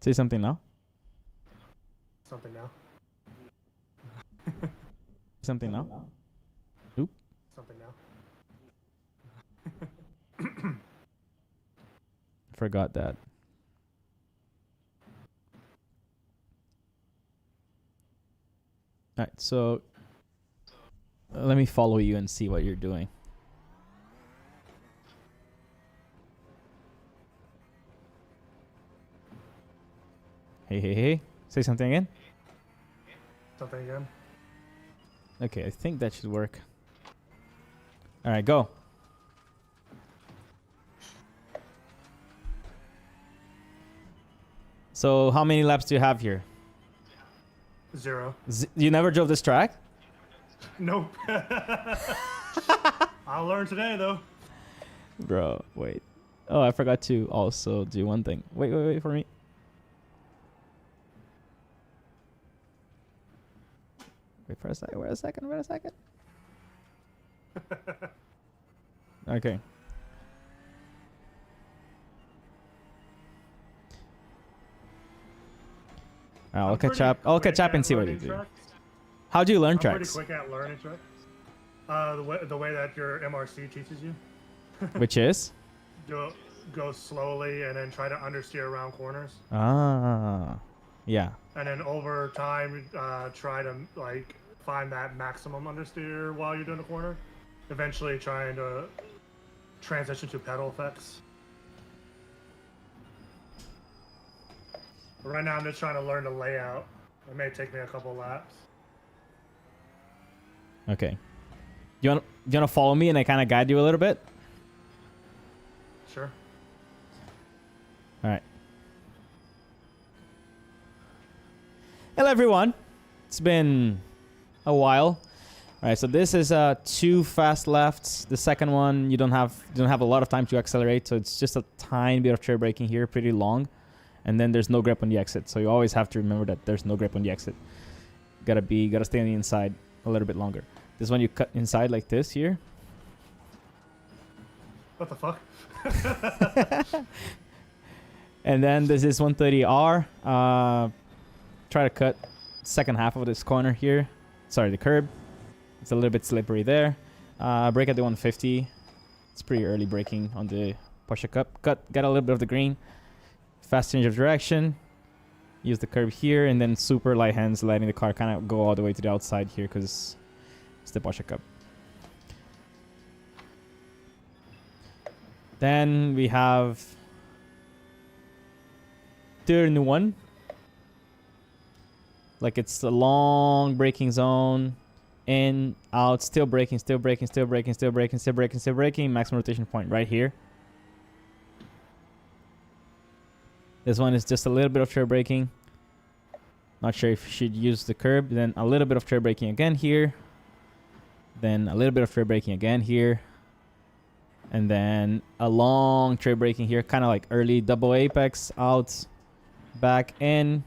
Say something now. Something now. Something now. Oop. Something now. Forgot that. Alright, so let me follow you and see what you're doing. Hey, hey, hey. Say something again. Something again. Okay, I think that should work. Alright, go. So, how many laps do you have here? 0. You never drove this track? Nope. I'll learn today, though. Bro, wait. Oh, I forgot to also do one thing. Wait for me. Wait for a second. Wait a second. Okay. I'll catch up. I'll catch up and see what you do. Tracks. How do you learn I'm tracks? pretty quick at learning tracks. The way that your MRC teaches you. Which is? Go slowly and then try to understeer around corners. Ah, yeah. And then over time, try to like find that maximum understeer while you're doing the corner. Eventually, trying to transition to pedal effects. But right now, I'm just trying to learn the layout. It may take me a couple laps. Okay. You wanna follow me and I kind of guide you a little bit? Sure. All right. Hello, everyone. It's been a while. All right, so this is 2 fast lefts. The second one, you don't have a lot of time to accelerate, so it's just a tiny bit of trail braking here, pretty long. And then there's no grip on the exit, so you always have to remember that there's no grip on the exit. Gotta stay on the inside a little bit longer. This one you cut inside like this here. What the fuck? And then this is 130R. Try to cut second half of this corner here. Sorry, the curb. It's a little bit slippery there. Brake at the 150. It's pretty early braking on the Porsche Cup. Get a little bit of the green. Fast change of direction. Use the curb here, and then super light hands, letting the car kind of go all the way to the outside here because it's the Porsche Cup. Then we have turn 1. Like it's a long braking zone. In, out, still braking. Maximum rotation point right here. This one is just a little bit of trail braking. Not sure if you should use the curb. Then a little bit of trail braking again here. Then a little bit of trail braking again here. And then a long trail braking here. Kind of like early double apex. Out. Back in.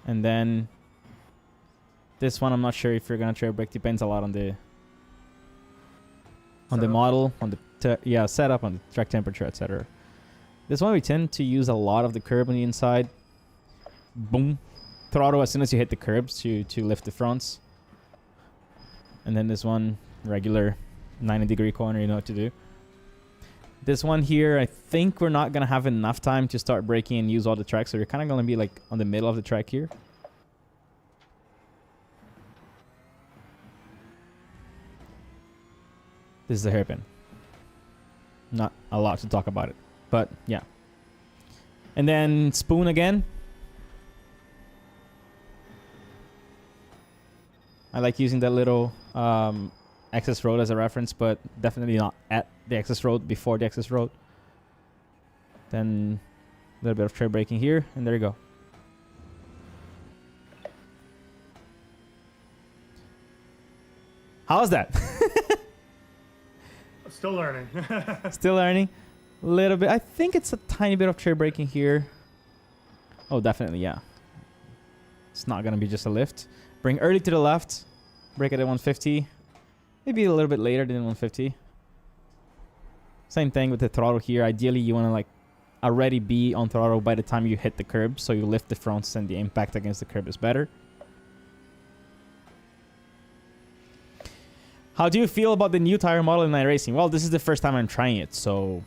And then this one I'm not sure if you're going to trail brake. Depends a lot on the model. On the setup, on the track temperature, etc. This one we tend to use a lot of the curb on the inside. Boom. Throttle as soon as you hit the curbs to lift the fronts. And then this one, regular 90-degree corner, you know what to do. This one here, I think we're not going to have enough time to start braking and use all the tracks. So you're kind of going to be like on the middle of the track here. This is a hairpin. Not a lot to talk about it. But, yeah. And then spoon again. I like using that little access road as a reference, but definitely not at the access road, before the access road. Then a little bit of trail braking here, and there you go. How's that? Still learning. Still learning. A little bit. I think it's a tiny bit of trail braking here. Oh, definitely, yeah. It's not going to be just a lift. Bring early to the left. Brake at 150. Maybe a little bit later than 150. Same thing with the throttle here. Ideally, you want to like already be on throttle by the time you hit the curb, so you lift the fronts and the impact against the curb is better. How do you feel about the new tire model in iRacing? Well, this is the first time I'm trying it, so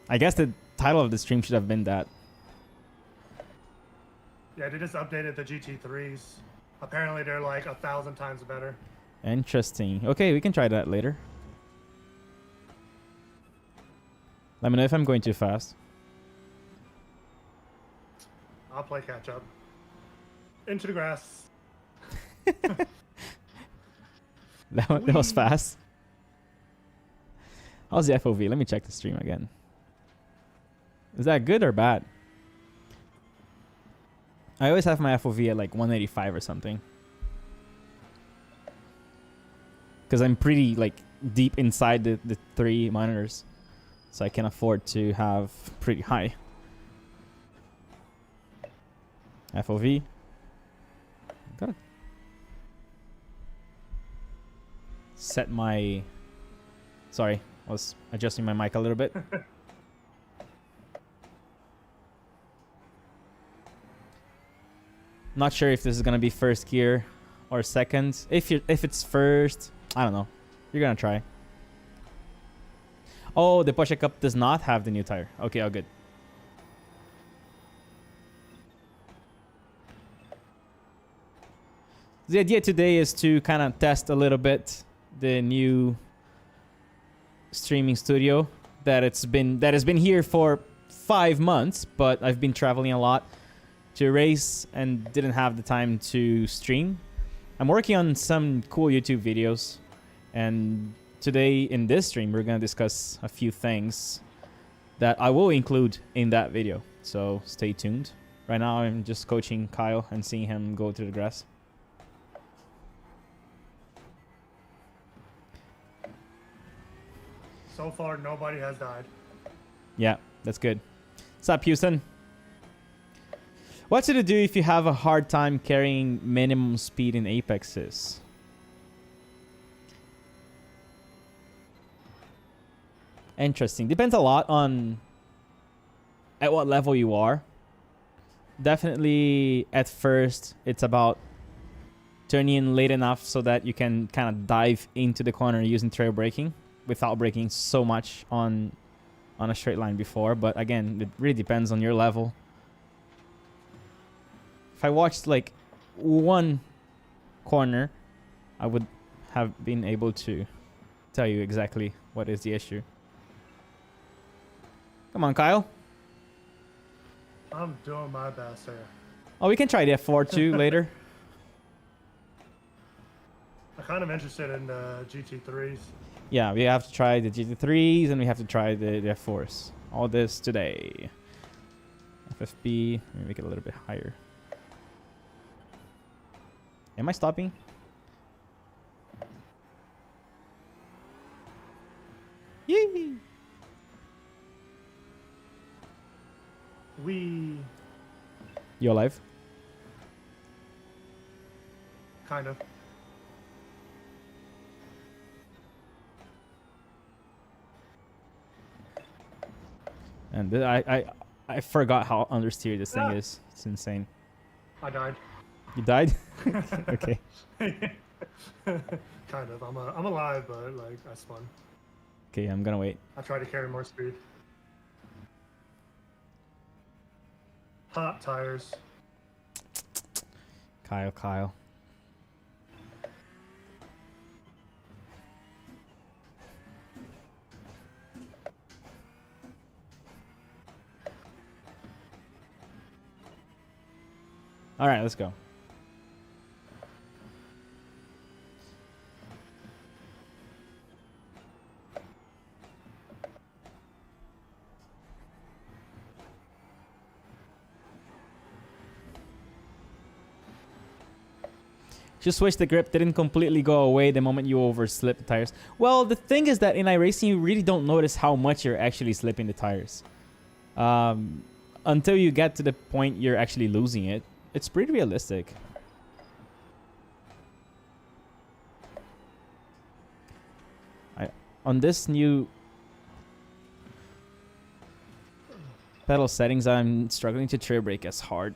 I guess the title of the stream should have been that. Yeah, they just updated the GT3s. Apparently, they're like 1,000 times better. Interesting. Okay, we can try that later. Let me know if I'm going too fast. I'll play catch up. Into the grass. That was fast. How's the FOV? Let me check the stream again. Is that good or bad? I always have my FOV at like 185 or something. Because I'm pretty like deep inside the 3 monitors. So I can afford to have pretty high FOV. Gotta set my... Sorry, I was adjusting my mic a little bit. Not sure if this is gonna be first gear or second. If it's first, I don't know. You're gonna try. Oh, the Porsche Cup does not have the new tire. Okay, all good. The idea today is to kind of test a little bit the new streaming studio that has been here for 5 months, but I've been traveling a lot to race and didn't have the time to stream. I'm working on some cool YouTube videos, and today in this stream we're gonna discuss a few things that I will include in that video, so stay tuned. Right now I'm just coaching Kyle and seeing him go through the grass. So far, nobody has died. Yeah, that's good. What's up, Houston? What should you do if you have a hard time carrying minimum speed in apexes? Interesting. Depends a lot on at what level you are. Definitely at first, it's about turning in late enough so that you can kind of dive into the corner using trail braking without braking so much on a straight line before. But again, it really depends on your level. If I watched like one corner, I would have been able to tell you exactly what is the issue. Come on, Kyle. I'm doing my best here. Oh, we can try the F4 too later. I'm kind of interested in the GT3s. Yeah, we have to try the GT3s and we have to try the F4s. All this today. FFB, let me make it a little bit higher. Am I stopping? Yee! You alive? Kind of. And I forgot how understeer this thing is. It's insane. I died. You died? Okay. Kind of. I'm alive, but like that's fun. Okay, I'm gonna wait. I try to carry more speed. Hot tires. Kyle. All right, let's go. Just wish the grip didn't completely go away the moment you overslip the tires. Well, the thing is that in iRacing, you really don't notice how much you're actually slipping the tires. Until you get to the point you're actually losing it. It's pretty realistic. On this new... pedal settings, I'm struggling to trade brake as hard.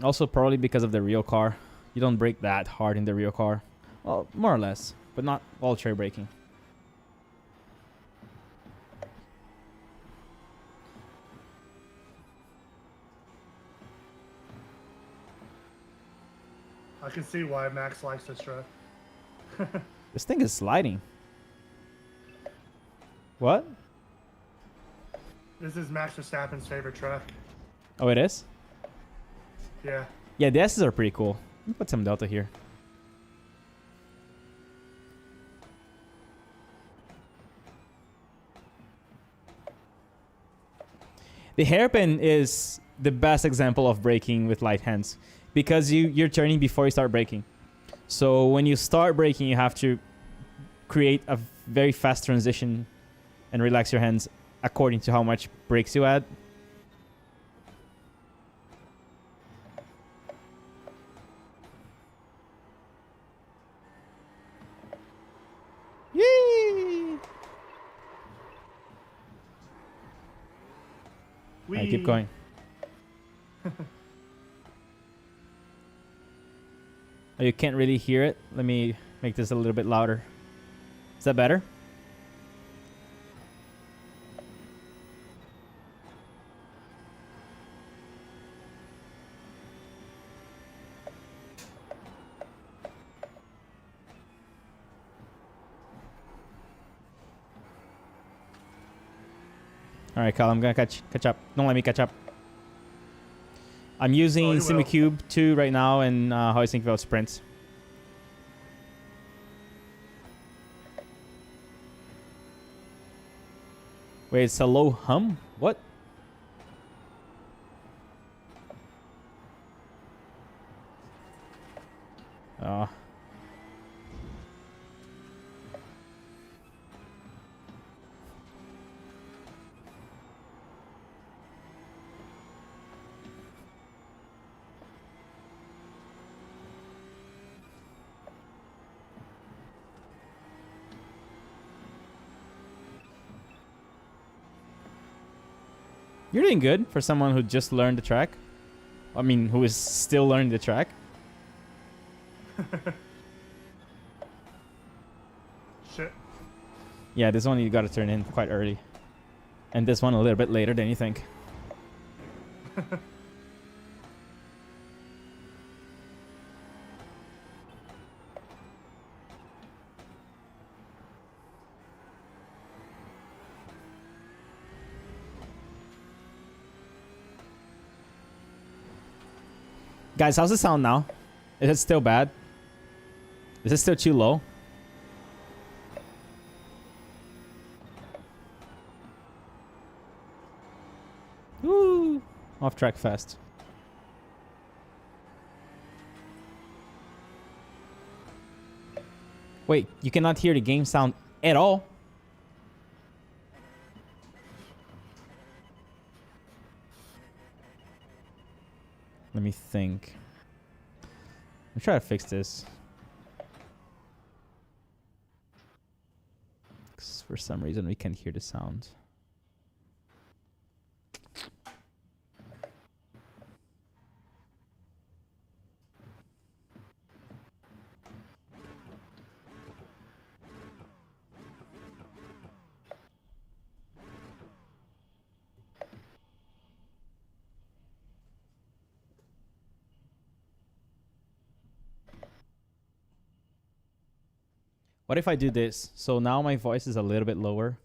Also, probably because of the real car. You don't brake that hard in the real car. Well, more or less, but not all trade braking. I can see why Max likes this truck. This thing is sliding. What? This is Max Verstappen's favorite truck. Oh, it is? Yeah. Yeah, the S's are pretty cool. Let me put some Delta here. The hairpin is the best example of braking with light hands because you're turning before you start braking. So when you start braking, you have to create a very fast transition and relax your hands according to how much brakes you add. Yay! Alright, keep going. Oh, you can't really hear it. Let me make this a little bit louder. Is that better? All right, Kyle, I'm gonna catch up. Don't let me catch up. I'm using SimiCube 2 right now and how I think about sprints. Wait, it's a low hum? What? Oh. You're doing good for someone who just learned the track. I mean, who is still learning the track. Shit. Yeah, this one you gotta turn in quite early. And this one a little bit later than you think. Guys, how's the sound now? Is it still bad? Is it still too low? Woo! Off track fast. Wait, you cannot hear the game sound at all? Let me think. I'm trying to fix this. 'Cause for some reason we can't hear the sound. What if I do this? So now my voice is a little bit lower.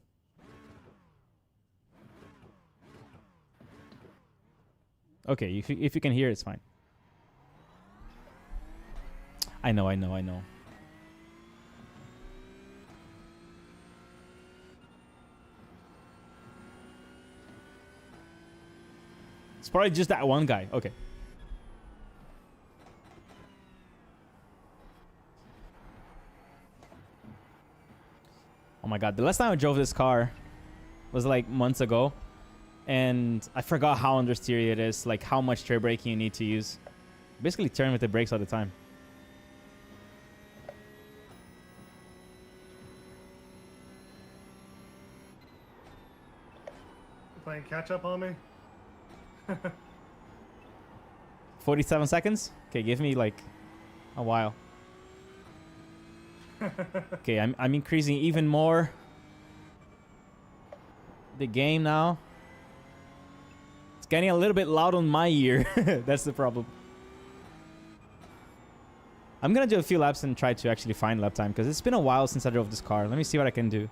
Okay, if you can hear, it's fine. I know. It's probably just that one guy. Okay. Oh my god, the last time I drove this car was like months ago. And I forgot how understeery it is, like how much trade braking you need to use. Basically turn with the brakes all the time. Playing playing catch up on me? 47 seconds? Okay, give me like a while. Okay, I'm increasing even more the game now. It's getting a little bit loud on my ear. That's the problem. I'm gonna do a few laps and try to actually find lap time because it's been a while since I drove this car. Let me see what I can do.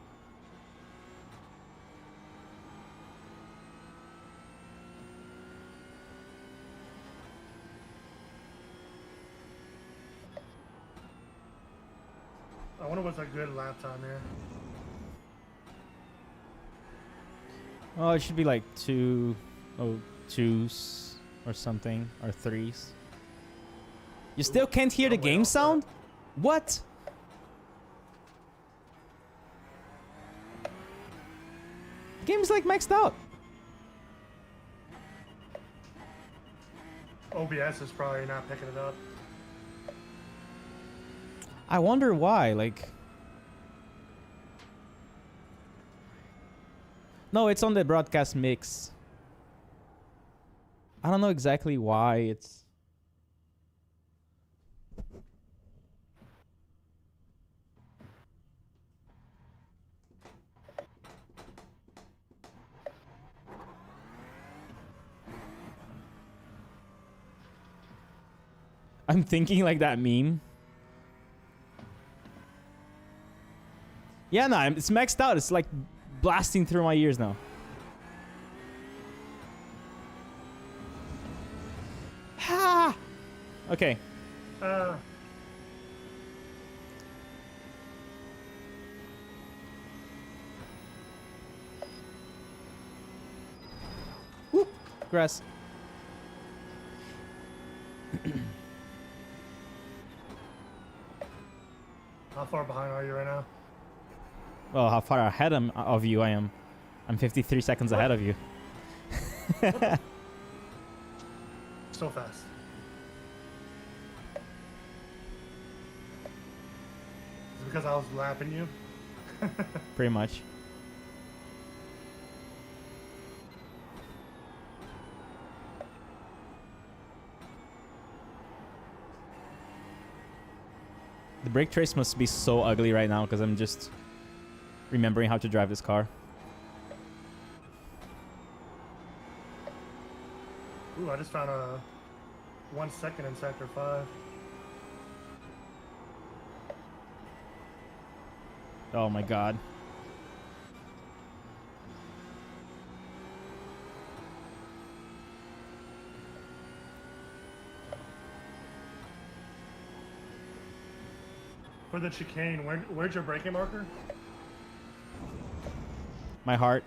I wonder what's a good lap time here. Oh, it should be like 2:02s or something, or 3s. You still can't hear the game sound? What? The game's like maxed out. OBS is probably not picking it up. I wonder why, like... No, it's on the broadcast mix. I don't know exactly why it's... I'm thinking like that meme. Yeah, no, it's maxed out. It's like blasting through my ears now. Ha! Okay. Whoop! Grass. How far behind are you right now? Well, how far ahead of you I am. I'm 53 seconds ahead of you. So fast. Is it because I was lapping you? Pretty much. The brake trace must be so ugly right now because I'm just remembering how to drive this car. Ooh, I just found a 1 second in sector 5. Oh my god. For the chicane, where's your braking marker? My heart.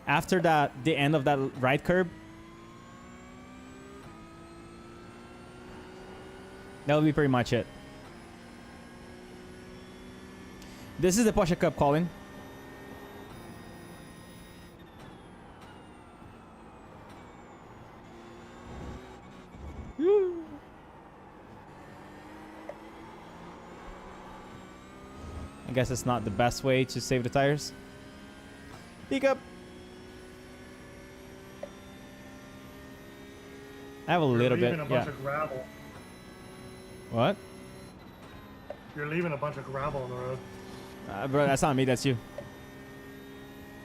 After the end of that right curb, that would be pretty much it. This is the Porsche Cup calling. I guess it's not the best way to save the tires. Peek up. I have a little bit. You're leaving a bunch of gravel. What? You're leaving a bunch of gravel on the road. Bro, that's not me. That's you.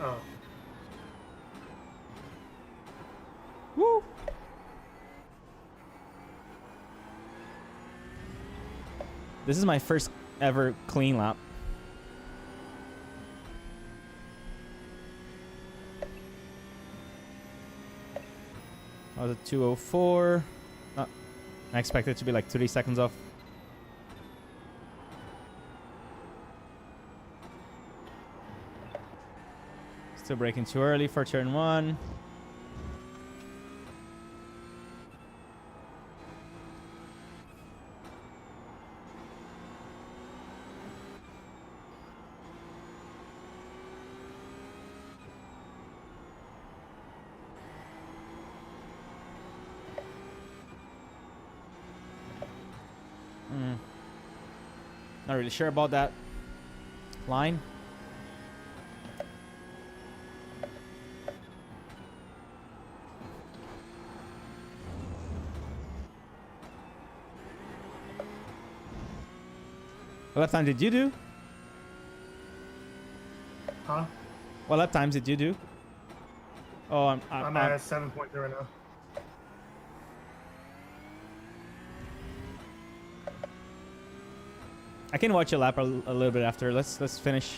Oh. Woo! This is my first ever clean lap. I was at 2:04. I expect it to be like 30 seconds off. Still braking too early for turn 1. Not really sure about that line. What lap time did you do? Huh? What lap times did you do? Oh, I'm at 7.0 right now. I can watch a lap a little bit after. Let's finish.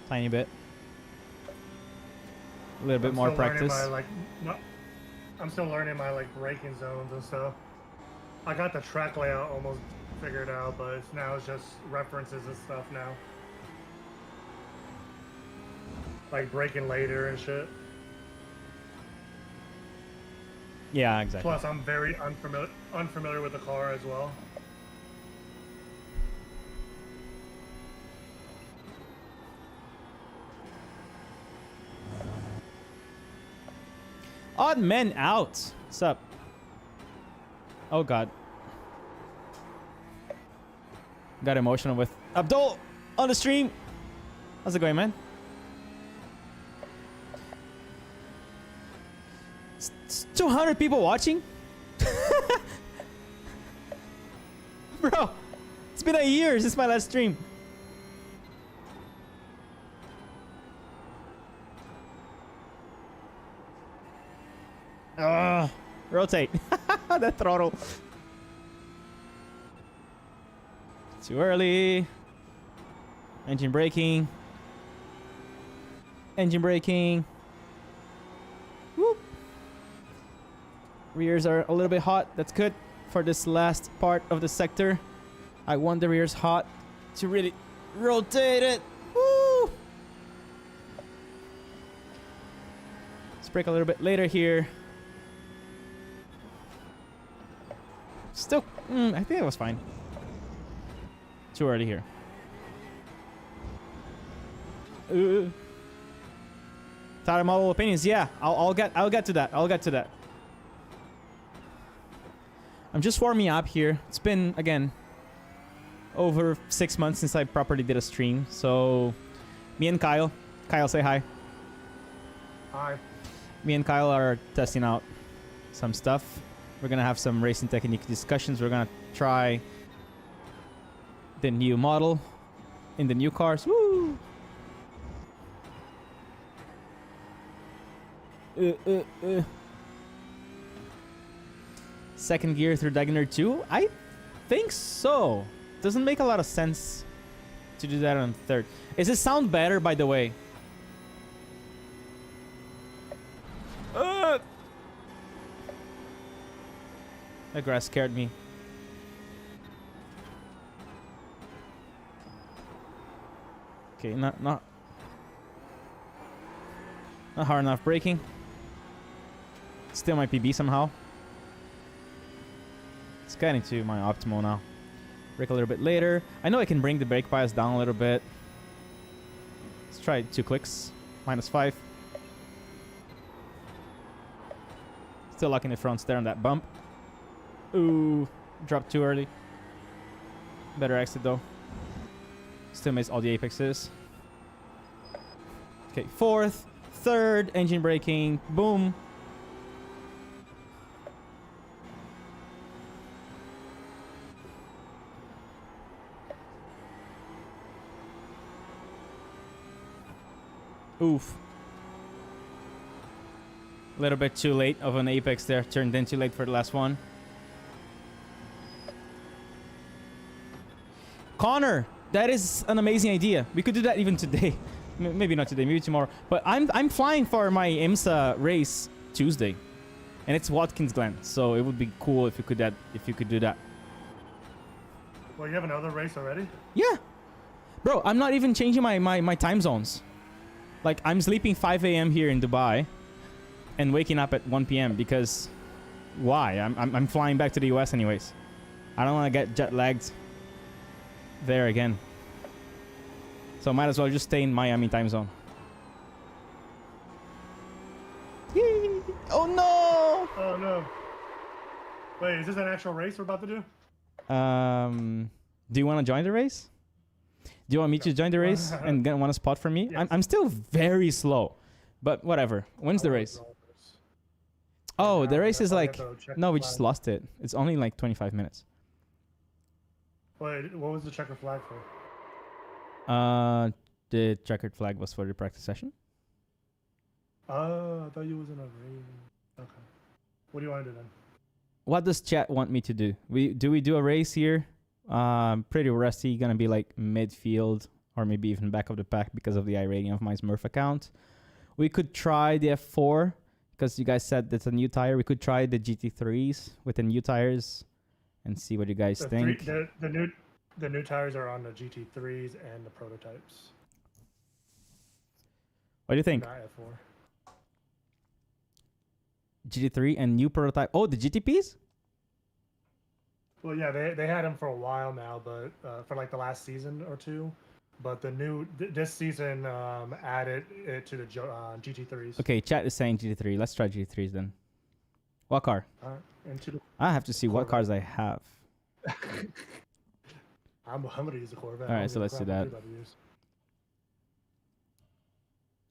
Tiny bit. A little bit more practice. I'm still learning my like braking zones and stuff. I got the track layout almost figured out, but now it's just references and stuff now. Like braking later and shit. Yeah, exactly. Plus, I'm very unfamiliar with the car as well. Odd men out. What's up? Oh god. Got emotional with Abdul on the stream. How's it going, man? It's 200 people watching? Bro, it's been a year since my last stream. Rotate. That throttle. Too early. Engine braking. Engine braking. Whoop. Rears are a little bit hot. That's good for this last part of the sector. I want the rears hot to really rotate it. Woo! Let's brake a little bit later here. Still, I think it was fine. Too early here. Tire model opinions. Yeah, I'll get to that. I'll get to that. I'm just warming up here. It's been again over 6 months since I properly did a stream. So me and Kyle, say hi. Hi. Me and Kyle are testing out some stuff. We're gonna have some racing technique discussions. We're gonna try the new model in the new cars. Woo! Second gear through Dagener 2? I think so. Doesn't make a lot of sense to do that on third. Does it sound better, by the way? That grass scared me. Okay, not hard enough braking. Still my PB somehow. It's getting to my optimal now. Brake a little bit later. I know I can bring the brake bias down a little bit. Let's try 2 clicks. -5. Still locking the fronts there on that bump. Ooh, dropped too early. Better exit though. Still missed all the apexes. Okay, fourth, third, engine braking, boom. Oof. A little bit too late of an apex there. Turned in too late for the last one. Connor, that is an amazing idea. We could do that even today. Maybe not today, maybe tomorrow. But I'm flying for my IMSA race Tuesday, and it's Watkins Glen, so it would be cool if you could do that. Well, you have another race already? Yeah, bro. I'm not even changing my time zones. Like I'm sleeping 5 a.m. here in Dubai, and waking up at 1 p.m. because why? I'm flying back to the US anyways. I don't want to get jet lagged there again. So might as well just stay in Miami time zone. Yee! Oh no! Oh no. Wait, is this an actual race we're about to do? Do you want to join the race? Do you want me to join the race and want a spot for me? Yes. I'm still very slow, but whatever. When's the race? Oh, the race is like... No, we just lost it. It's only like 25 minutes. Wait, what was the checker flag for? The checkered flag was for the practice session. Oh, I thought you was in a race. Okay. What do you want to do then? What does chat want me to do? We do a race here? Pretty rusty. Gonna be like midfield or maybe even back of the pack because of the iRating of my Smurf account. We could try the F4 because you guys said that's a new tire. We could try the GT3s with the new tires and see what you guys think. The new tires are on the GT3s and the prototypes. What do you think? Not F4. GT3 and new prototype. Oh, the GTPs? Well, yeah, they had them for a while now, but for like the last season or two. But the new this season added it to the GT3s. Okay, chat is saying GT3. Let's try GT3s then. What car? I have to see what cars I have. I'm gonna use the Corvette. All right, so let's do that.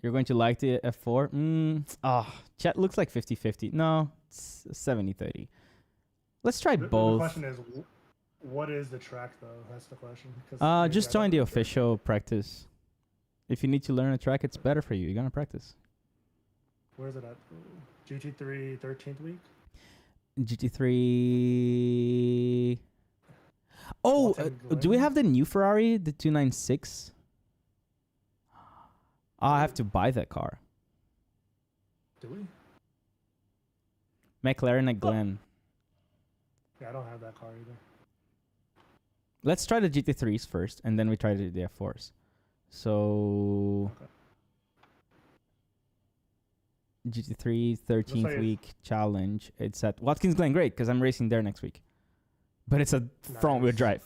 You're going to like the F4? Chat looks like 50-50. No, it's 70-30. Let's try both. The question is, what is the track though? That's the question. Just join the official practice. If you need to learn a track, it's better for you. You're gonna practice. Where is it at? GT3 13th week? GT3... Oh, do we have the new Ferrari, the 296? I have to buy that car. Do we? McLaren at Glen. Yeah, I don't have that car either. Let's try the GT3s first, and then we try the F4s. So... Okay. GT3 13th week challenge. It's at Watkins Glen. Great, because I'm racing there next week. But it's a front-wheel drive.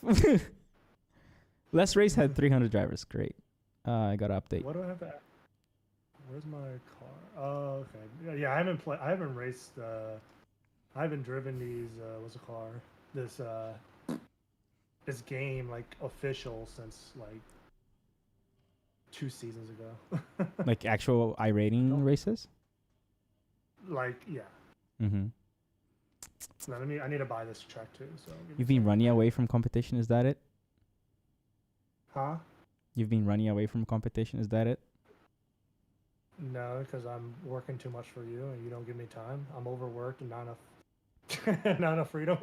Last race had 300 drivers. Great. I got to update. What do I have to... Where's my car? Oh, okay. Yeah, I haven't raced... I haven't driven these... what's the car? This game, like, official since, like, 2 seasons ago. Like actual iRating races? Like, yeah. Mm-hmm. So I need to buy this track too. So you've been running away from competition, is that it? Huh? You've been running away from competition, is that it? No, because I'm working too much for you and you don't give me time. I'm overworked and not enough not enough freedom.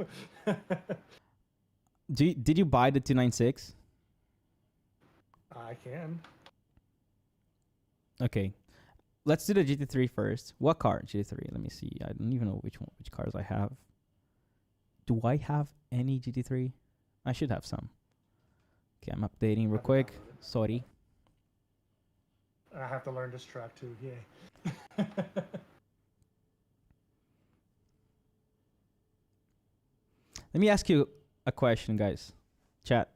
Did you buy the 296? I can. Okay. Let's do the GT3 first. What car? GT3. Let me see. I don't even know which cars I have. Do I have any GT3? I should have some. Okay, I'm updating real quick. Sorry. I have to learn this track too. Yay. Let me ask you a question, guys. Chat.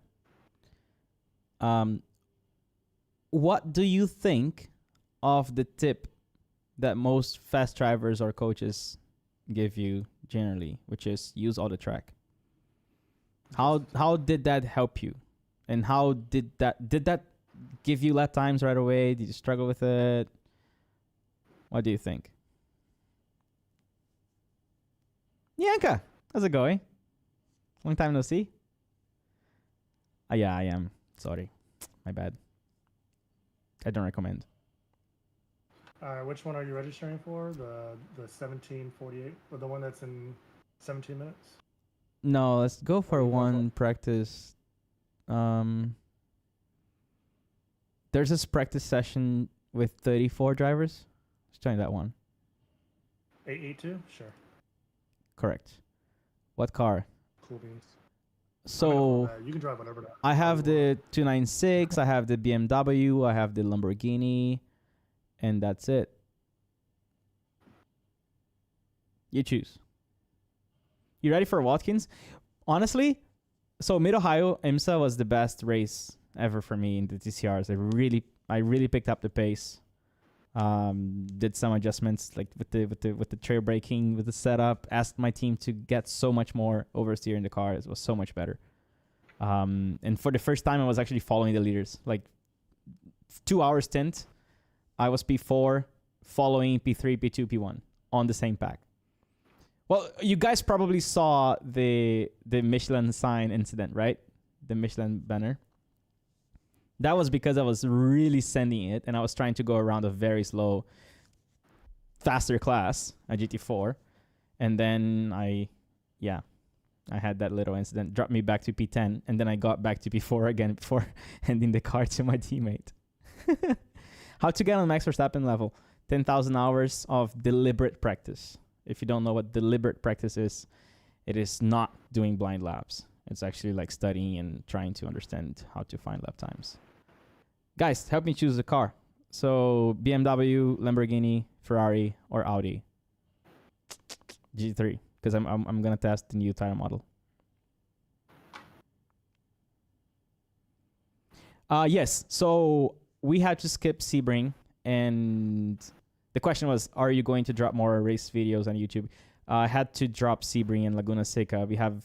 What do you think of the tip that most fast drivers or coaches give you generally, which is use all the track? How did that help you? And how did that give you lap times right away? Did you struggle with it? What do you think? Yanka, how's it going? Long time no see. Yeah, I am. Sorry. My bad. I don't recommend. Which one are you registering for? The 1748, or the one that's in 17 minutes? No, let's go for one practice. There's this practice session with 34 drivers. Let's try that one. 882? Sure. Correct. What car? Cool beans. So you can drive whatever. I have the 296, I have the BMW, I have the Lamborghini, and that's it. You choose. You ready for Watkins? Honestly, so Mid-Ohio IMSA was the best race ever for me in the TCRs. I really picked up the pace. Did some adjustments like with the trail braking, with the setup. Asked my team to get so much more oversteer in the car. It was so much better. And for the first time, I was actually following the leaders. Like 2 hour stint, I was P4, following P3, P2, P1 on the same pack. Well, you guys probably saw the Michelin sign incident, right? The Michelin banner. That was because I was really sending it, and I was trying to go around a very slow, faster class, a GT4. And then I had that little incident, dropped me back to P10, and then I got back to P4 again before handing the car to my teammate. How to get on Max Verstappen level? 10,000 hours of deliberate practice. If you don't know what deliberate practice is, it is not doing blind laps. It's actually like studying and trying to understand how to find lap times. Guys, help me choose a car. So BMW, Lamborghini, Ferrari, or Audi? G3, because I'm gonna test the new tire model. Yes. So we had to skip Sebring, and the question was, are you going to drop more race videos on YouTube? I had to drop Sebring and Laguna Seca. We have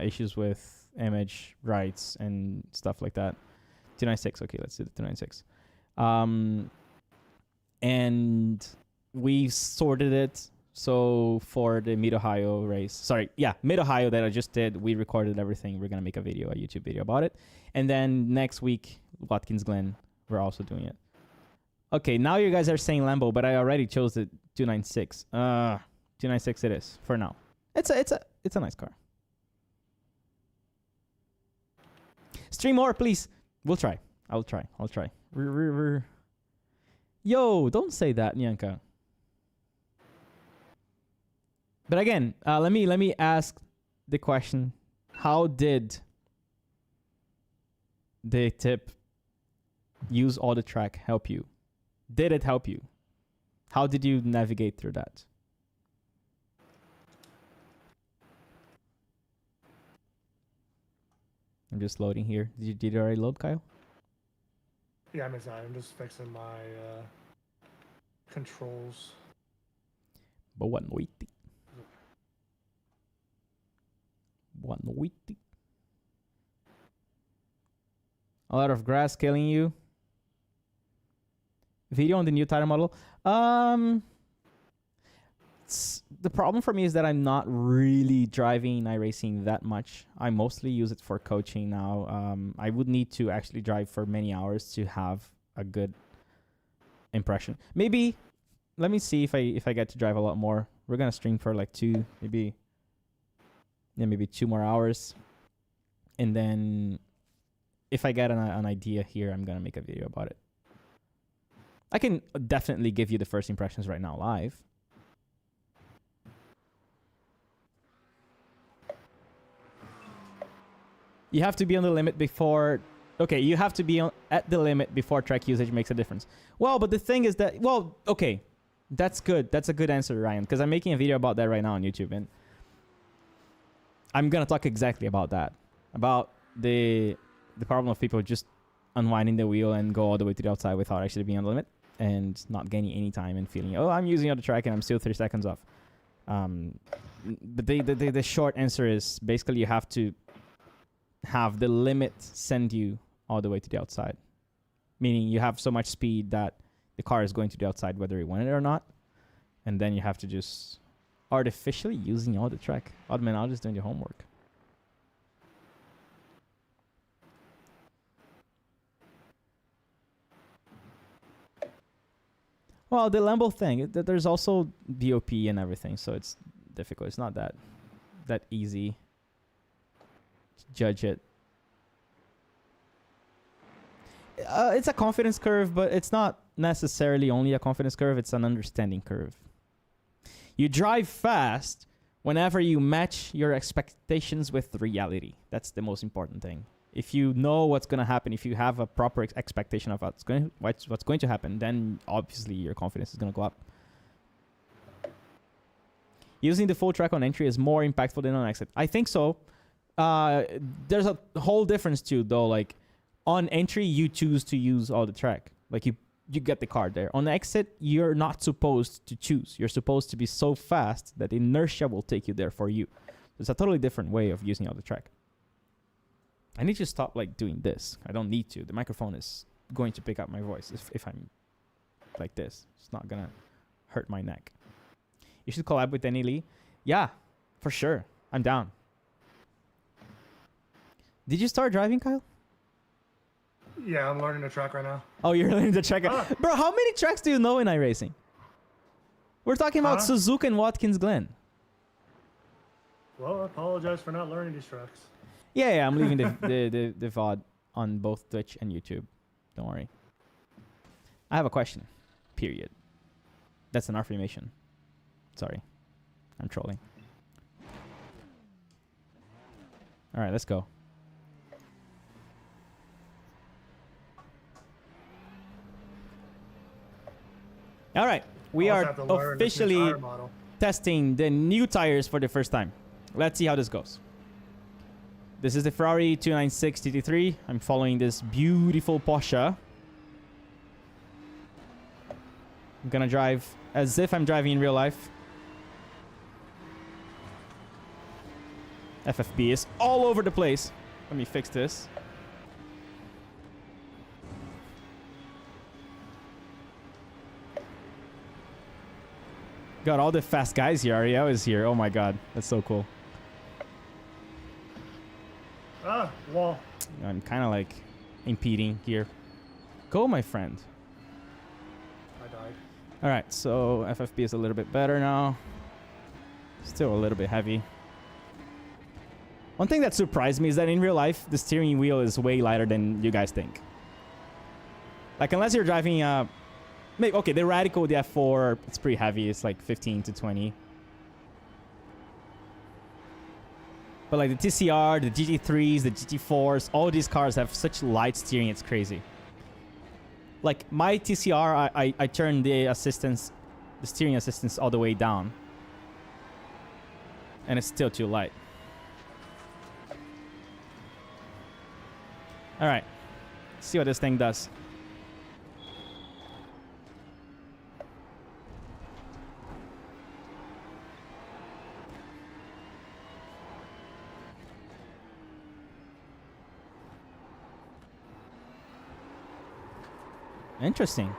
issues with image rights and stuff like that. 296. Okay, let's do the 296. And we sorted it. So for the Mid-Ohio race, Mid-Ohio that I just did, we recorded everything. We're going to make a YouTube video about it. And then next week, Watkins Glen, we're also doing it. Okay, now you guys are saying Lambo, but I already chose the 296. 296 it is for now. It's a nice car. Stream more, please. We'll try. I'll try. Yo, don't say that, Nyanka. But again, let me ask the question: how did the tip use all the track help you? Did it help you? How did you navigate through that? I'm just loading here. Did you already load, Kyle? Yeah, I'm inside. I'm just fixing my controls. Boa noite. Boa noite. A lot of grass killing you. Video on the new tire model. The problem for me is that I'm not really driving iRacing that much. I mostly use it for coaching now. I would need to actually drive for many hours to have a good impression. Maybe, let me see if I get to drive a lot more. We're gonna stream for like maybe 2 more hours, and then if I get an idea here, I'm gonna make a video about it. I can definitely give you the first impressions right now live. You have to be on the limit before... Okay, you have to be at the limit before track usage makes a difference. Well, but the thing is that... Well, okay. That's good. That's a good answer, Ryan, because I'm making a video about that right now on YouTube, and I'm going to talk exactly about that. About the problem of people just unwinding the wheel and go all the way to the outside without actually being on the limit and not gaining any time and feeling, oh, I'm using on the track and I'm still 3 seconds off. But the short answer is basically you have to have the limit send you all the way to the outside. Meaning you have so much speed that the car is going to the outside whether you want it or not. And then you have to just artificially using all the track. Oh man, I'm just doing the homework. Well, the Lambo thing, there's also DOP and everything, so it's difficult. It's not that easy to judge it. It's a confidence curve, but it's not necessarily only a confidence curve. It's an understanding curve. You drive fast whenever you match your expectations with reality. That's the most important thing. If you know what's going to happen, if you have a proper expectation of what's going to happen, then obviously your confidence is going to go up. Using the full track on entry is more impactful than on exit. I think so. There's a whole difference too, though. Like on entry, you choose to use all the track. Like you get the car there. On exit, you're not supposed to choose. You're supposed to be so fast that inertia will take you there for you. It's a totally different way of using all the track. I need to stop like doing this. I don't need to. The microphone is going to pick up my voice if I'm like this. It's not gonna hurt my neck. You should collab with Danny Lee. Yeah, for sure. I'm down. Did you start driving, Kyle? Yeah, I'm learning the track right now. Oh, you're learning the track. Bro, how many tracks do you know in iRacing? We're talking about Suzuka and Watkins Glen. Well, I apologize for not learning these tracks. Yeah, I'm leaving the VOD on both Twitch and YouTube. Don't worry. I have a question. Period. That's an affirmation. Sorry. I'm trolling. All right, let's go. All right, we are officially testing the new tires for the first time. Let's see how this goes. This is the Ferrari 296 GT3. I'm following this beautiful Porsche. I'm gonna drive as if I'm driving in real life. FFB is all over the place. Let me fix this. Got all the fast guys here. Ariel is here. Oh my god. That's so cool. Ah, wall. I'm kind of like impeding here. Go, my friend. I died. All right, so FFB is a little bit better now. Still a little bit heavy. One thing that surprised me is that in real life, the steering wheel is way lighter than you guys think. Like, unless you're driving, maybe, okay, the Radical, the F4, it's pretty heavy. It's like 15 to 20. But like the TCR, the GT3s, the GT4s, all these cars have such light steering, it's crazy. Like my TCR, I turned the assistance, the steering assistance all the way down. And it's still too light. All right, let's see what this thing does. Interesting.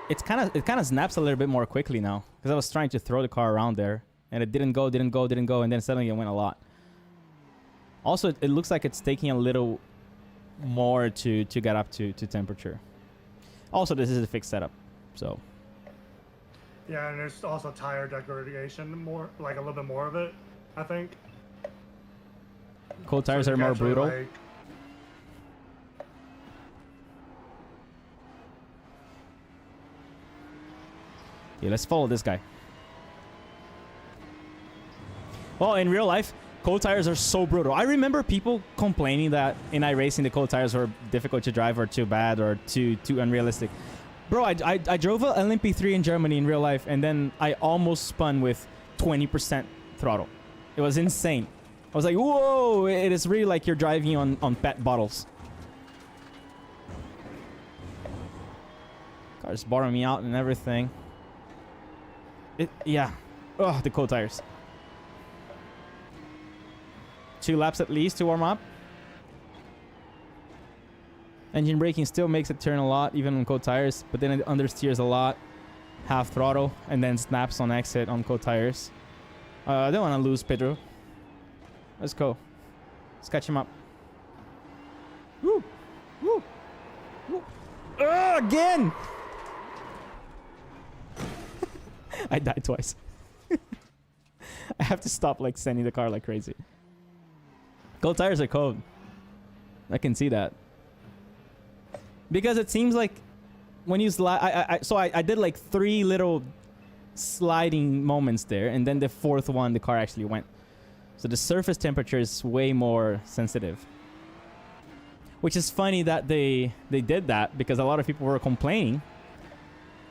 It kind of snaps a little bit more quickly now because I was trying to throw the car around there and it didn't go, and then suddenly it went a lot. Also, it looks like it's taking a little more to get up to temperature. Also, this is a fixed setup, so. Yeah, and there's also tire degradation, more like a little bit more of it, I think. Cold tires are more brutal. Like, yeah, let's follow this guy. Well, in real life, cold tires are so brutal. I remember people complaining that in iRacing the cold tires were difficult to drive or too bad or too unrealistic. Bro, I drove an LMP3 in Germany in real life and then I almost spun with 20% throttle. It was insane. I was like, whoa, it is really like you're driving on PET bottles. Car's borrowing me out and everything. Yeah. Oh, the cold tires. 2 laps at least to warm up. Engine braking still makes it turn a lot, even on cold tires, but then it understeers a lot. Half throttle, and then snaps on exit on cold tires. I don't want to lose Pedro. Let's go. Let's catch him up. Woo! Woo! Woo! Again! I died twice. I have to stop like sending the car like crazy. Cold tires are cold. I can see that. Because it seems like when you slide, I did like 3 little sliding moments there, and then the 4th one the car actually went. So the surface temperature is way more sensitive. Which is funny that they did that, because a lot of people were complaining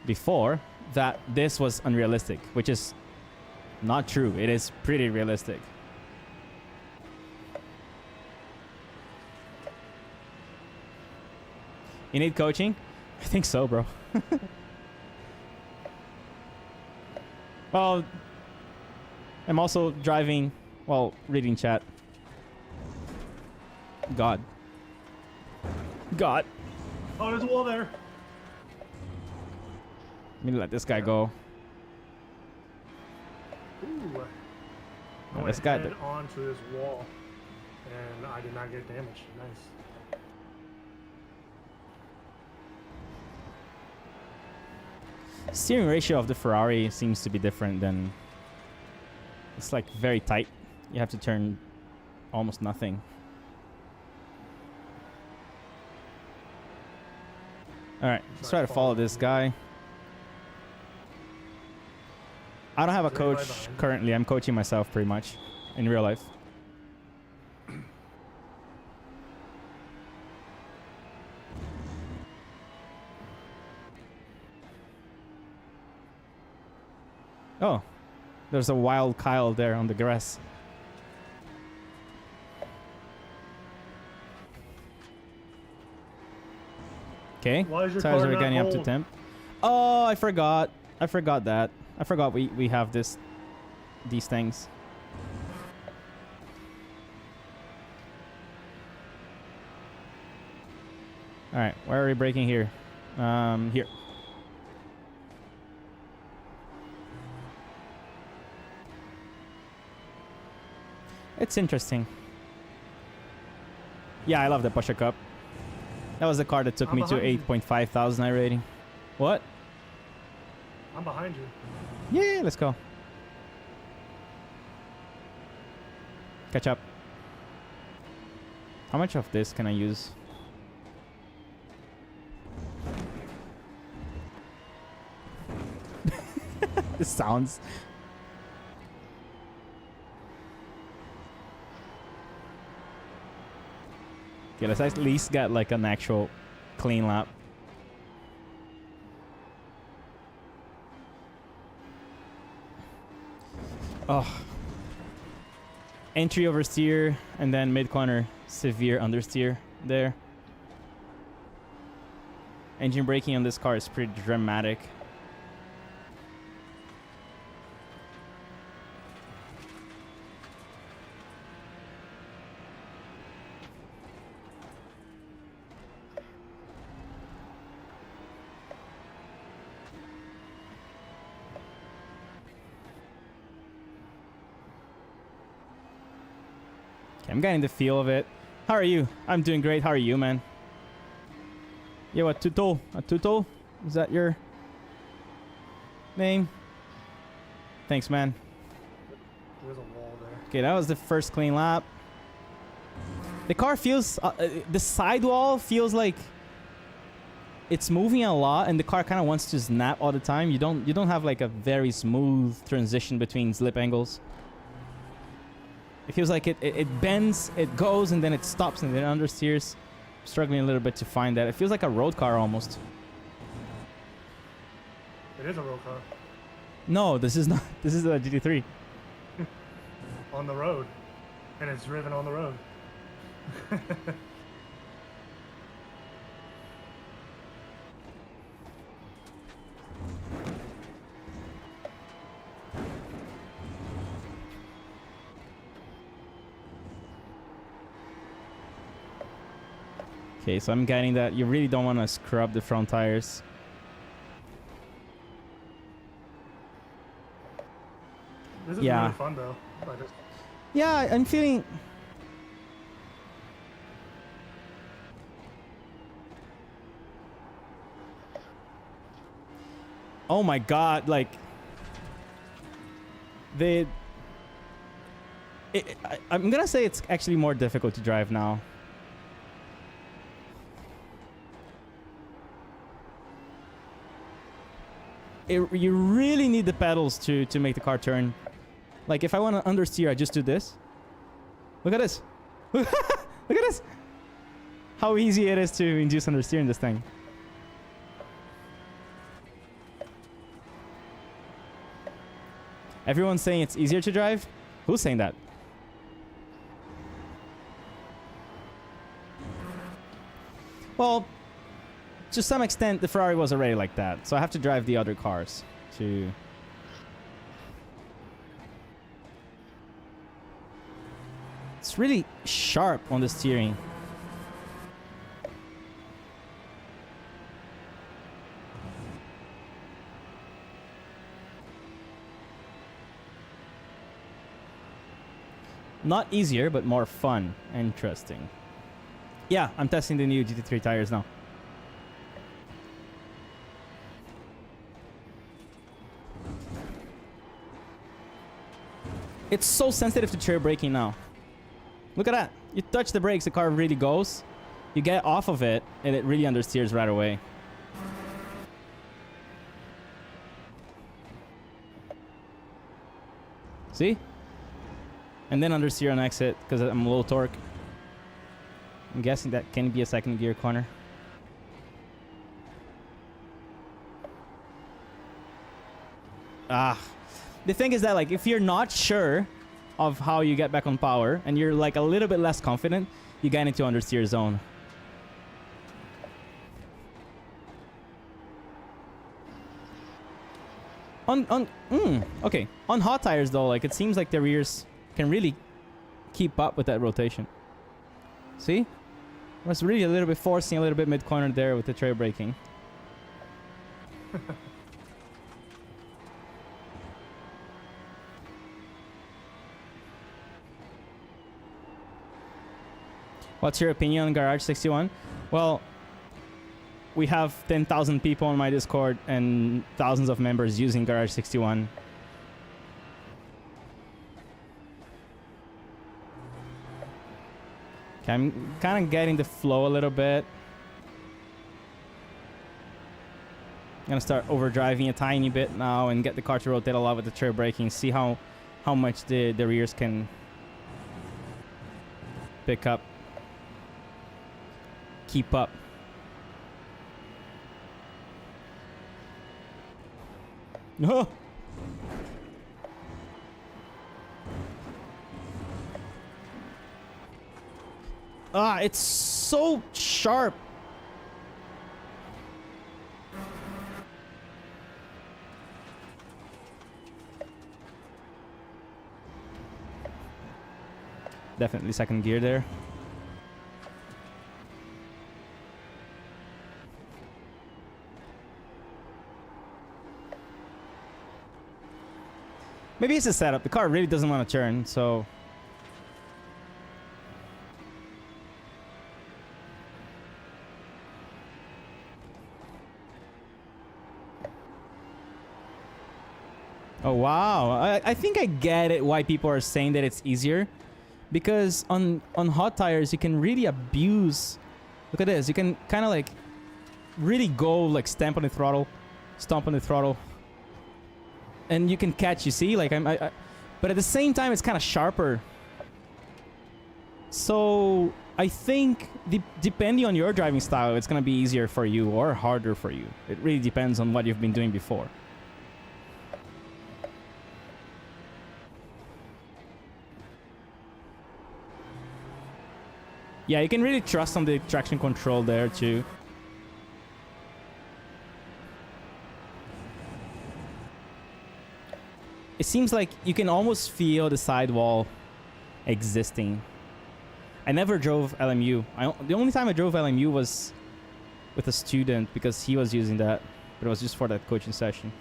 before that this was unrealistic, which is not true. It is pretty realistic. You need coaching? I think so, bro. Well, I'm also driving while reading chat. God. God. Oh, there's a wall there. Let me let this guy go. Ooh. I Oh, went this guy head onto this wall, and I did not get damaged. Nice. Steering ratio of the Ferrari seems to be different than... It's like very tight. You have to turn almost nothing. Alright, let's try to follow this guy. I don't have a coach currently. I'm coaching myself pretty much in real life. Oh, there's a wild Kyle there on the grass. Okay, tires are getting up to temp. Oh, I forgot. I forgot that. I forgot we have these things. All right, where are we braking here? Here. It's interesting. Yeah, I love the Porsche Cup. That was the car that took me to 8.5 thousand rating. What? I'm behind you. Yeah, let's go. Catch up. How much of this can I use? The sounds. Okay, let's at least get like an actual clean lap. Oh. Entry oversteer and then mid corner severe understeer there. Engine braking on this car is pretty dramatic. I'm getting the feel of it. How are you? I'm doing great. How are you, man? Yeah, what, Tuto? A Tuto? Is that your name? Thanks, man. There's a wall there. Okay, that was the first clean lap. The car feels... the sidewall feels like it's moving a lot, and the car kind of wants to snap all the time. You don't have like a very smooth transition between slip angles. It feels like it bends, it goes, and then it stops, and then understeers. I'm struggling a little bit to find that. It feels like a road car almost. It is a road car. No, this is not. This is a GT3. On the road. And it's driven on the road. Okay, so I'm getting that you really don't want to scrub the front tires. This is really fun though. Yeah, I'm feeling... Oh my god, like... I'm gonna say it's actually more difficult to drive now. You really need the pedals to make the car turn. Like if I want to understeer, I just do this. Look at this. Look at this. How easy it is to induce understeer in this thing. Everyone's saying it's easier to drive. Who's saying that? Well, to some extent, the Ferrari was already like that. So I have to drive the other cars to... It's really sharp on the steering. Not easier, but more fun. Interesting. Yeah, I'm testing the new GT3 tires now. It's so sensitive to chair braking now. Look at that. You touch the brakes, the car really goes. You get off of it, and it really understeers right away. See? And then understeer on exit because I'm low torque. I'm guessing that can be a second gear corner. The thing is that, like, if you're not sure of how you get back on power and you're like a little bit less confident, you get into understeer zone. Okay. On hot tires though, like, it seems like the rears can really keep up with that rotation. See? I was really a little bit forcing a little bit mid-corner there with the trail braking. What's your opinion on Garage 61? Well, we have 10,000 people on my Discord and thousands of members using Garage 61. Okay, I'm kind of getting the flow a little bit. I'm gonna start overdriving a tiny bit now and get the car to rotate a lot with the trail braking. See how much the rears can pick up. Keep up. No. It's so sharp. Definitely second gear there. Maybe it's a setup. The car really doesn't want to turn, so... Oh, wow. I think I get it why people are saying that it's easier. Because on hot tires, you can really abuse... Look at this. You can kind of like really go like stomp on the throttle. And you can catch, you see? Like but at the same time, it's kind of sharper. So I think depending on your driving style, it's going to be easier for you or harder for you. It really depends on what you've been doing before. Yeah, you can really trust on the traction control there too. It seems like you can almost feel the sidewall existing. I never drove LMU. The only time I drove LMU was with a student because he was using that, but it was just for that coaching session.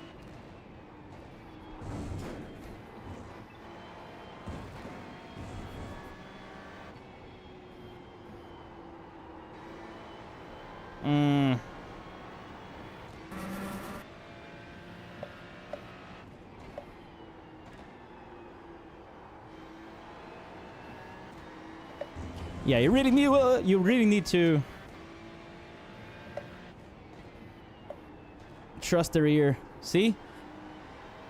Yeah, you really need to trust the rear. See?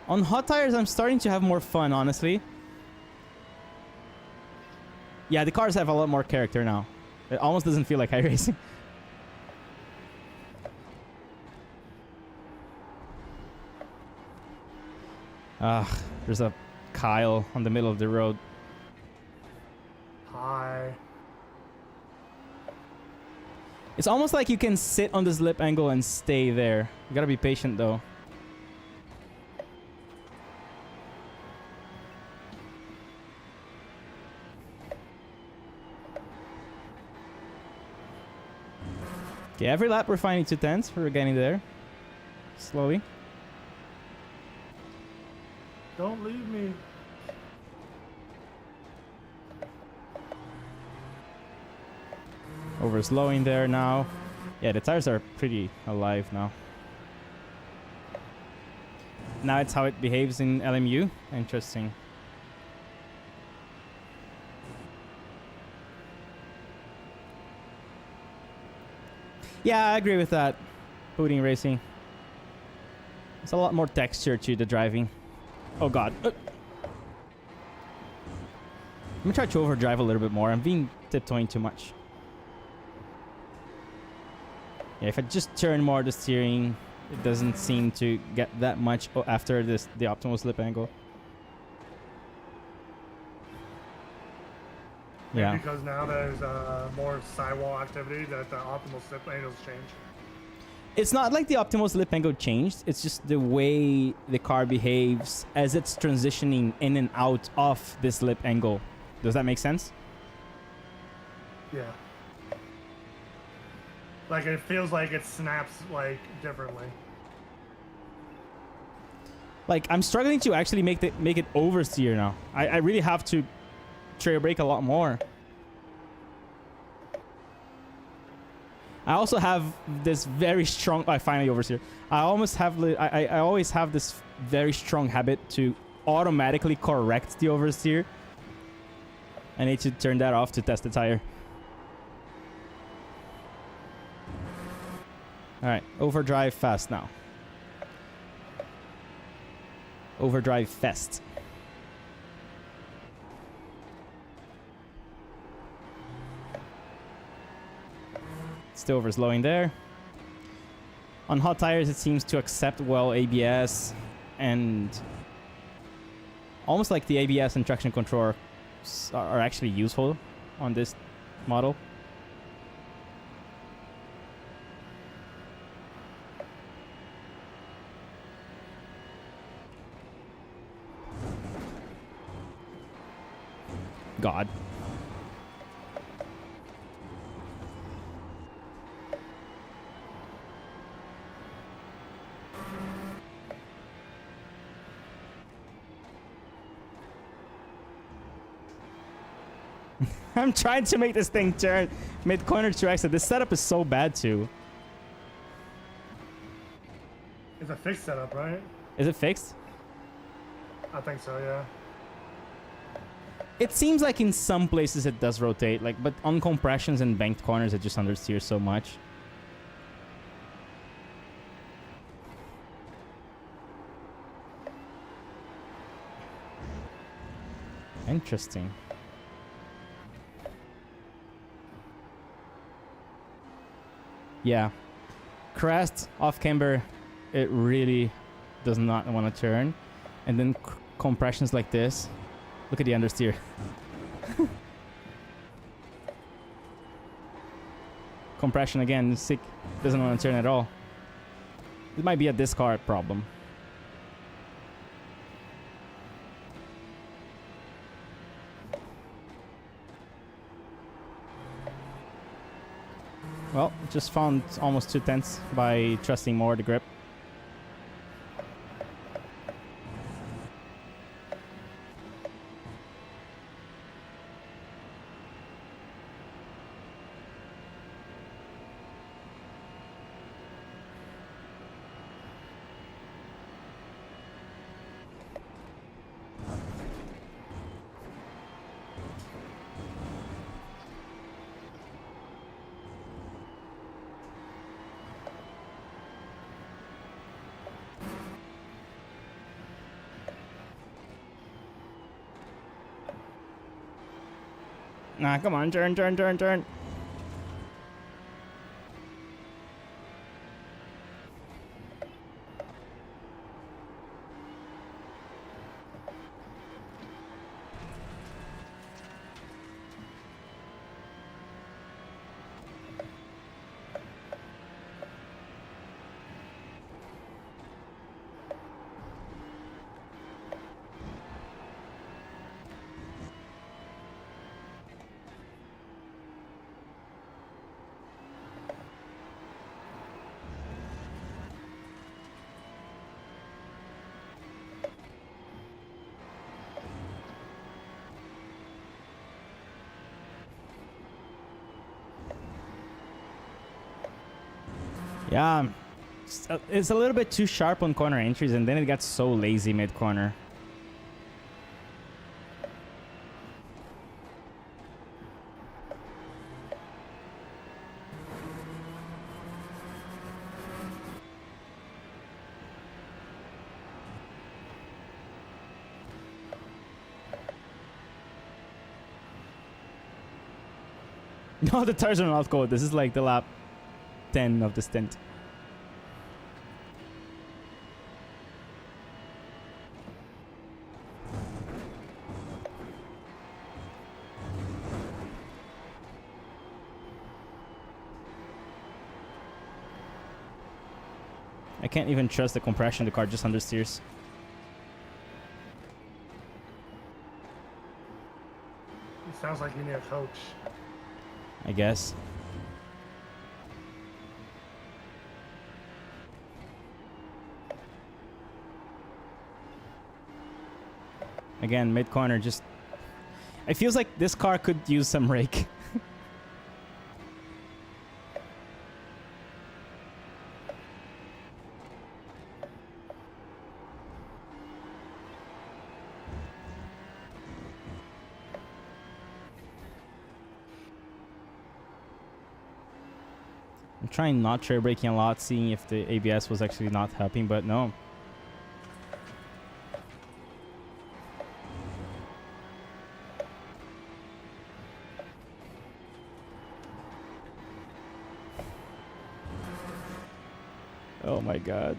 On hot tires, I'm starting to have more fun, honestly. Yeah, the cars have a lot more character now. It almost doesn't feel like iRacing. There's a Kyle on the middle of the road. Hi. It's almost like you can sit on this lip angle and stay there. You gotta be patient though. Okay, every lap we're finding 210s. We're getting there. Slowly. Don't leave me. Over slowing there now. Yeah, the tires are pretty alive now. Now it's how it behaves in LMU. Interesting. Yeah, I agree with that. Booting racing. There's a lot more texture to the driving. Oh god. I'm gonna try to overdrive a little bit more. I'm being tiptoeing too much. Yeah, if I just turn more the steering, it doesn't seem to get that much after the optimal slip angle. Yeah. Because now there's more sidewall activity that the optimal slip angles change. It's not like the optimal slip angle changed. It's just the way the car behaves as it's transitioning in and out of the slip angle. Does that make sense? Yeah. Like it feels like it snaps like differently. Like I'm struggling to actually make it oversteer now. I really have to trail brake a lot more. I also have this very strong. I finally oversteer. I almost have. I always have this very strong habit to automatically correct the oversteer. I need to turn that off to test the tire. All right, overdrive fast now. Overdrive fast. Still over slowing there. On hot tires, it seems to accept well ABS and almost like the ABS and traction control are actually useful on this model. God. I'm trying to make this thing turn mid-corner to exit. This setup is so bad too. It's a fixed setup, right? Is it fixed? I think so, yeah. It seems like in some places it does rotate, like, but on compressions and banked corners it just understeers so much. Interesting. Yeah. Crest off camber, it really does not want to turn. And then compressions like this. Look at the understeer. Compression again, sick. Doesn't want to turn at all. It might be a discard problem. Well, just found almost 2/10 by trusting more the grip. Nah, come on, turn. Yeah, it's a little bit too sharp on corner entries, and then it gets so lazy mid-corner. No, the tires are not cold. This is like the lap 10 of the stint. I can't even trust the compression. The car just understeers. It sounds like you need a coach. I guess. Again, mid-corner just... It feels like this car could use some rake. I'm trying not trail braking a lot, seeing if the ABS was actually not helping, but no. Oh my god.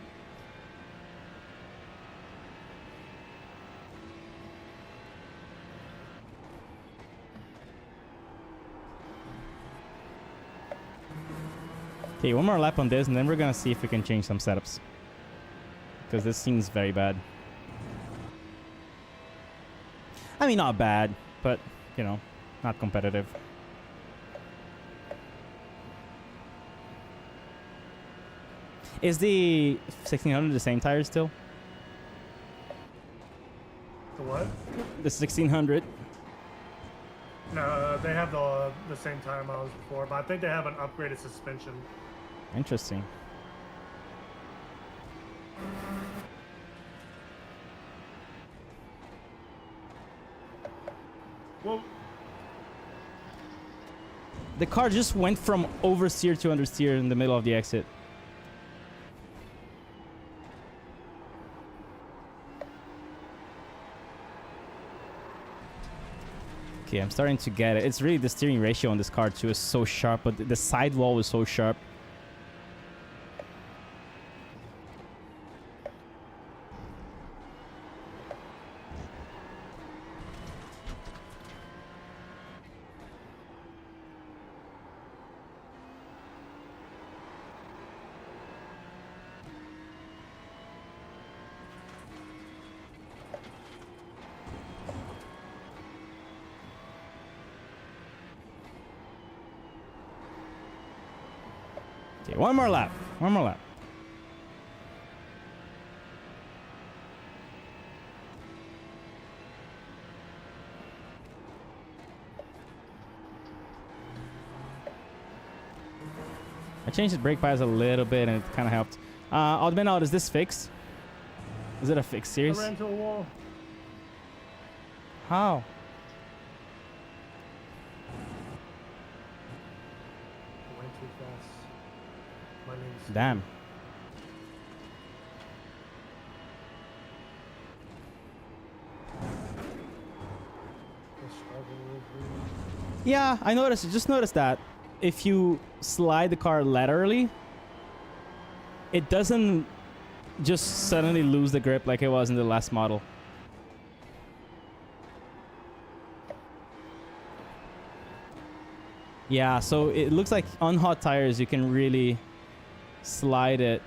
Okay, one more lap on this, and then we're gonna see if we can change some setups. Because this seems very bad. I mean, not bad, but, you know, not competitive. Is the 1600 the same tire still? The what? The 1600. No, they have the same tire models before, but I think they have an upgraded suspension. Interesting. Well, The car just went from oversteer to understeer in the middle of the exit. Okay, I'm starting to get it. It's really the steering ratio on this car too is so sharp, but the sidewall is so sharp. Okay, one more lap. One more lap. I changed the brake pads a little bit and it kind of helped. Almeida, is this fixed? Is it a fixed series? I ran into a wall. How? I went too fast. My name's Damn. Yeah, I noticed. Just noticed that if you slide the car laterally, it doesn't just suddenly lose the grip like it was in the last model. Yeah, so it looks like on hot tires you can really slide it.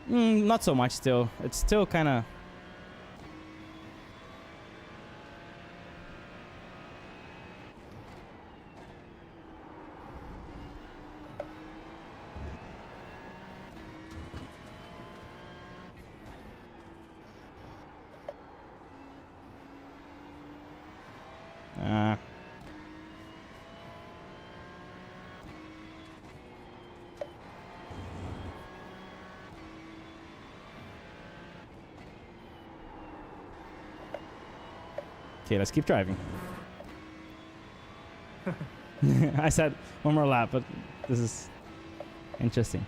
Not so much still. It's still kind of... Okay, let's keep driving. I said one more lap, but this is interesting.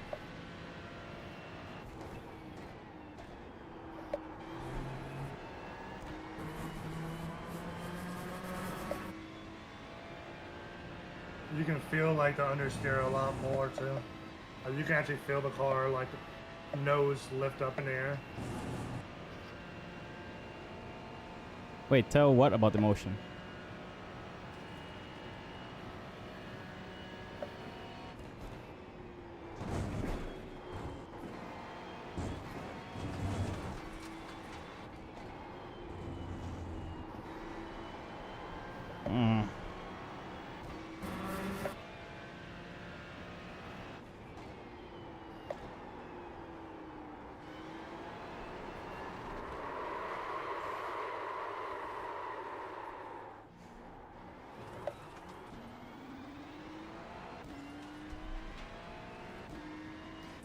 You can feel like the understeer a lot more too. You can actually feel the car like the nose lift up in the air. Wait, tell what about the motion?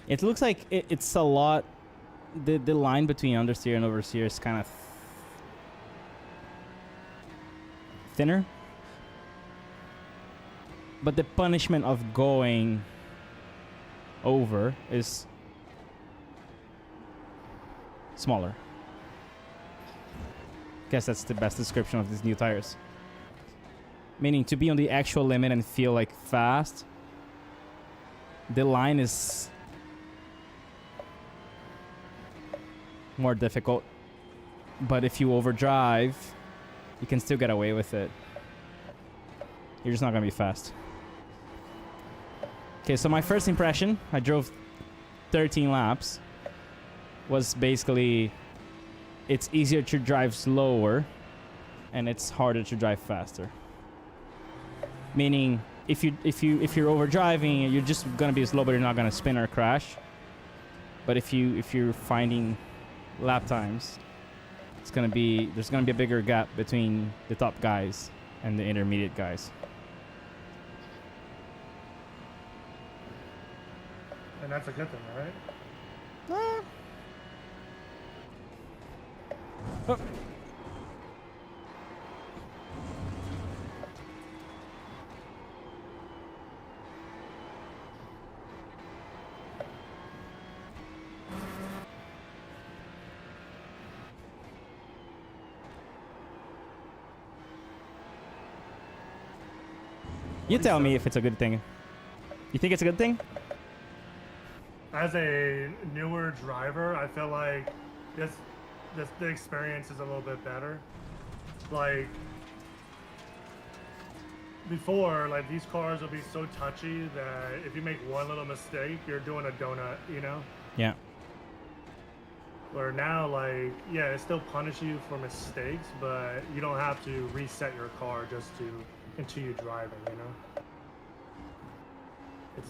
It looks like it's a lot. The line between understeer and oversteer is kind of thinner. But the punishment of going over is smaller. Guess that's the best description of these new tires. Meaning to be on the actual limit and feel like fast, the line is more difficult. But if you overdrive, you can still get away with it. You're just not gonna be fast. Okay, so my first impression, I drove 13 laps, was basically it's easier to drive slower and it's harder to drive faster. Meaning if you're overdriving, you're just gonna be slow, but you're not gonna spin or crash. But if you're finding lap times, there's gonna be a bigger gap between the top guys and the intermediate guys. And that's a good thing, right? Oh. You tell me if it's a good thing. You think it's a good thing? As a newer driver, I feel like the experience is a little bit better. Like before, like these cars will be so touchy that if you make one little mistake, you're doing a donut, you know? Yeah. Where now, like, yeah, it still punishes you for mistakes, but you don't have to reset your car just to continue driving, you know? It's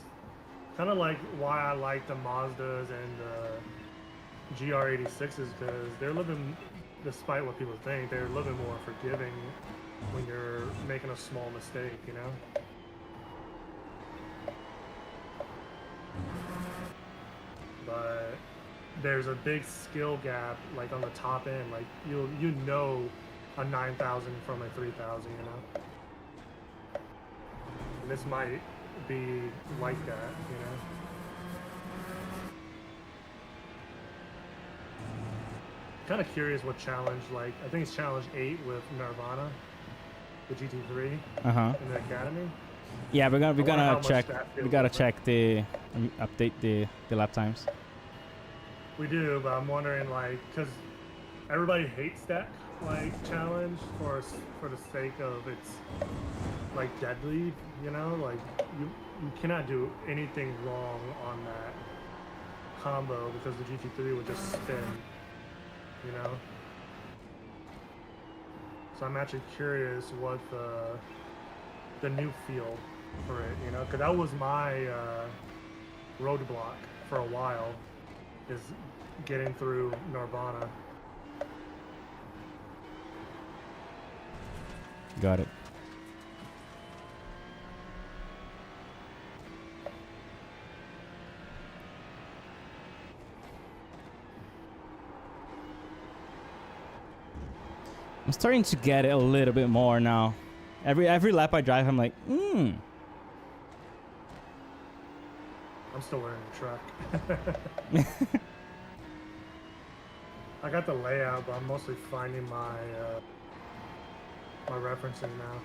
kind of like why I like the Mazdas and the GR86s, because they're living, despite what people think, they're a little bit more forgiving when you're making a small mistake, you know? But there's a big skill gap, like on the top end, like you know a 9,000 from a 3,000, you know? And this might be like that, you know? Kind of curious what challenge, like, I think it's challenge 8 with Nirvana, the GT3 in the Academy. Yeah, we're gonna check. We gotta check the update the lap times. We do, but I'm wondering, like, because everybody hates that like challenge for the sake of it's like deadly, you know, like you cannot do anything wrong on that combo because the GT3 would just spin, you know. So I'm actually curious what the new feel for it, you know, because that was my roadblock for a while, is getting through Nirvana. Got it. I'm starting to get it a little bit more now. Every lap I drive, I'm like, I'm still learning the track. I got the layout, but I'm mostly finding my my referencing now.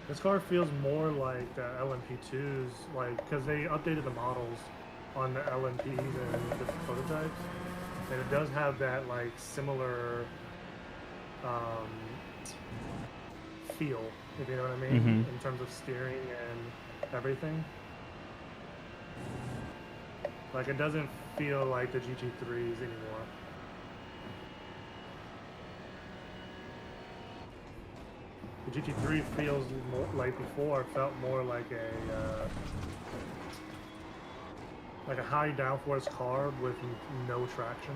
This car feels more like the LMP2s, like, because they updated the models on the LMPs and the prototypes, and it does have that, like, similar feel, if you know what I mean, in terms of steering and everything. Like, it doesn't feel like the GT3s anymore. The GT3 feels more like before. It felt more like a high downforce car with no traction.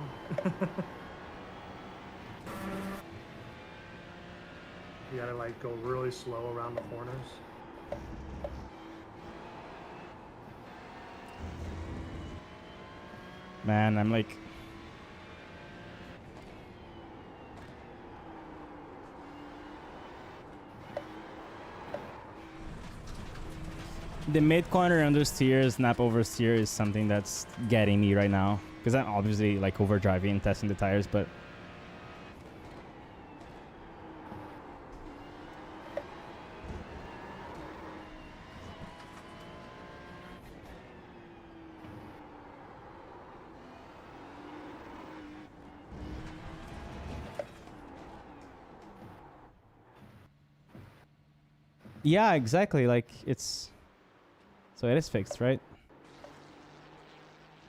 You gotta like go really slow around the corners. man, I'm like, the mid corner understeer, snap oversteer is something that's getting me right now. Because I'm obviously like overdriving and testing the tires, but yeah, exactly. Like it's, so it is fixed, right?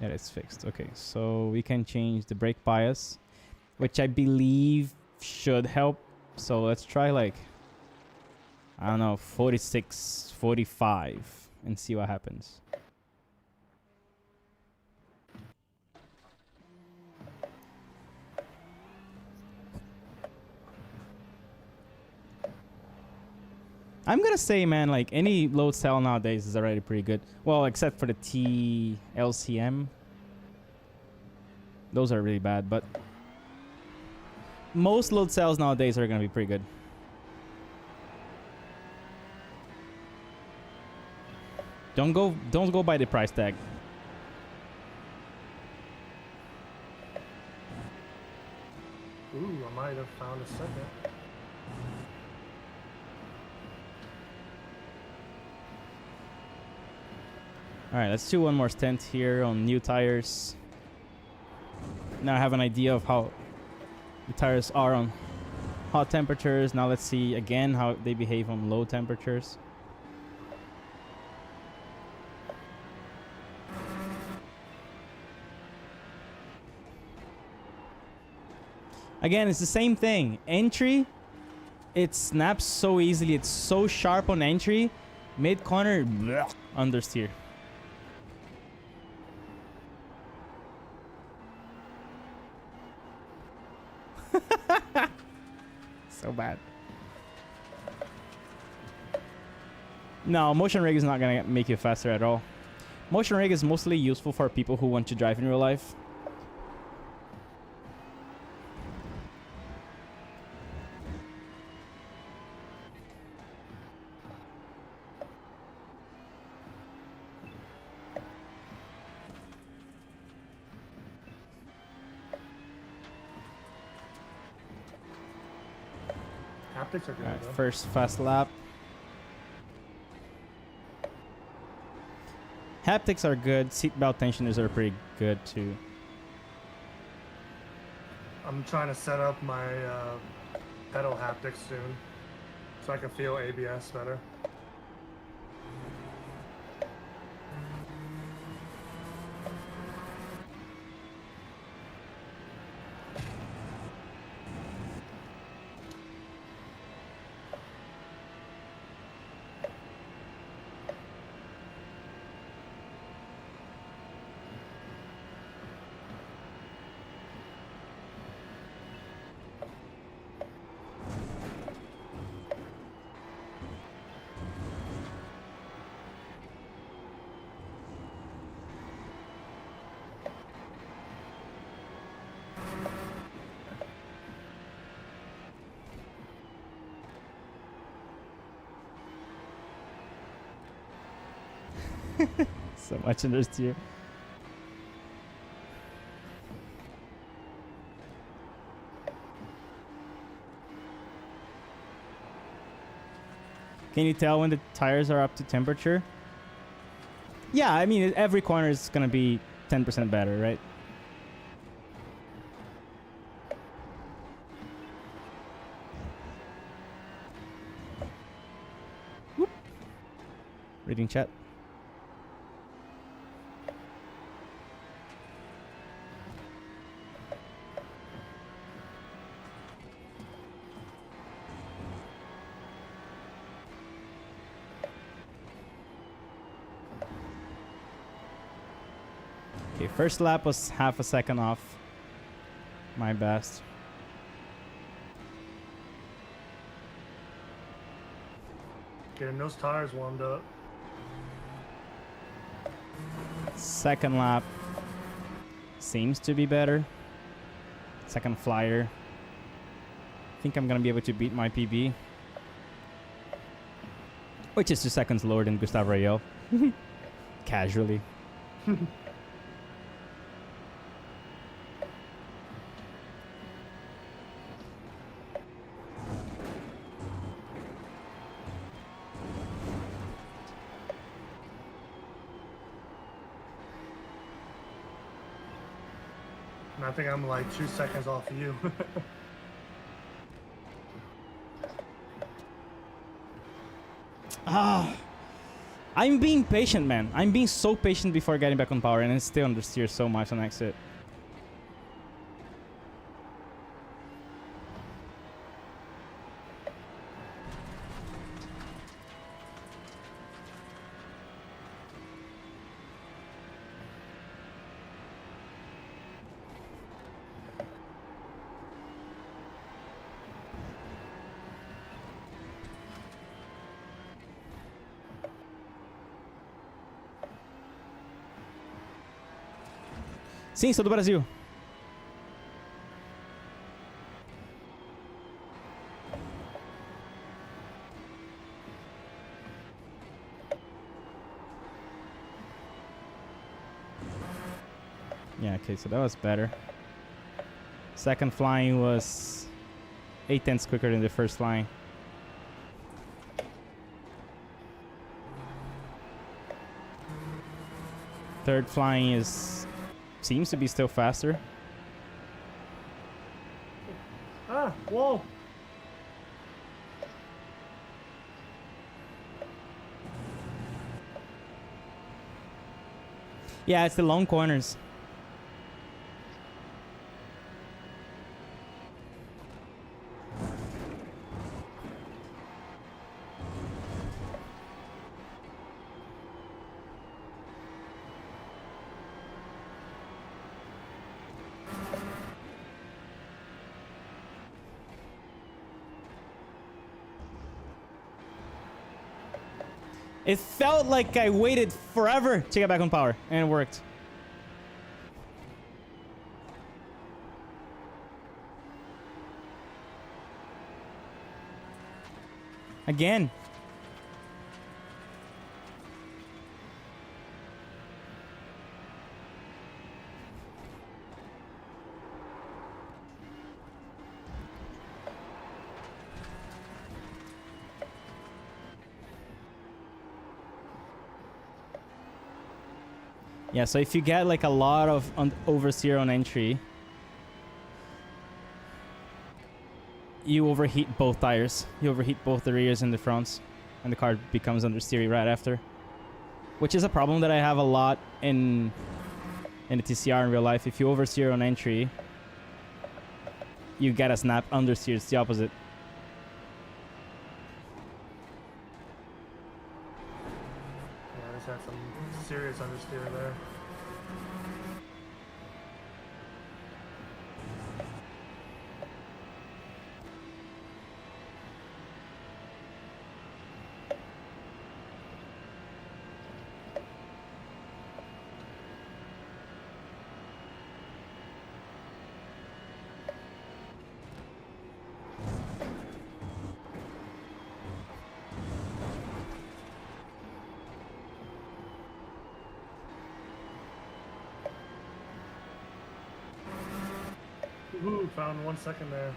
Yeah, it's fixed. Okay, so we can change the brake bias, which I believe should help. So let's try like, I don't know, 46, 45 and see what happens. I'm gonna say, man, like any load cell nowadays is already pretty good. Well, except for the TLCM. Those are really bad, but most load cells nowadays are gonna be pretty good. Don't go by the price tag. Ooh, I might have found a second. All right, let's do one more stint here on new tires. Now I have an idea of how the tires are on hot temperatures. Now let's see again how they behave on low temperatures. Again, it's the same thing. Entry, it snaps so easily. It's so sharp on entry. Mid corner, understeer. So bad. No, motion rig is not gonna make you faster at all. Motion rig is mostly useful for people who want to drive in real life. Haptics are good. Alright, Though. first fast lap. Haptics are good. Seatbelt tensioners are pretty good too. I'm trying to set up my pedal haptics soon, so I can feel ABS better. So much understeer. Can you tell when the tires are up to temperature? Yeah, I mean, every corner is going to be 10% better, right? Whoop. Reading chat. Okay, first lap was half a second off. My best. Getting those tires warmed up. Second lap seems to be better. Second flyer. I think I'm gonna be able to beat my PB, which is 2 seconds lower than Gustavo Rayel. Casually. And I think I'm like 2 seconds off of you. I'm being patient, man. I'm being so patient before getting back on power, and it's still understeer so much on exit. Sim, sou do Brasil. Yeah, okay, so that was better. Second flying was 8/10 quicker than the first flying. Third flying seems to be still faster. Ah, whoa. Yeah, it's the long corners. It felt like I waited forever to get back on power, and it worked. Again. Yeah, so if you get like a lot of oversteer on entry, you overheat both tires. You overheat both the rears and the fronts, and the car becomes understeery right after. Which is a problem that I have a lot in the TCR in real life. If you oversteer on entry, you get a snap understeer. It's the opposite. Yeah, I just had some serious understeer there. Ooh, found 1 second there.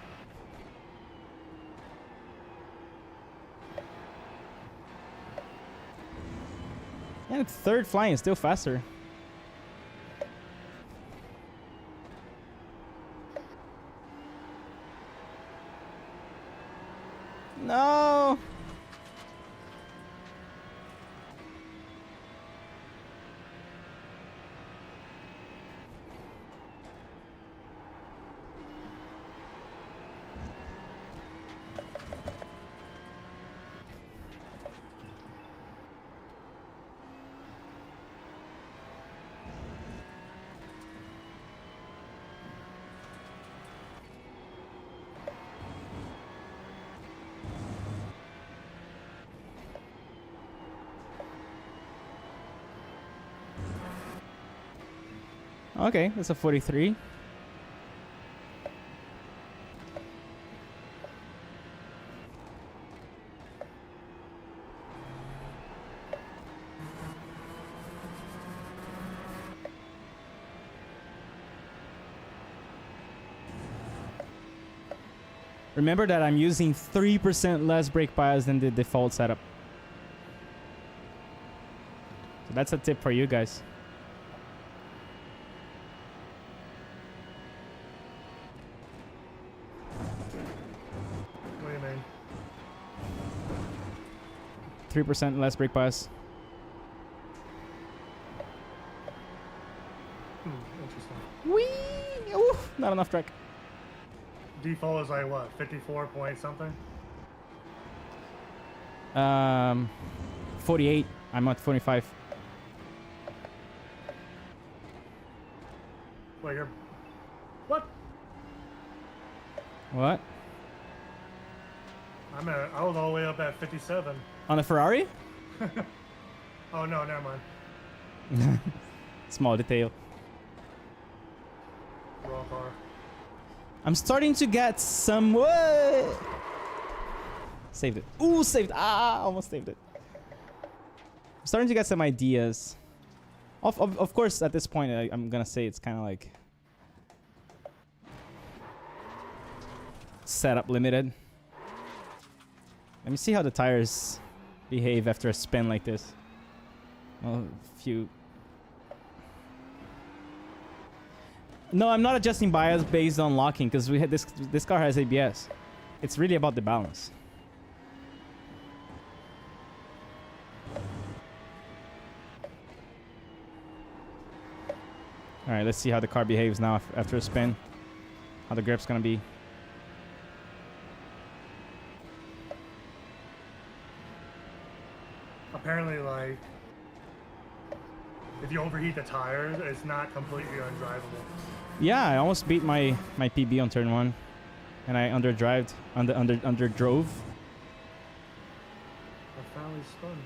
And third flying is still faster. No. Okay, that's a 43. Remember that I'm using 3% less brake bias than the default setup. So that's a tip for you guys. What do you mean? 3% less brake bias. Interesting. Whee! Oof, not enough track. Default is like what, 54 point something? 48. I'm at 45. Wait, you're... What? What? I was all the way up at 57. On the Ferrari? Oh no, never mind. Small detail. Wrong car. I'm starting to get some... What? Saved it. Ooh, saved. Ah, almost saved it. I'm starting to get some ideas. Of course, at this point, I'm gonna say it's kind of like... setup limited. Let me see how the tires behave after a spin like this. Well, a few... No, I'm not adjusting bias based on locking because we had this car has ABS. It's really about the balance. All right, let's see how the car behaves now after a spin. How the grip's gonna be. Apparently, like, if you overheat the tires, it's not completely undrivable. Yeah, I almost beat my PB on turn 1, and I underdrove. I finally spun.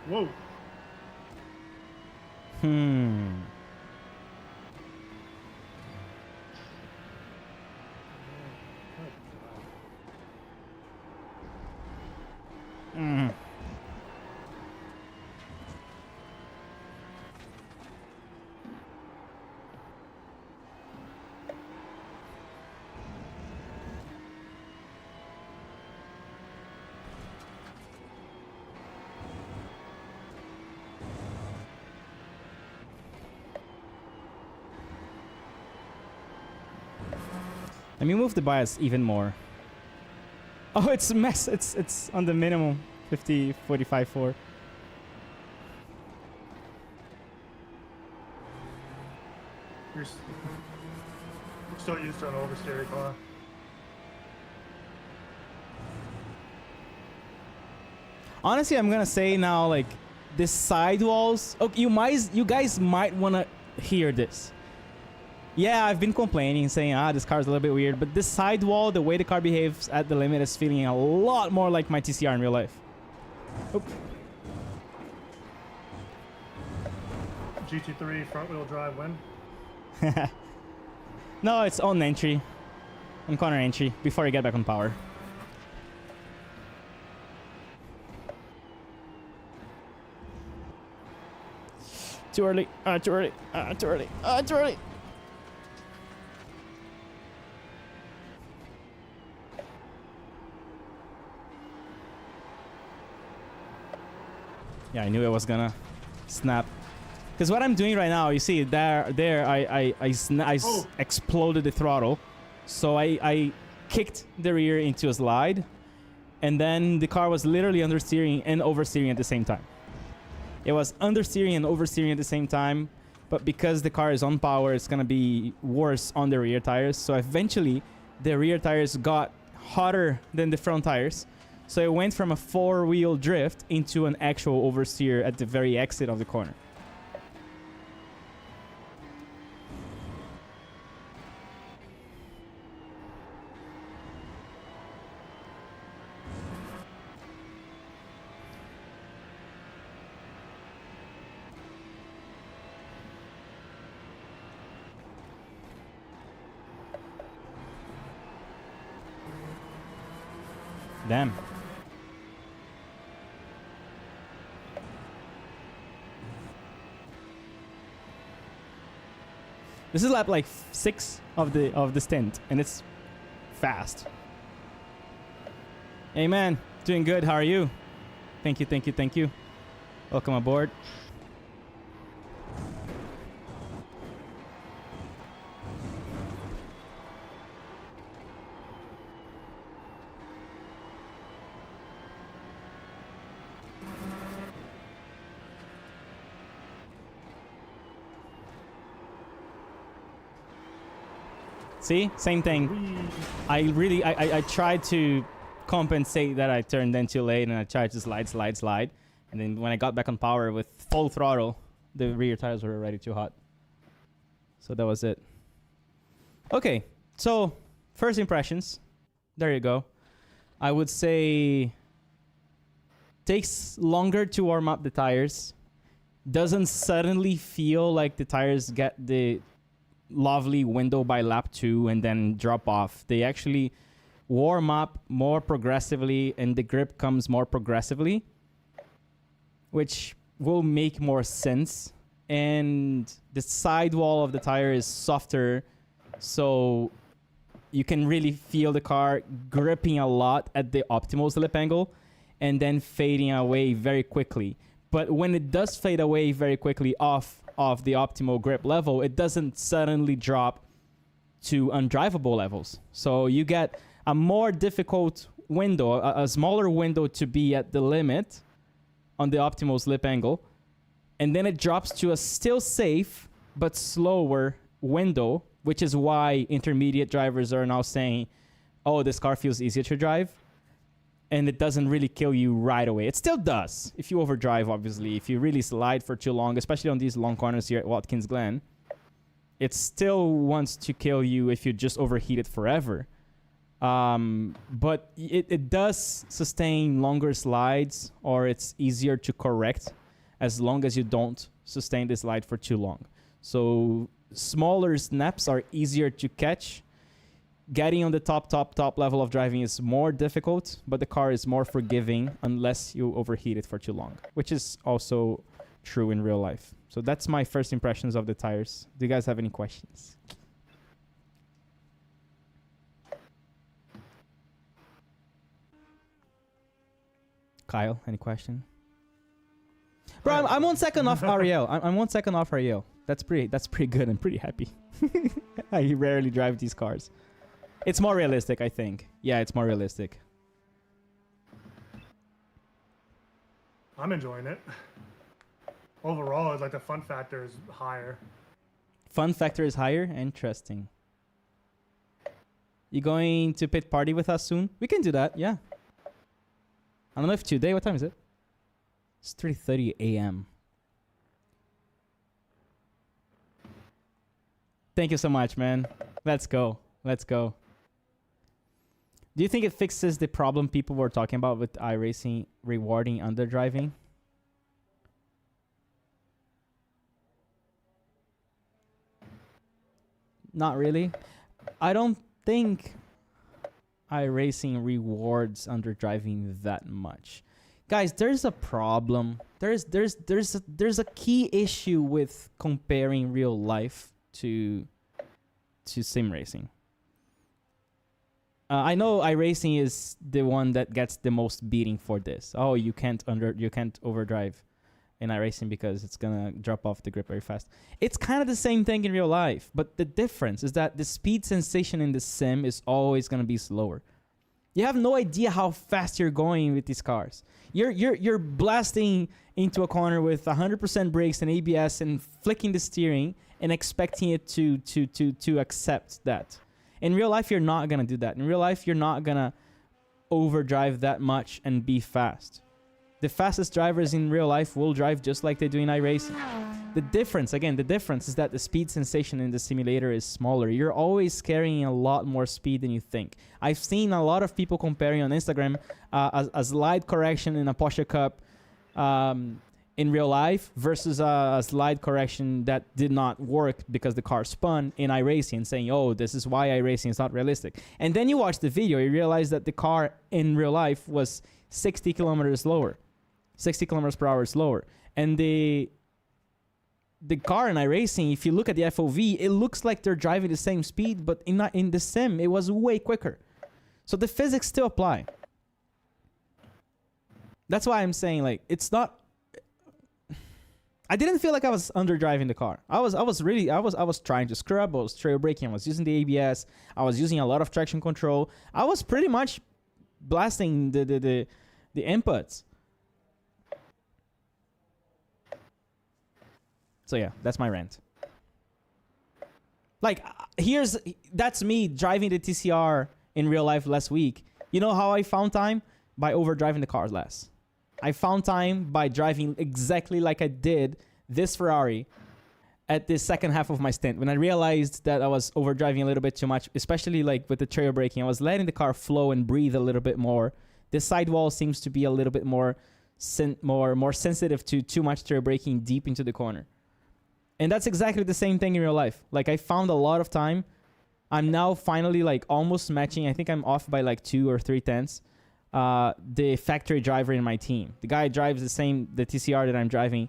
Whoa. Let me move the bias even more. Oh, it's a mess. It's on the minimum. 50, 45, 4. You're still used to an oversteer car. Honestly, I'm gonna say now, like, the sidewalls. Okay, you guys might wanna hear this. Yeah, I've been complaining, saying, this car's a little bit weird, but this sidewall, the way the car behaves at the limit is feeling a lot more like my TCR in real life. Oop. GT3 front-wheel drive win. No, it's on entry. On corner entry, before you get back on power. Too early. Too early. Too early. Too early. Yeah, I knew it was gonna snap. Because what I'm doing right now, you see, I exploded the throttle. So I kicked the rear into a slide. And then the car was literally understeering and oversteering at the same time. It was understeering and oversteering at the same time. But because the car is on power, it's going to be worse on the rear tires. So eventually, the rear tires got hotter than the front tires. So it went from a four-wheel drift into an actual oversteer at the very exit of the corner. Damn. This is lap like 6 of the stint, and it's fast. Hey man, doing good. How are you? Thank you, thank you, thank you. Welcome aboard. See, same thing. I tried to compensate that I turned in too late, and I tried to slide. And then when I got back on power with full throttle, the rear tires were already too hot. So that was it. Okay, so first impressions. There you go. I would say takes longer to warm up the tires. Doesn't suddenly feel like the tires get the lovely window by lap 2 and then drop off. They actually warm up more progressively, and the grip comes more progressively, which will make more sense. And the sidewall of the tire is softer, so you can really feel the car gripping a lot at the optimal slip angle and then fading away very quickly. But when it does fade away very quickly off of the optimal grip level, it doesn't suddenly drop to undrivable levels. So you get a more difficult window, a smaller window to be at the limit on the optimal slip angle. And then it drops to a still safe but slower window, which is why intermediate drivers are now saying, oh, this car feels easier to drive. And it doesn't really kill you right away. It still does if you overdrive, obviously. If you really slide for too long, especially on these long corners here at Watkins Glen, it still wants to kill you if you just overheat it forever. But it does sustain longer slides, or it's easier to correct as long as you don't sustain the slide for too long. So smaller snaps are easier to catch. Getting on the top level of driving is more difficult, but the car is more forgiving unless you overheat it for too long, which is also true in real life. So that's my first impressions of the tires. Do you guys have any questions? Kyle, any question? Bro, I'm 1 second off Ariel. I'm 1 second off Ariel. That's pretty good. I'm pretty happy. I rarely drive these cars. It's more realistic, I think. Yeah, it's more realistic. I'm enjoying it. Overall, it's like the fun factor is higher. Fun factor is higher? Interesting. You going to pit party with us soon? We can do that, yeah. I don't know if today, what time is it? It's 3:30 a.m. Thank you so much, man. Let's go. Let's go. Do you think it fixes the problem people were talking about with iRacing rewarding underdriving? Not really. I don't think iRacing rewards underdriving that much. Guys, there's a problem. There's a key issue with comparing real life to sim racing. I know iRacing is the one that gets the most beating for this. Oh, you can't overdrive in iRacing because it's gonna drop off the grip very fast. It's kind of the same thing in real life, but the difference is that the speed sensation in the sim is always gonna be slower. You have no idea how fast you're going with these cars. You're blasting into a corner with 100% brakes and ABS and flicking the steering and expecting it to accept that. In real life, you're not gonna do that. In real life, you're not gonna overdrive that much and be fast. The fastest drivers in real life will drive just like they do in iRacing. The difference is that the speed sensation in the simulator is smaller. You're always carrying a lot more speed than you think. I've seen a lot of people comparing on Instagram a slide correction in a Porsche Cup in real life versus a slide correction that did not work because the car spun in iRacing, and saying, oh, this is why iRacing is not realistic. And then you watch the video, you realize that the car in real life was 60 kilometers slower. 60 kilometers per hour slower. And the car in iRacing, if you look at the FOV, it looks like they're driving the same speed, but in the sim, it was way quicker. So the physics still apply. That's why I'm saying, like, it's not... I didn't feel like I was underdriving the car. I was trying to scrub, I was trail braking, I was using the ABS, I was using a lot of traction control. I was pretty much blasting the inputs. So yeah, that's my rant. Like, that's me driving the TCR in real life last week. You know how I found time? By overdriving the cars less. I found time by driving exactly like I did this Ferrari at the second half of my stint. When I realized that I was overdriving a little bit too much, especially like with the trail braking, I was letting the car flow and breathe a little bit more. The sidewall seems to be a little bit more sensitive to too much trail braking deep into the corner. And that's exactly the same thing in real life. Like, I found a lot of time. I'm now finally like almost matching. I think I'm off by like 2 or 3 tenths. The factory driver in my team. The guy drives the TCR that I'm driving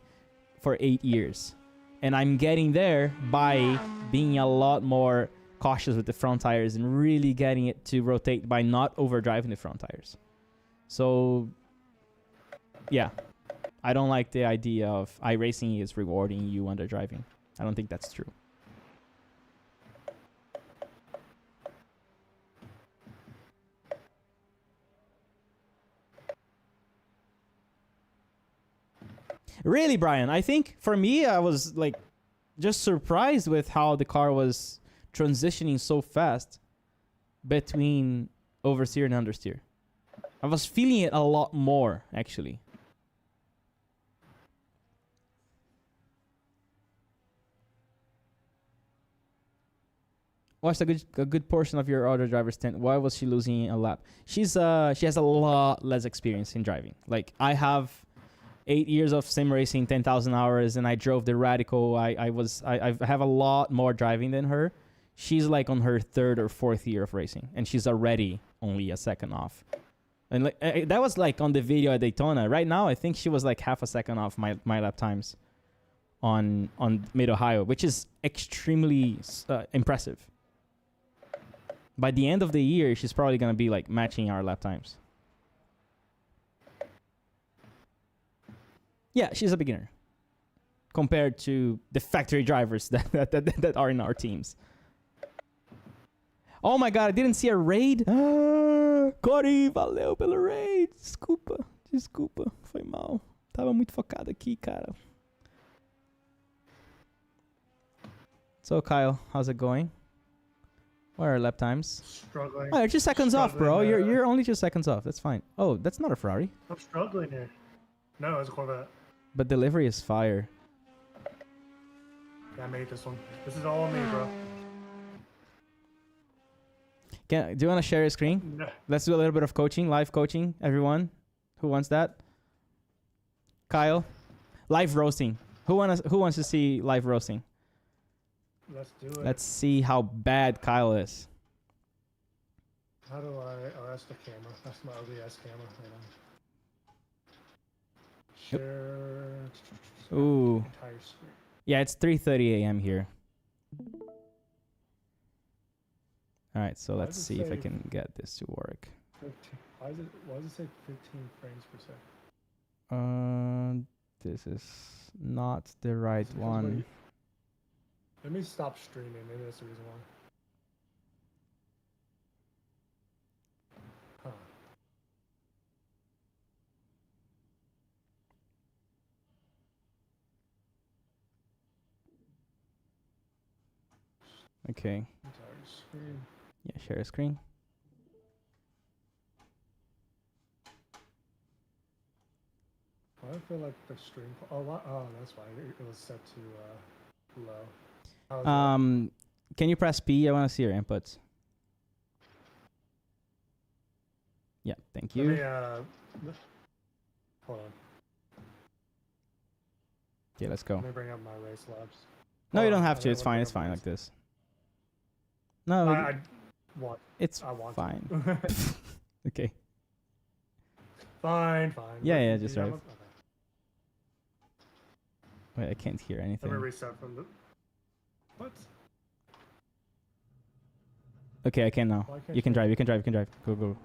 for 8 years. And I'm getting there by being a lot more cautious with the front tires and really getting it to rotate by not overdriving the front tires. So, yeah. I don't like the idea of iRacing is rewarding you underdriving. I don't think that's true. Really, Brian, I think for me, I was like just surprised with how the car was transitioning so fast between oversteer and understeer. I was feeling it a lot more, actually. Watched a good portion of your other driver's stint. Why was she losing a lap? She has a lot less experience in driving. Like, I have 8 years of sim racing, 10,000 hours, and I drove the Radical. I have a lot more driving than her. She's like on her 3rd or 4th year of racing, and she's already only a second off. And like that was like on the video at Daytona. Right now, I think she was like half a second off my lap times on Mid Ohio, which is extremely impressive. By the end of the year, she's probably going to be like matching our lap times. Yeah, she's a beginner compared to the factory drivers that are in our teams. Oh my god, I didn't see a raid. Cory, valeu pelo raid. Desculpa, foi mal. Tava muito focado aqui, cara. So Kyle, how's it going? What are lap times? Struggling. Oh, you're 2 seconds off, bro. You're only 2 seconds off. That's fine. Oh, that's not a Ferrari. I'm struggling here. No, it's a Corvette. But the livery is fire. Yeah, I made this one. This is all me, bro. Do you want to share your screen? No. Let's do a little bit of coaching, live coaching. Everyone, who wants that? Kyle, live roasting. Who wants to see live roasting? Let's do it. Let's see how bad Kyle is. How do I? Oh, that's the camera. That's my ugly ass camera. Share. Ooh. Entire screen. Yeah, it's 3:30 a.m. here. All right, so let's see if I can get this to work. 15. Why does it say 15 frames per second? This is not the right one. Let me stop streaming. Maybe that's the reason why. Huh. Okay. Entire screen. Yeah, share a screen. I feel like the stream. Oh, that's why it was set to low. How is that? Can you press P? I want to see your inputs. Yeah, thank you. Let me, hold on. Okay, let's go. Let me bring up my race labs. No, you don't have I to. don't It's wanna fine. bring It's up my fine race- like this. No, I want. it's I want. fine. To. Okay. Fine. Yeah, Wait, yeah, do just you right. have a- okay. Wait, I can't hear Let me anything. reset from the. What? Okay, I can now. Why can't You can you- drive. You can drive. You can drive. Go, go.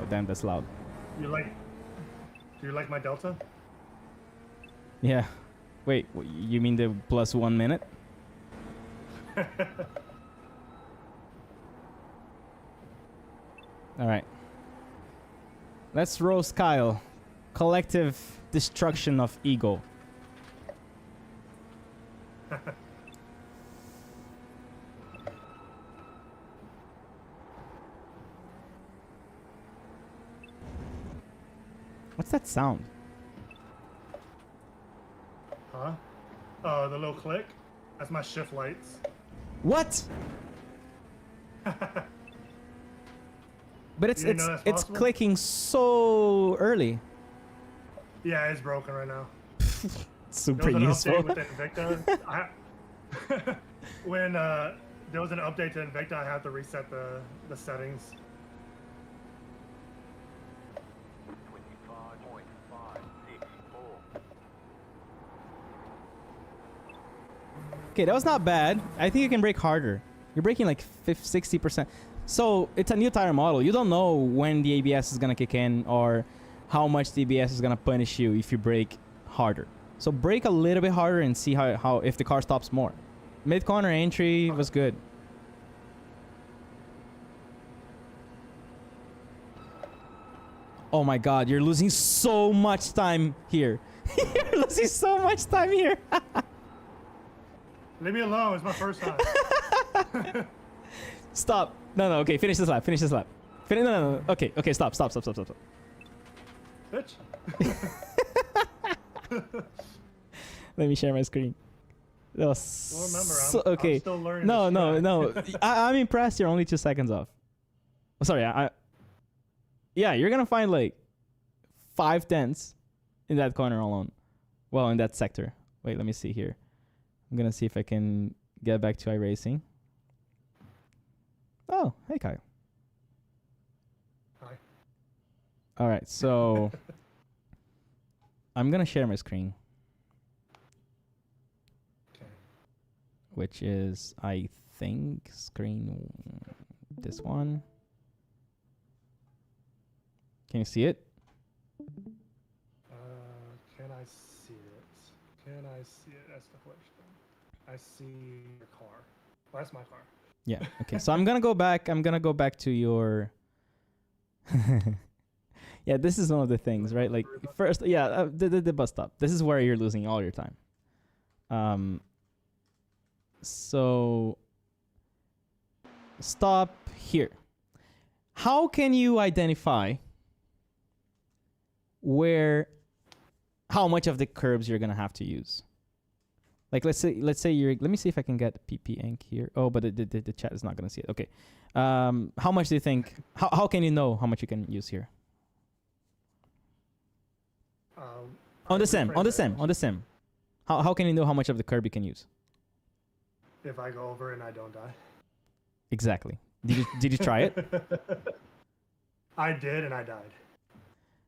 Oh, damn, that's loud. Do you like my Delta? Yeah. Wait, you mean the plus 1 minute? All right. Let's roast Kyle. Collective destruction of ego. What's that sound? Huh? The little click. That's my shift lights. What? But You didn't know that's it's possible? clicking so early. Yeah, it's broken right now. Super There was an useful. update with Invicta. When there was an update to Invicta, I had to reset the settings. Okay, that was not bad. I think you can brake harder. You're braking like 60%. So it's a new tire model. You don't know when the ABS is gonna kick in or how much the ABS is gonna punish you if you brake harder. So brake a little bit harder and see how if the car stops more. Mid corner entry was good. Oh my God, you're losing so much time here. You're losing so much time here. Leave me alone. It's my first time. Stop. No, okay, finish this lap. No. Okay, stop. Bitch. Let me share my screen. That was Well, remember, okay. I'm still learning. No. I'm impressed. You're only 2 seconds off. Oh, sorry. Yeah, you're gonna find like 5 tenths in that corner alone. Well, in that sector. Wait, let me see here. I'm gonna see if I can get back to iRacing. Oh, hey Kyle. Hi. All right, so I'm gonna share my screen, Okay. which is I think screen this one. Can you see it? Can I see it? Can I see it? That's the question. I see your car. Well, that's my car. Yeah. Okay. So I'm gonna go back to your. Yeah, this is one of the things, right? Like first, yeah, the bus stop. This is where you're losing all your time. So stop here. How can you identify how much of the curbs you're gonna have to use. Like let's say you're. Let me see if I can get PP Inc here. Oh, but the chat is not gonna see it. Okay. How much do you think? How can you know how much you can use here? On the sim. How can you know how much of the curb you can use? If I go over and I don't die. Exactly. Did you try it? I did, and I died.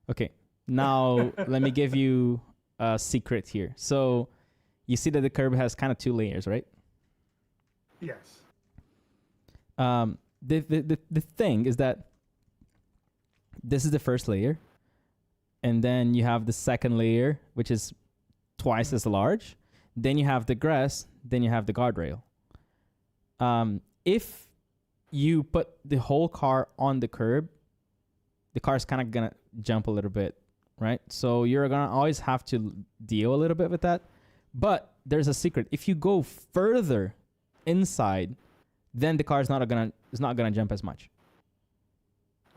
Okay. Now let me give you a secret here. So you see that the curb has kind of 2 layers, right? Yes. The thing is that this is the first layer, and then you have the second layer, which is twice as large. Then you have the grass. Then you have the guardrail. If you put the whole car on the curb, the car's kind of gonna jump a little bit, right? So you're gonna always have to deal a little bit with that. But there's a secret. If you go further inside, then the car is not gonna jump as much.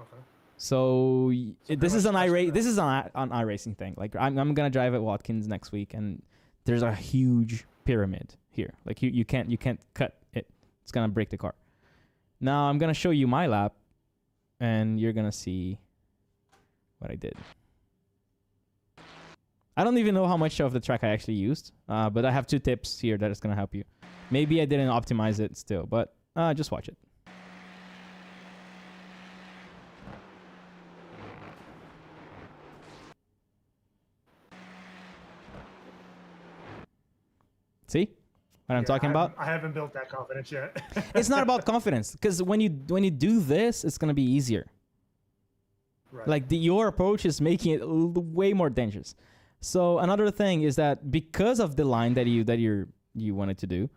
Okay. So this is an iRacing thing. Like I'm gonna drive at Watkins next week, and there's a huge pyramid here. Like you can't cut it. It's gonna break the car. Now I'm gonna show you my lap, and you're gonna see what I did. I don't even know how much of the track I actually used, but I have 2 tips here that is gonna help you. Maybe I didn't optimize it still, but just watch it. See what I'm talking about? I haven't built that confidence yet. It's not about confidence, because when you do this, it's gonna be easier. Right. Like your approach is making it way more dangerous. So another thing is that because of the line that you wanted to do,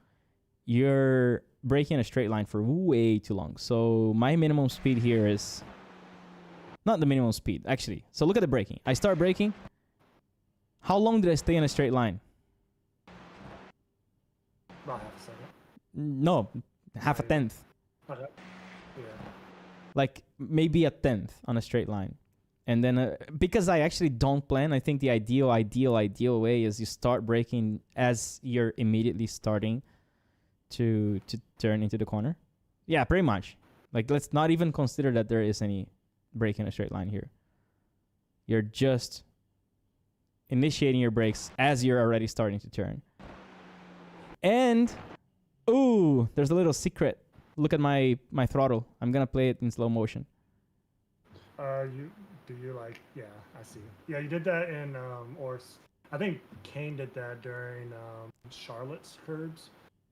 you're braking a straight line for way too long. So my minimum speed here is not the minimum speed, actually. So look at the braking. I start braking. How long did I stay in a straight line? About half a second. No, half a tenth. Okay. Yeah. Like maybe a tenth on a straight line. And then because I actually don't plan, I think the ideal way is you start braking as you're immediately starting to turn into the corner. Yeah, pretty much. Like let's not even consider that there is any brake in a straight line here. You're just initiating your brakes as you're already starting to turn. And ooh, there's a little secret. Look at my throttle. I'm gonna play it in slow motion. Yeah, I see. Yeah, you did that in I think Kane did that during Charlotte's curbs,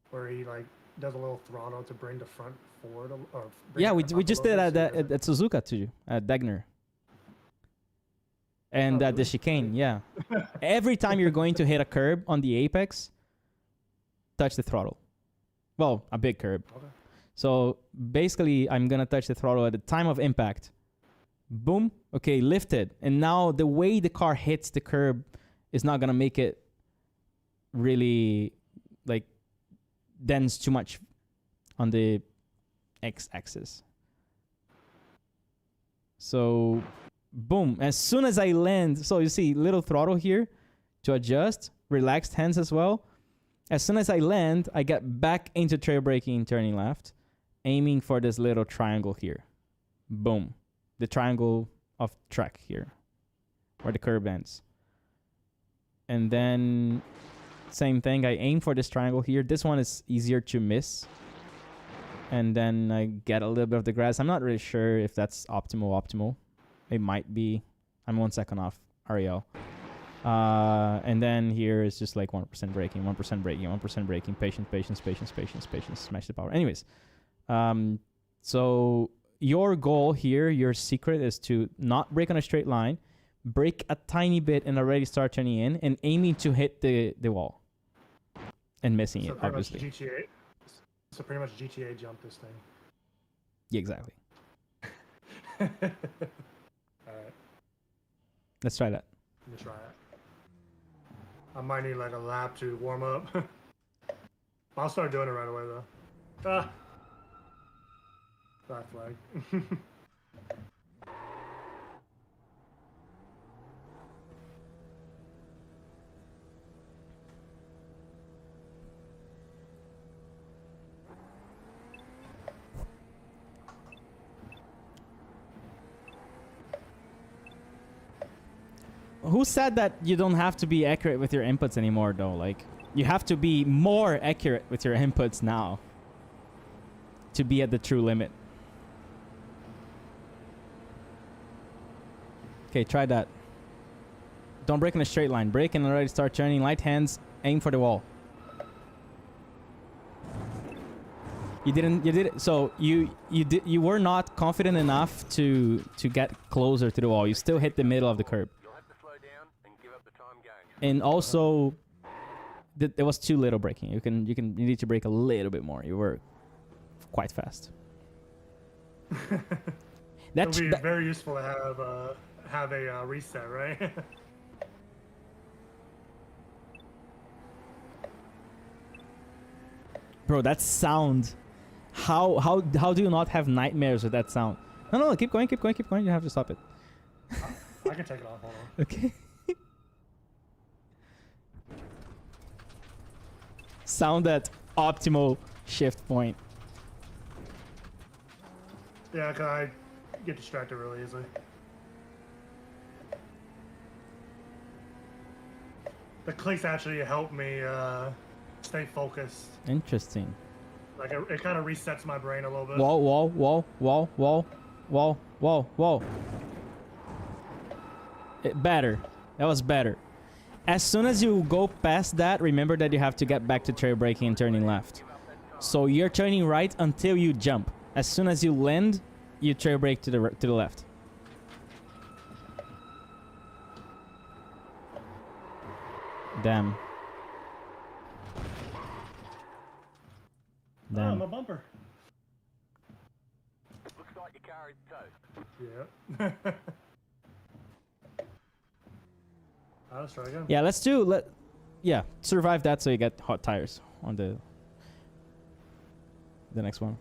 where he like does a little throttle to bring the front forward. Yeah, we just did at Suzuka too, at Degner. And at the chicane, yeah. Every time you're going to hit a curb on the apex, touch the throttle. Well, a big curb. Okay. So basically, I'm gonna touch the throttle at the time of impact. Boom. Okay, lifted. And now the way the car hits the curb is not gonna make it really like dense too much on the x-axis. So boom. As soon as I land, so you see little throttle here to adjust, relaxed hands as well. As soon as I land, I get back into trail braking, turning left, aiming for this little triangle here. Boom. The triangle of track here, where the curb ends. And then same thing, I aim for this triangle here. This one is easier to miss. And then I get a little bit of the grass. I'm not really sure if that's optimal. It might be. I'm 1 second off Ariel. And then here is just like 1% braking, 1% braking, 1% braking, patience, smash the power. Anyways, so your goal here, your secret is to not brake on a straight line, brake a tiny bit and already start turning in and aiming to hit the wall and missing it, obviously. So pretty much GTA jump this thing. Yeah, exactly. All right. Let's try that. Let me try it. I might need like a lap to warm up. I'll start doing it right away though. Ah. Black flag. Who said that you don't have to be accurate with your inputs anymore, though? Like, you have to be more accurate with your inputs now to be at the true limit. Okay, try that. Don't break in a straight line. Break and already start turning. Light hands. Aim for the wall. You did. So you were not confident enough to get closer to the wall. You still hit the middle of the curb. You'll have to slow down and give up the time gained. And also, there was too little braking. You need to brake a little bit more. You were quite fast. It'll be very useful to have a reset, right? Bro, that sound. How do you not have nightmares with that sound? No, keep going. You have to stop it. I can take it off. Hold on. Okay. Sound at optimal shift point. Yeah, cause I get distracted really easily. The clicks actually help me stay focused. Interesting. Like it kind of resets my brain a little bit. Wall. Better. That was better. As soon as you go past that, remember that you have to get back to trail braking and turning left. So you're turning right until you jump. As soon as you land, you trail brake to the left. Damn. Oh, my bumper. Looks like your car is toast. Yeah. Let's try again. Yeah, survive that so you get hot tires on the next one.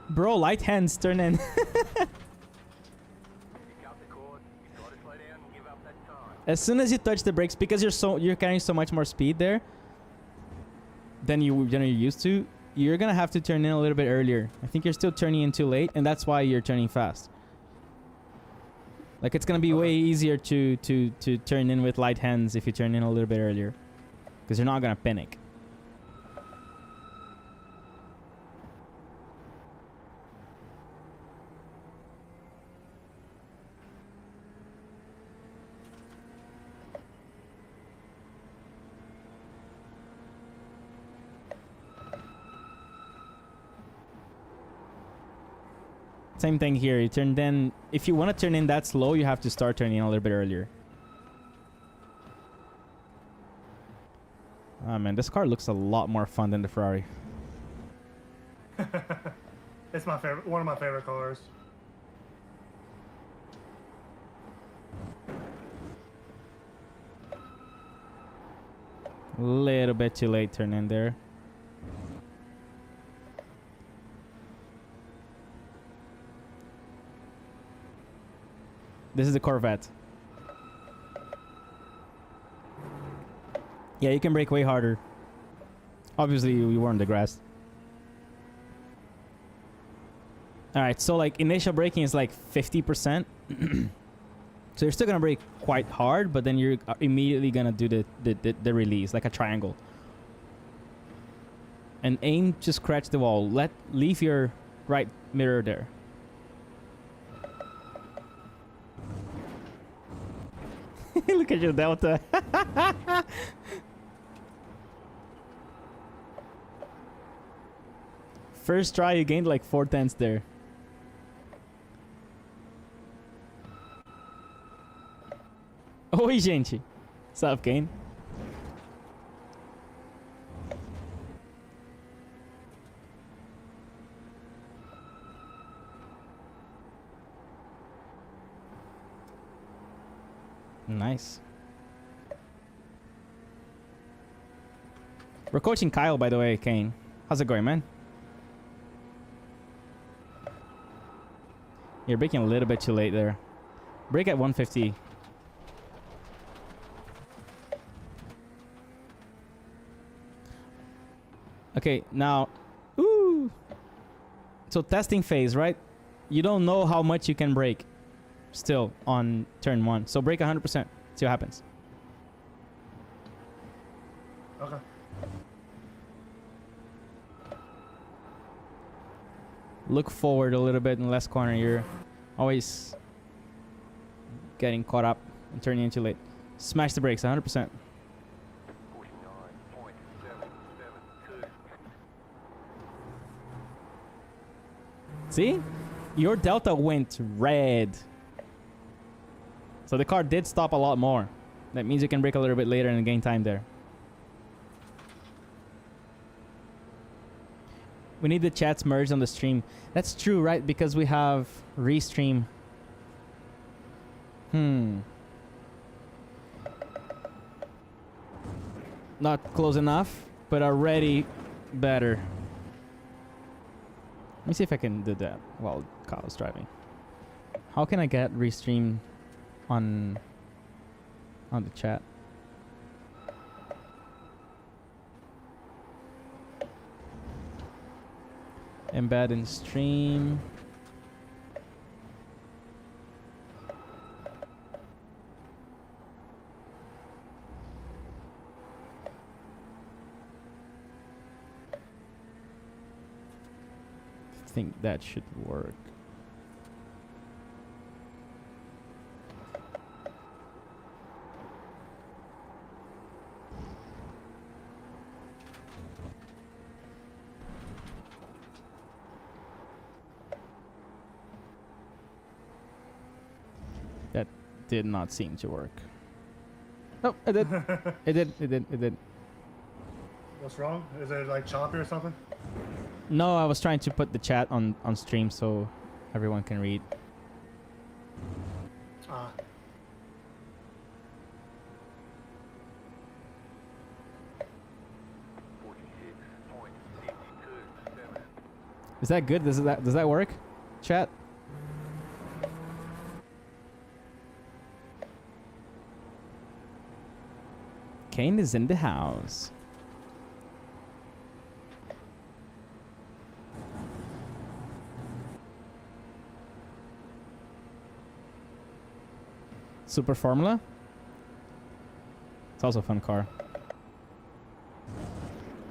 Bro, light hands turn in. You cut the cord, you gotta slow down and give up that time. As soon as you touch the brakes, because you're carrying so much more speed there than you're used to, you're gonna have to turn in a little bit earlier. I think you're still turning in too late, and that's why you're turning fast. Like, it's gonna be way easier to turn in with light hands if you turn in a little bit earlier, because you're not gonna panic. Same thing here. You turn in. If you want to turn in that slow, you have to start turning in a little bit earlier. Ah, man, this car looks a lot more fun than the Ferrari. It's my favorite. One of my favorite cars. A little bit too late turn in there. This is the Corvette. Yeah, you can brake way harder. Obviously, we were on the grass. Alright, so like initial braking is like 50%. So you're still gonna brake quite hard, but then you're immediately gonna do the release, like a triangle. And aim to scratch the wall. Leave your right mirror there. Look at your delta. First try, you gained like 4/10 there. Oi, gente. What's up, Kane? Nice. We're coaching Kyle, by the way, Kane. How's it going, man? You're braking a little bit too late there. Brake at 150. Okay, now, ooh. So testing phase, right? You don't know how much you can brake still on turn 1. So brake 100%. See what happens. Okay. Look forward a little bit in the last corner. You're always getting caught up and turning in too late. Smash the brakes 100%. 49.772. See? Your delta went red. So the car did stop a lot more. That means you can brake a little bit later and gain time there. We need the chats merged on the stream. That's true, right? Because we have restream. Not close enough, but already better. Let me see if I can do that while Kyle's driving. How can I get restream on the chat? Embed in stream. I think that should work. That did not seem to work. Oh, it did. It did. What's wrong? Is it like choppy or something? No, I was trying to put the chat on stream so everyone can read. Ah. Is that good? Does that work? Chat? Kane is in the house. Super Formula? It's also a fun car.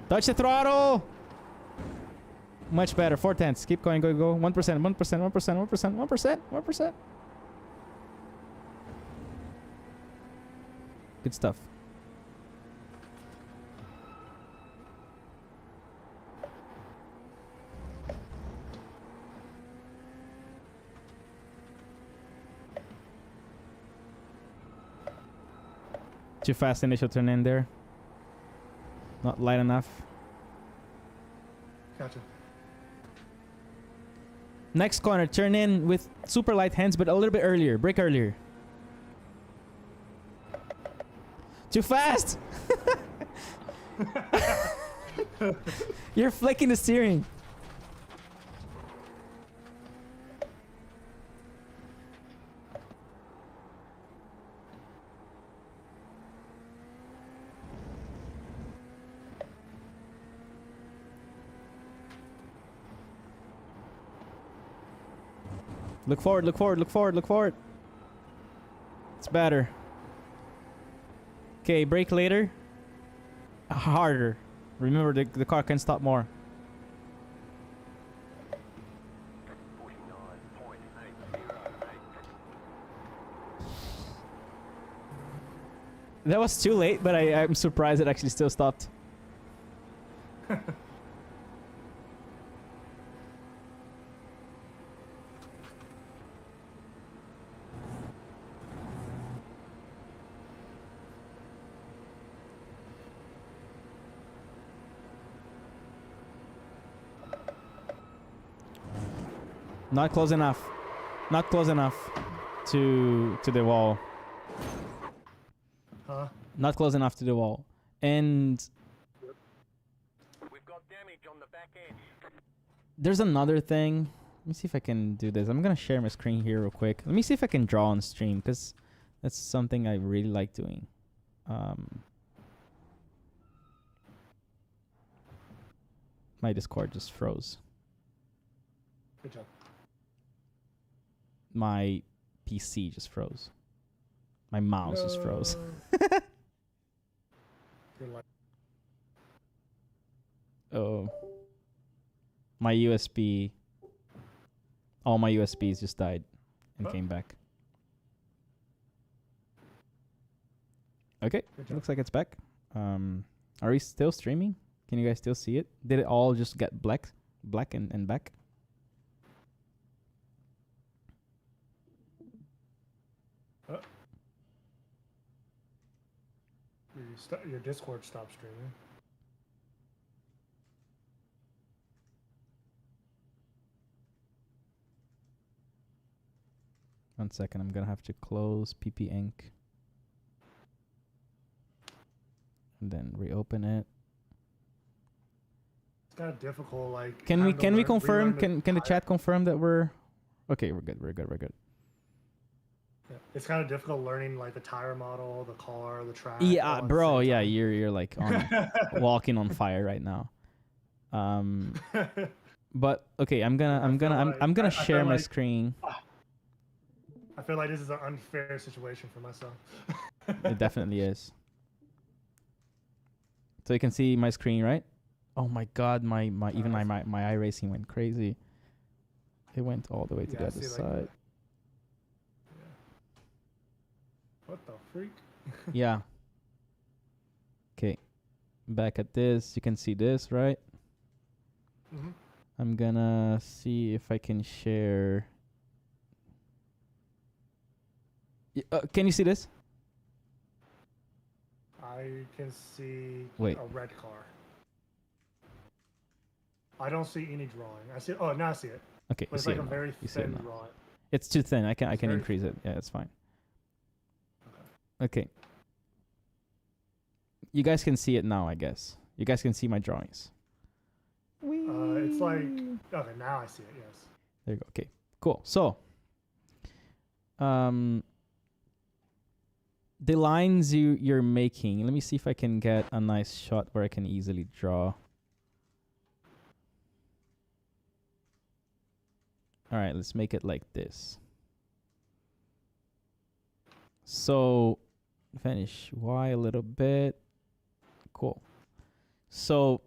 Touch the throttle! Much better. 4/10. Keep going, go. 1%, 1%, 1%, 1%, 1%, 1%. Good stuff. Too fast initial turn in there. Not light enough. Gotcha. Next corner, turn in with super light hands, but a little bit earlier. Brake earlier. Too fast! You're flicking the steering. Look forward, look forward, look forward, look forward. It's better. Okay, brake later. Harder. Remember, the car can stop more. That was too late, but I'm surprised it actually still stopped. Not close enough. Not close enough to the wall. Huh? Not close enough to the wall. And there's another thing. Let me see if I can do this. I'm gonna share my screen here real quick. Let me see if I can draw on stream because that's something I really like doing. My Discord just froze. Good job. My PC just froze. My mouse just froze. You're like, Oh. My USB. All my USBs just died and came back. Okay, Good job. looks like it's back. Are we still streaming? Can you guys still see it? Did it all just get black and back? your Discord stopped streaming. One second, I'm gonna have to close PP Inc. And then reopen it. It's kind of difficult. Like, Can we confirm? Can the chat confirm that we're okay? We're good. Yeah. It's kind of difficult learning like the tire model, the car, the track. Yeah, all at the bro. same Yeah, time. you're like on walking on fire right now. But okay, I'm gonna I share feel my like- screen. I feel like this is an unfair situation for myself. It definitely is. So you can see my screen, right? Oh my god, my even my iRacing went crazy. It went all the way to Yeah, the I other see, like, side. Yeah. What the freak? Yeah. Okay. Back at this, you can see this, right? Mm-hmm. I'm gonna see if I can share. Can you see this? I can see Wait. a red car. I don't see any drawing. I see. Oh, now I see it. Okay, But you it's see like it a now. very You see it thin now. drawing. It's too thin. I can It's very increase it. Yeah, it's fine. Okay. Okay. You guys can see it now, I guess. You guys can see my drawings. It's like okay. Now I see it. Yes. There you go. Okay, cool. So, the lines you're making. Let me see if I can get a nice shot where I can easily draw. All right, let's make it like this. So, finish Y a little bit. Cool. So,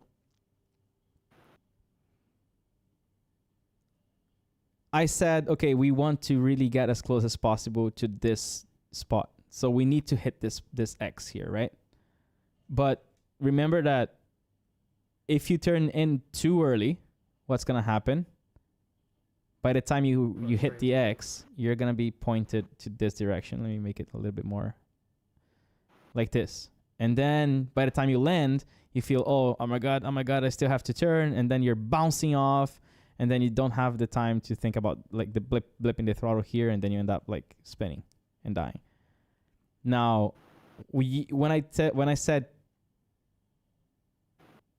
I said, okay, we want to really get as close as possible to this spot. So we need to hit this X here, right? But remember that if you turn in too early, what's gonna happen? By the time you hit the X, you're gonna be pointed to this direction. Let me make it a little bit more like this. And then by the time you land, you feel, oh my god, I still have to turn, and then you're bouncing off, and then you don't have the time to think about like the blip in the throttle here, and then you end up like spinning and dying. Now, when I said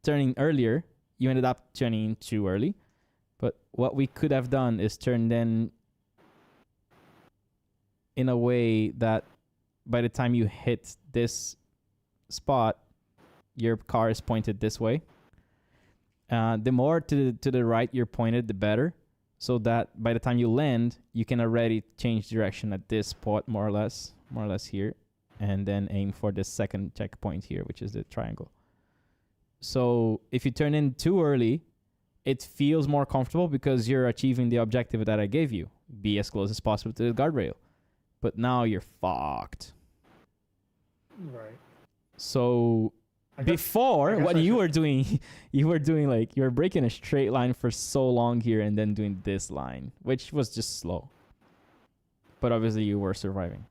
turning earlier, you ended up turning in too early. But what we could have done is turned in a way that by the time you hit this spot, your car is pointed this way. The more to the right you're pointed, the better. So that by the time you land, you can already change direction at this spot, more or less here, and then aim for the second checkpoint here, which is the triangle. So if you turn in too early, it feels more comfortable because you're achieving the objective that I gave you. Be as close as possible to the guardrail. But now you're fucked. Right. So before, what you were doing, you were breaking a straight line for so long here and then doing this line, which was just slow. But obviously you were surviving.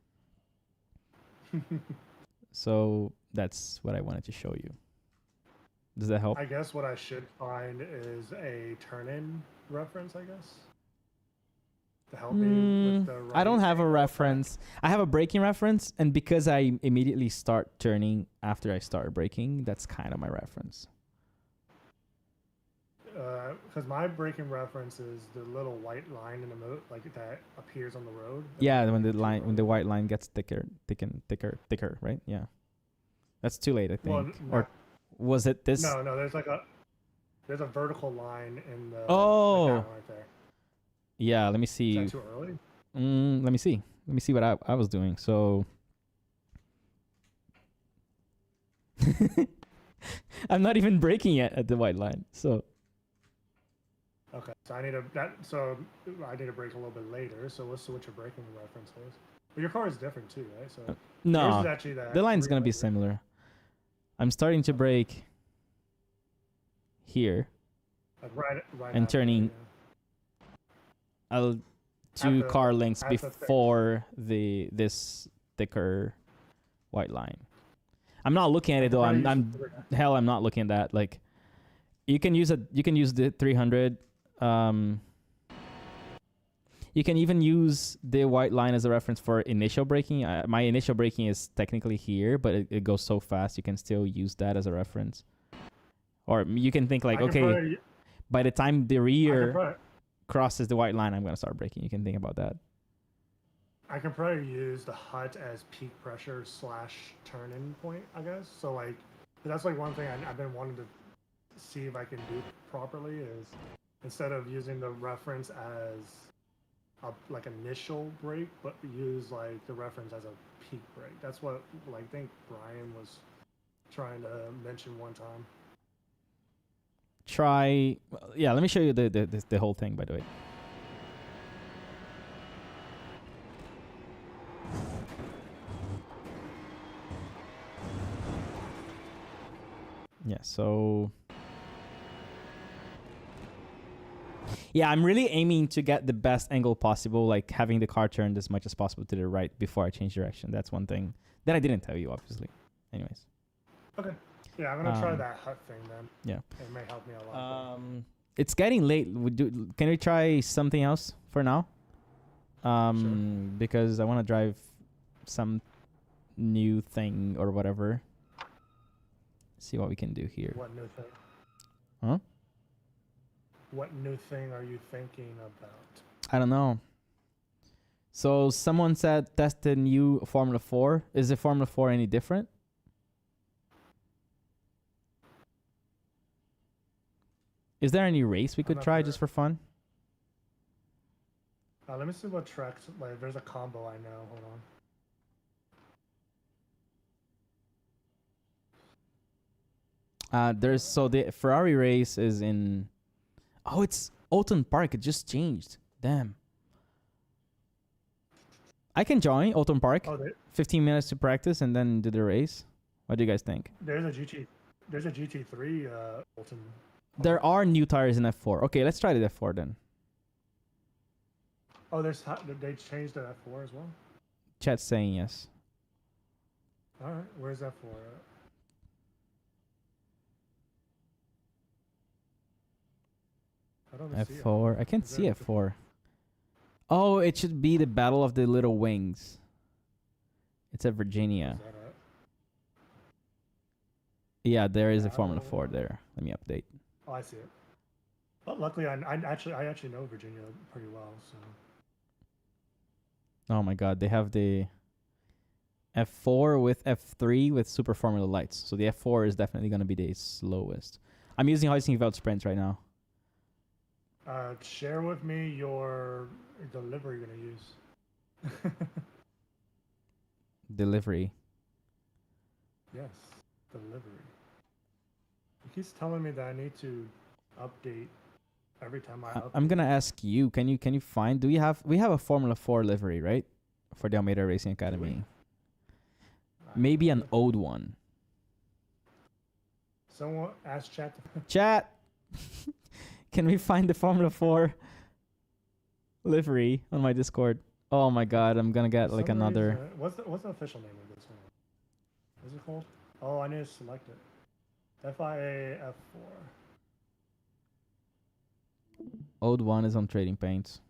So that's what I wanted to show you. Does that help? I guess what I should find is a turn-in reference, I guess. To help me with the right I don't have a angle reference. I have a braking reference, and because I immediately start turning after I start braking, that's kind of my reference. because my braking reference is the little white line in the like that appears on the road. Yeah, when the white line gets thicker, right? Yeah. That's too late, I think. Well, Or was it this? no, there's a vertical line in the Oh. like that one right there. Yeah, let me see. Is that too early? Let me see. Let me see what I was doing. So I'm not even braking yet at the white line. So Okay, so I need to brake a little bit later. So let's see what your braking reference is. But your car is different too, right? So yours no, is actually that the line's gonna be right? similar. I'm starting to brake here Like right and after, turning yeah. two At the- car lengths at the before this thicker white line. I'm not looking at it though. I'm not looking at that. Like you can use the 300. You can even use the white line as a reference for initial braking. My initial braking is technically here, but it goes so fast you can still use that as a reference. Or you can think like, okay, by the time the rear crosses the white line, I'm gonna start braking. You can think about that. I can probably use the hut as peak pressure / turn-in point, I guess. So like, that's like one thing I've been wanting to see if I can do properly is instead of using the reference as like initial brake, but use like the reference as a peak brake. That's what like I think Brian was trying to mention one time. Yeah, let me show you the whole thing, by the way. Yeah, so yeah, I'm really aiming to get the best angle possible, like having the car turned as much as possible to the right before I change direction. That's one thing that I didn't tell you, obviously. Anyways. Okay. Yeah, I'm gonna try that hut thing then. Yeah. It may help me a lot. It's getting late. Can we try something else for now? Sure. Because I want to drive some new thing or whatever. See what we can do here. What new thing? Huh? What new thing are you thinking about? I don't know. So someone said test the new Formula 4. Is the Formula 4 any different? Is there any race we could try just for fun? Let me see what tracks. Like, there's a combo I know. Hold on. The Ferrari race is in. Oh, it's Alton Park. It just changed. Damn. I can join Alton Park. 15 minutes to practice and then do the race. What do you guys think? There's a GT3 Alton. There are new tires in F4. Okay, let's try the F4 then. Oh, they changed the F4 as well? Chat's saying yes. All right, where's F4 at? I don't see F4. it. I can't see F4. Oh, it should be the Battle of the Little Wings. It's at Virginia. Yeah, there is a Formula 4 there. Let me update. Oh, I see it. But luckily, I actually know Virginia pretty well. So. Oh my God, they have the F4 with F3 with Super Formula lights. So the F4 is definitely going to be the slowest. I'm using Heusingfeld Sprint right now. Share with me the livery you're going to use. Delivery. Yes, delivery. He keeps telling me that I need to update every time I update. I'm gonna ask you. Can you find? We have a Formula 4 livery, right? For the Almeida Racing Academy. Maybe an old one. Someone ask chat. Chat. Can we find the Formula 4 livery on my Discord? Oh my God, I'm gonna get like another. What's the official name of this one? What's it called? Oh, I need to select it. FIA F4. Old one is on Trading Paints.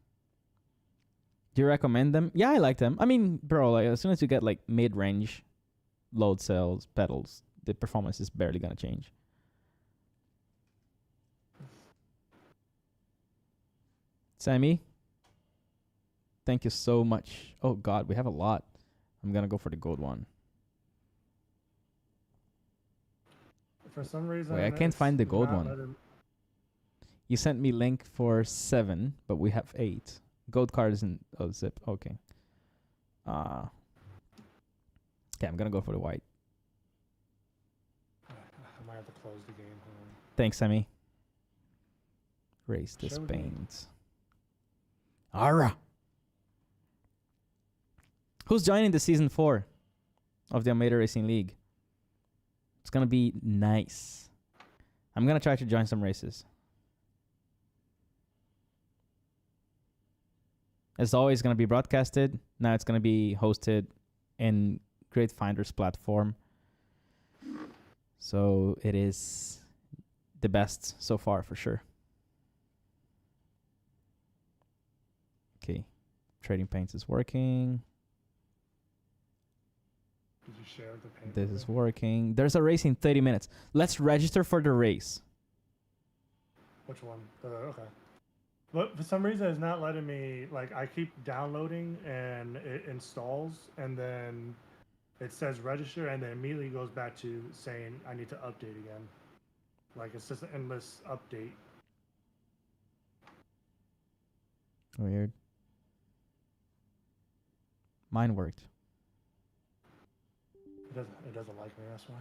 Do you recommend them? Yeah, I like them. I mean, bro, like as soon as you get like mid-range load cells, pedals, the performance is barely gonna change. Sammy, thank you so much. Oh God, we have a lot. I'm gonna go for the gold one. For some reason, Wait, I can't find the gold not one. letting- You sent me link for 7, but we have 8. Gold card isn't zip. Okay. Okay, I'm gonna go for the white. I might have to close the game. Hold on. Thanks, Sammy. Race this Show me. paint. Ara. Who's joining the season 4 of the Almeida Racing League? It's gonna be nice. I'm gonna try to join some races. It's always gonna be broadcasted. Now it's gonna be hosted in Great Finder's platform. So it is the best so far for sure. Okay, trading paints is working. Did you share the paint? This with is me? working. There's a race in 30 minutes. Let's register for the race. Which one? Okay. But for some reason, it's not letting me. Like, I keep downloading and it installs, and then it says register, and then immediately goes back to saying I need to update again. Like, it's just an endless update. Weird. Mine worked. It doesn't like me. That's why.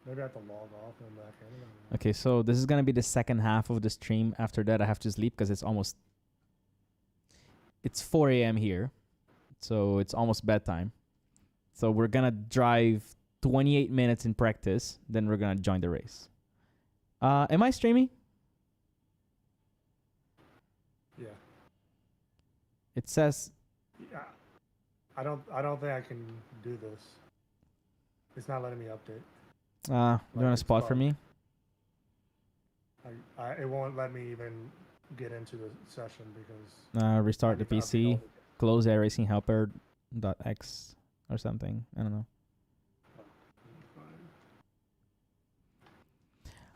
Maybe I have to log off and back in. I don't know. Okay, so this is gonna be the second half of the stream. After that, I have to sleep because it's 4 a.m. here, so it's almost bedtime. So we're gonna drive 28 minutes in practice, then we're gonna join the race. Am I streaming? Yeah. It says Yeah. I don't think I can do this. It's not letting me update. you want a it's spot for bugged. me? It won't let me even get into the session because I Restart the need to update all PC, the- close racing helper.x or something. I don't know.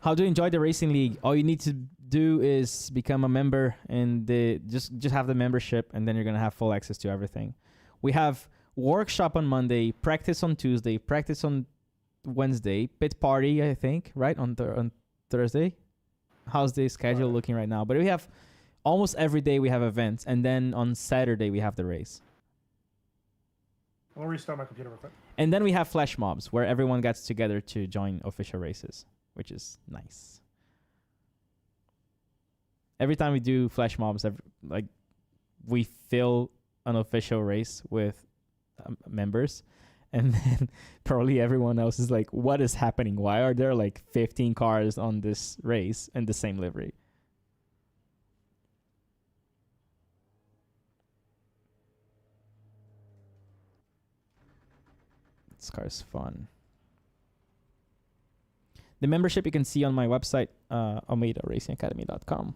How to enjoy the racing league? All you need to do is become a member and just have the membership, and then you're gonna have full access to everything. We have workshop on Monday, practice on Tuesday, practice on Wednesday, pit party I think, right on Thursday. How's the schedule Right. looking right now? But we have almost every day we have events, and then on Saturday we have the race. I'm gonna restart my computer real quick. And then we have flash mobs where everyone gets together to join official races, which is nice. Every time we do flash mobs, we fill an official race with members, and then probably everyone else is like, what is happening? Why are there like 15 cars on this race in the same livery? This car is fun. The membership you can see on my website, almeidaracingacademy.com.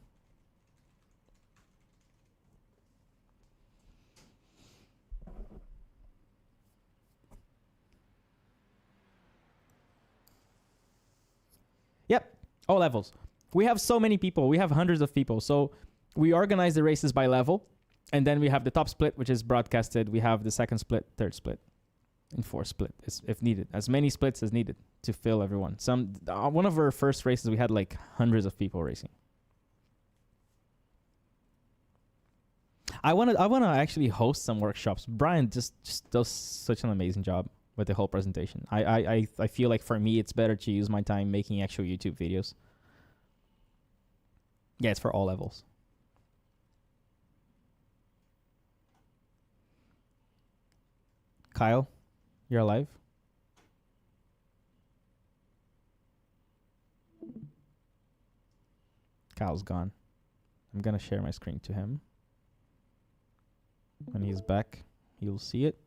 Yep, all levels. We have so many people. We have hundreds of people. So we organize the races by level, and then we have the top split, which is broadcasted. We have the second split, third split, and fourth split, if needed. As many splits as needed to fill everyone. One of our first races, we had like hundreds of people racing. I wanna actually host some workshops. Brian just does such an amazing job with the whole presentation. I feel like for me it's better to use my time making actual YouTube videos. Yeah, it's for all levels. Kyle, you're alive? Kyle's gone. I'm gonna share my screen to him. When he's back, you'll see it.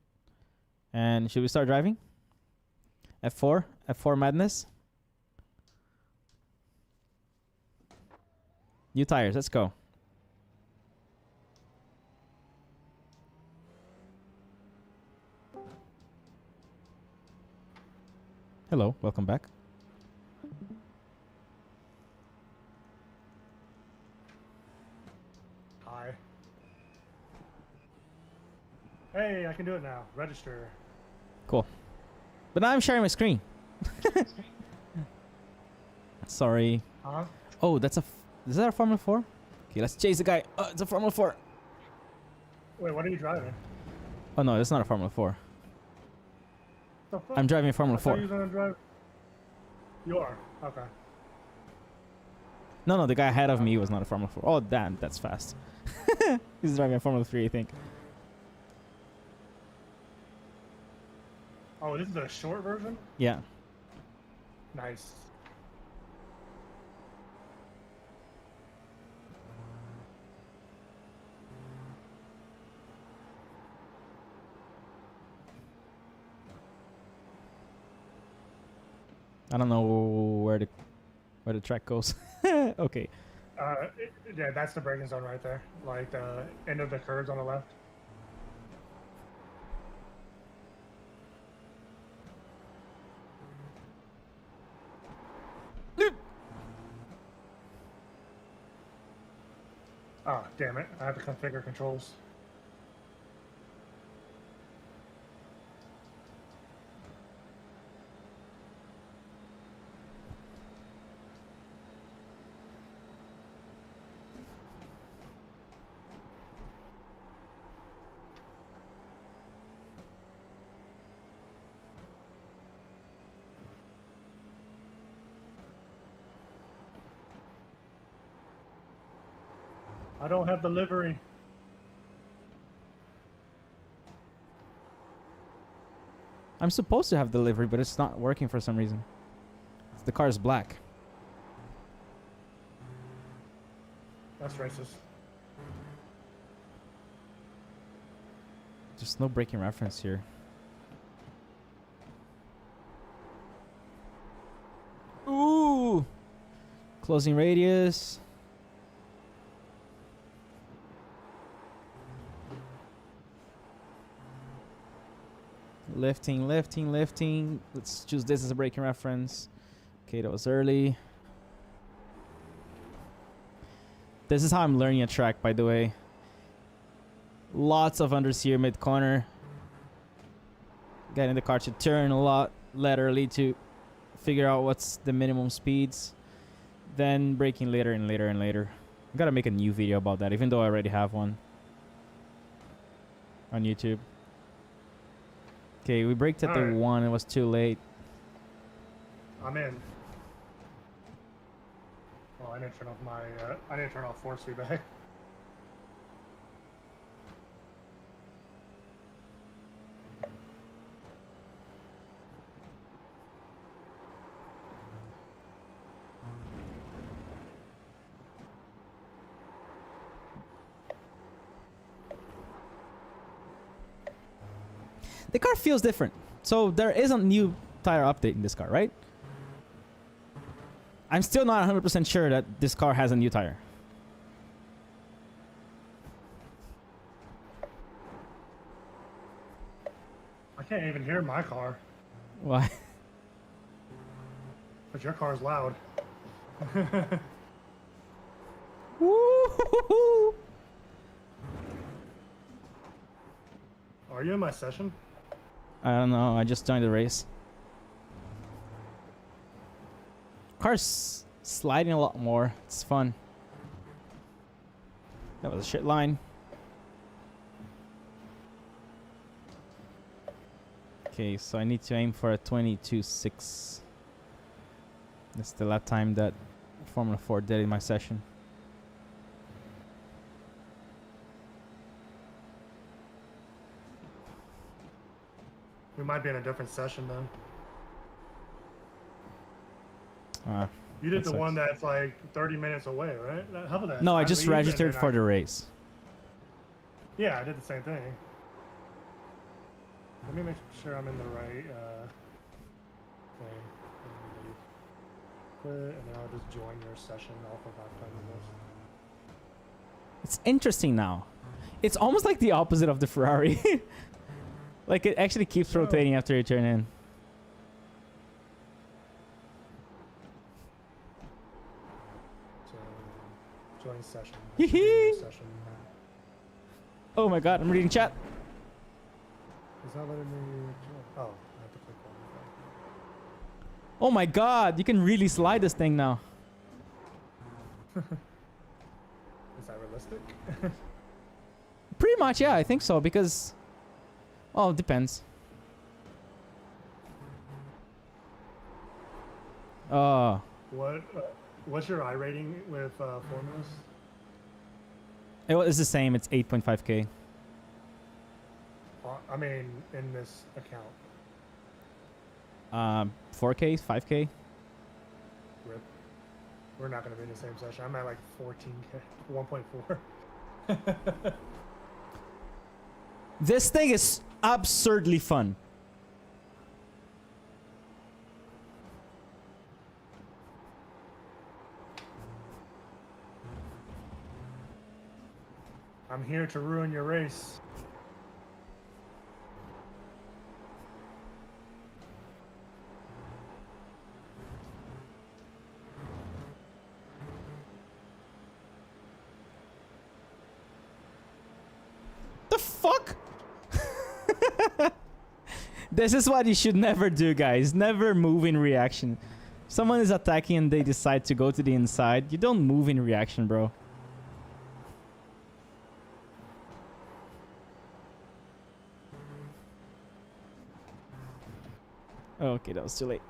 And should we start driving? F4? F4 madness? New tires, let's go. Hello, welcome back. Hey, I can do it now. Register. Cool. But now I'm sharing my screen. Sorry. Huh? Oh, is that a Formula 4? Okay, let's chase the guy. Oh, it's a Formula 4. Wait, what are you driving? Oh no, it's not a Formula 4. The fuck? I'm driving a Formula I thought 4. you were gonna drive. You are. Okay. No, the guy ahead of me was not a Formula 4. Oh, damn, that's fast. He's driving a Formula 3, I think. Oh, this is a short version? Yeah. Nice. I don't know where the track goes. Okay. Yeah, that's the braking zone right there. Like the end of the curves on the left. Oh, damn it. I have to configure controls. I don't have the livery. I'm supposed to have delivery, but it's not working for some reason. The car is black. That's racist. There's no braking reference here. Ooh! Closing radius. Lifting. Let's choose this as a braking reference. Okay, that was early. This is how I'm learning a track, by the way. Lots of understeer mid-corner. Getting the car to turn a lot laterally to figure out what's the minimum speeds. Then braking later and later and later. I gotta make a new video about that, even though I already have one on YouTube. Okay, we braked at the 1. It was too late. I'm in. Oh, I didn't turn off my. I didn't turn off force feedback. The car feels different. So there is a new tire update in this car, right? I'm still not 100% sure that this car has a new tire. I can't even hear my car, Why? but your car's loud. Woo-hoo-hoo-hoo. Are you in my session? I don't know. I just joined the race. Car's sliding a lot more. It's fun. That was a shit line. Okay, so I need to aim for a 22.6. That's the lap time that Formula 4 did in my session. We might be in a different session then. You did that the one sucks. that's like 30 minutes away, right? How about that? No, I just leave and registered then for the race. Yeah, I did the same thing. Let me make sure I'm in the right thing. Quit, and then I'll just join your session off of our playlist. It's interesting now. It's almost like the opposite of the Ferrari. Like it actually keeps rotating after you turn in. So, join session. Hee-hee. Session. Oh my god, I'm reading chat. It's not letting me. Oh, I have to click one. Oh my god, you can really slide this thing now. Is that realistic? Pretty much, yeah, I think so, because... Well, it depends. What? What's your I rating with formulas? It's the same, it's 8.5k. I mean, in this account. 4k, 5k. Rip. We're not going to be in the same session. I'm at like 14k, 1.4. This thing is absurdly fun. I'm here to ruin your race. The fuck? This is what you should never do, guys. Never move in reaction. Someone is attacking and they decide to go to the inside. You don't move in reaction, bro. Okay, that was too late.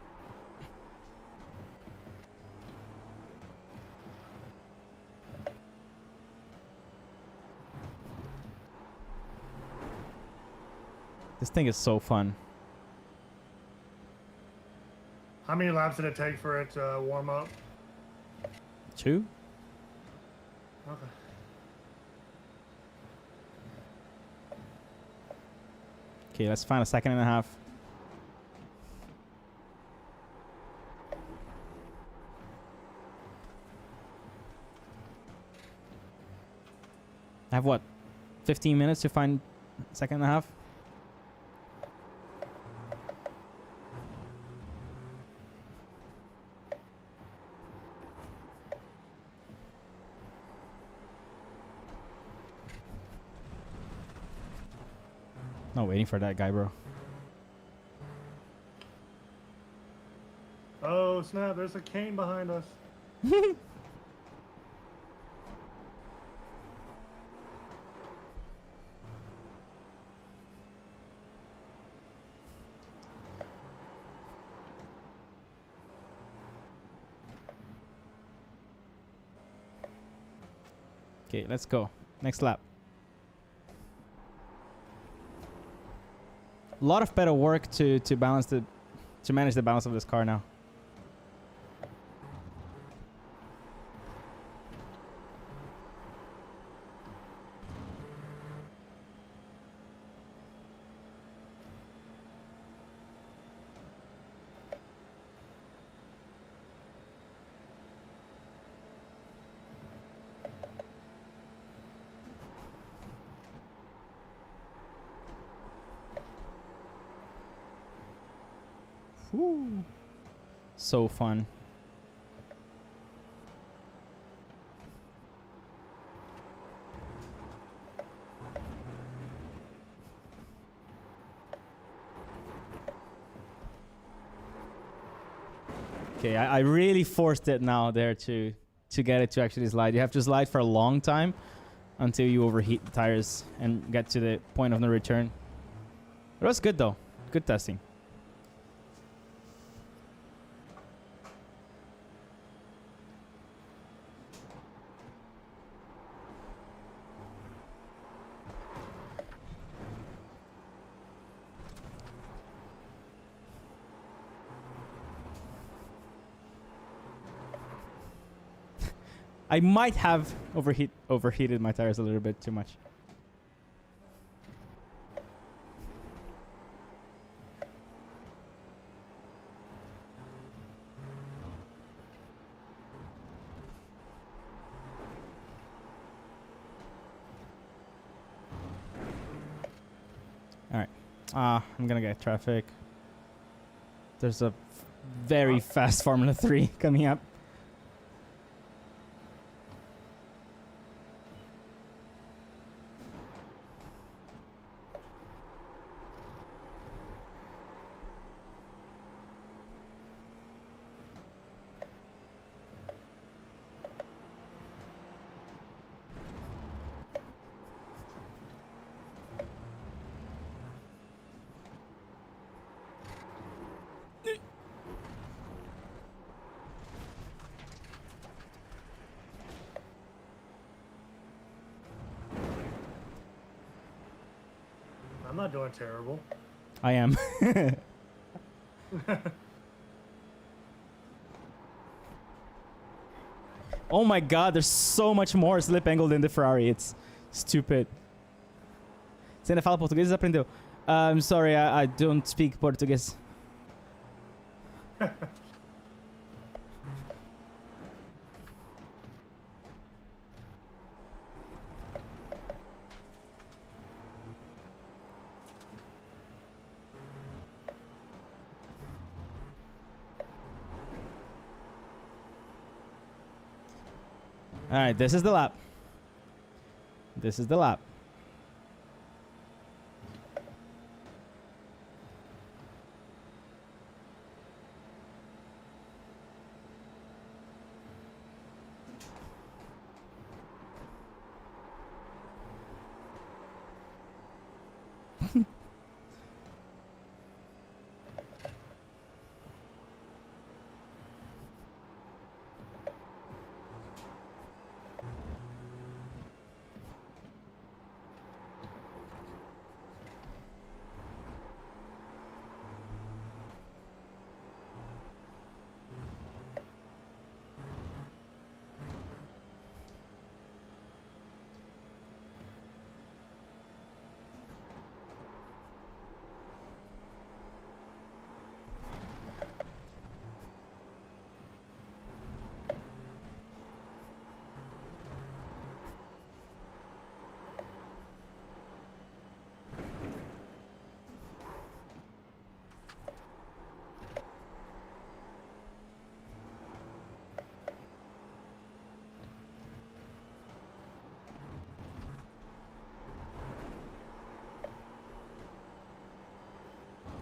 This thing is so fun. How many laps did it take for it to warm up? 2? Okay. Okay, let's find a second and a half. I have what? 15 minutes to find a second and a half? Not waiting for that guy, bro. Oh snap! There's a cane behind us. Okay, let's go. Next lap. A lot of better work to manage the balance of this car now. Woo. So fun. Okay, I really forced it now there to get it to actually slide. You have to slide for a long time until you overheat the tires and get to the point of no return. It was good though. Good testing. I might have overheated my tires a little bit too much. All right. I'm gonna get traffic. There's a very fast Formula 3 coming up. I'm not doing terrible. I am. Oh my god, there's so much more slip angle than the Ferrari. It's stupid. Você ainda fala português ou aprendeu? I'm sorry, I don't speak português. Alright, this is the lap. This is the lap.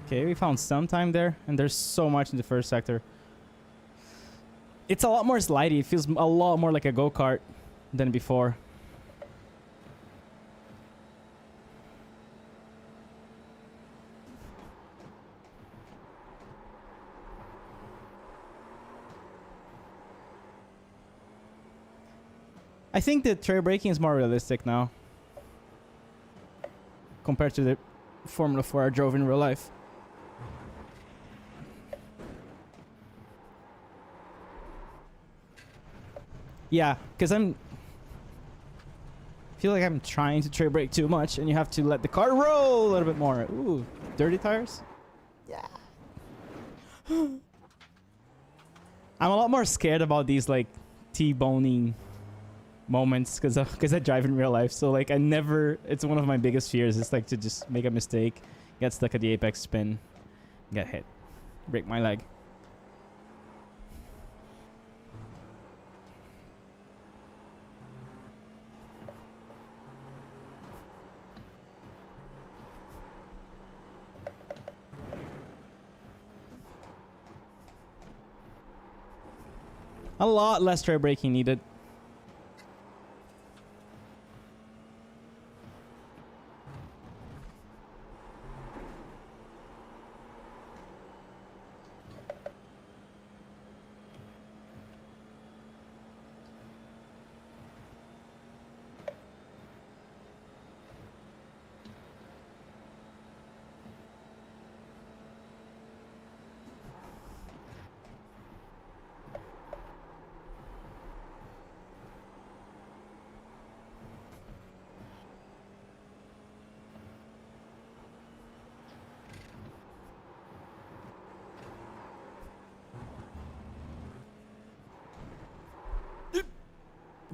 Okay, we found some time there, and there's so much in the first sector. It's a lot more slidey. It feels a lot more like a go-kart than before. I think the trail braking is more realistic now compared to the Formula 4 I drove in real life. Yeah, because I feel like I'm trying to trail brake too much, and you have to let the car roll a little bit more. Ooh, dirty tires? Yeah. I'm a lot more scared about these, like, T-boning moments because I drive in real life. So, like, it's one of my biggest fears is, like, to just make a mistake, get stuck at the apex, spin, get hit, break my leg. A lot less trail braking needed.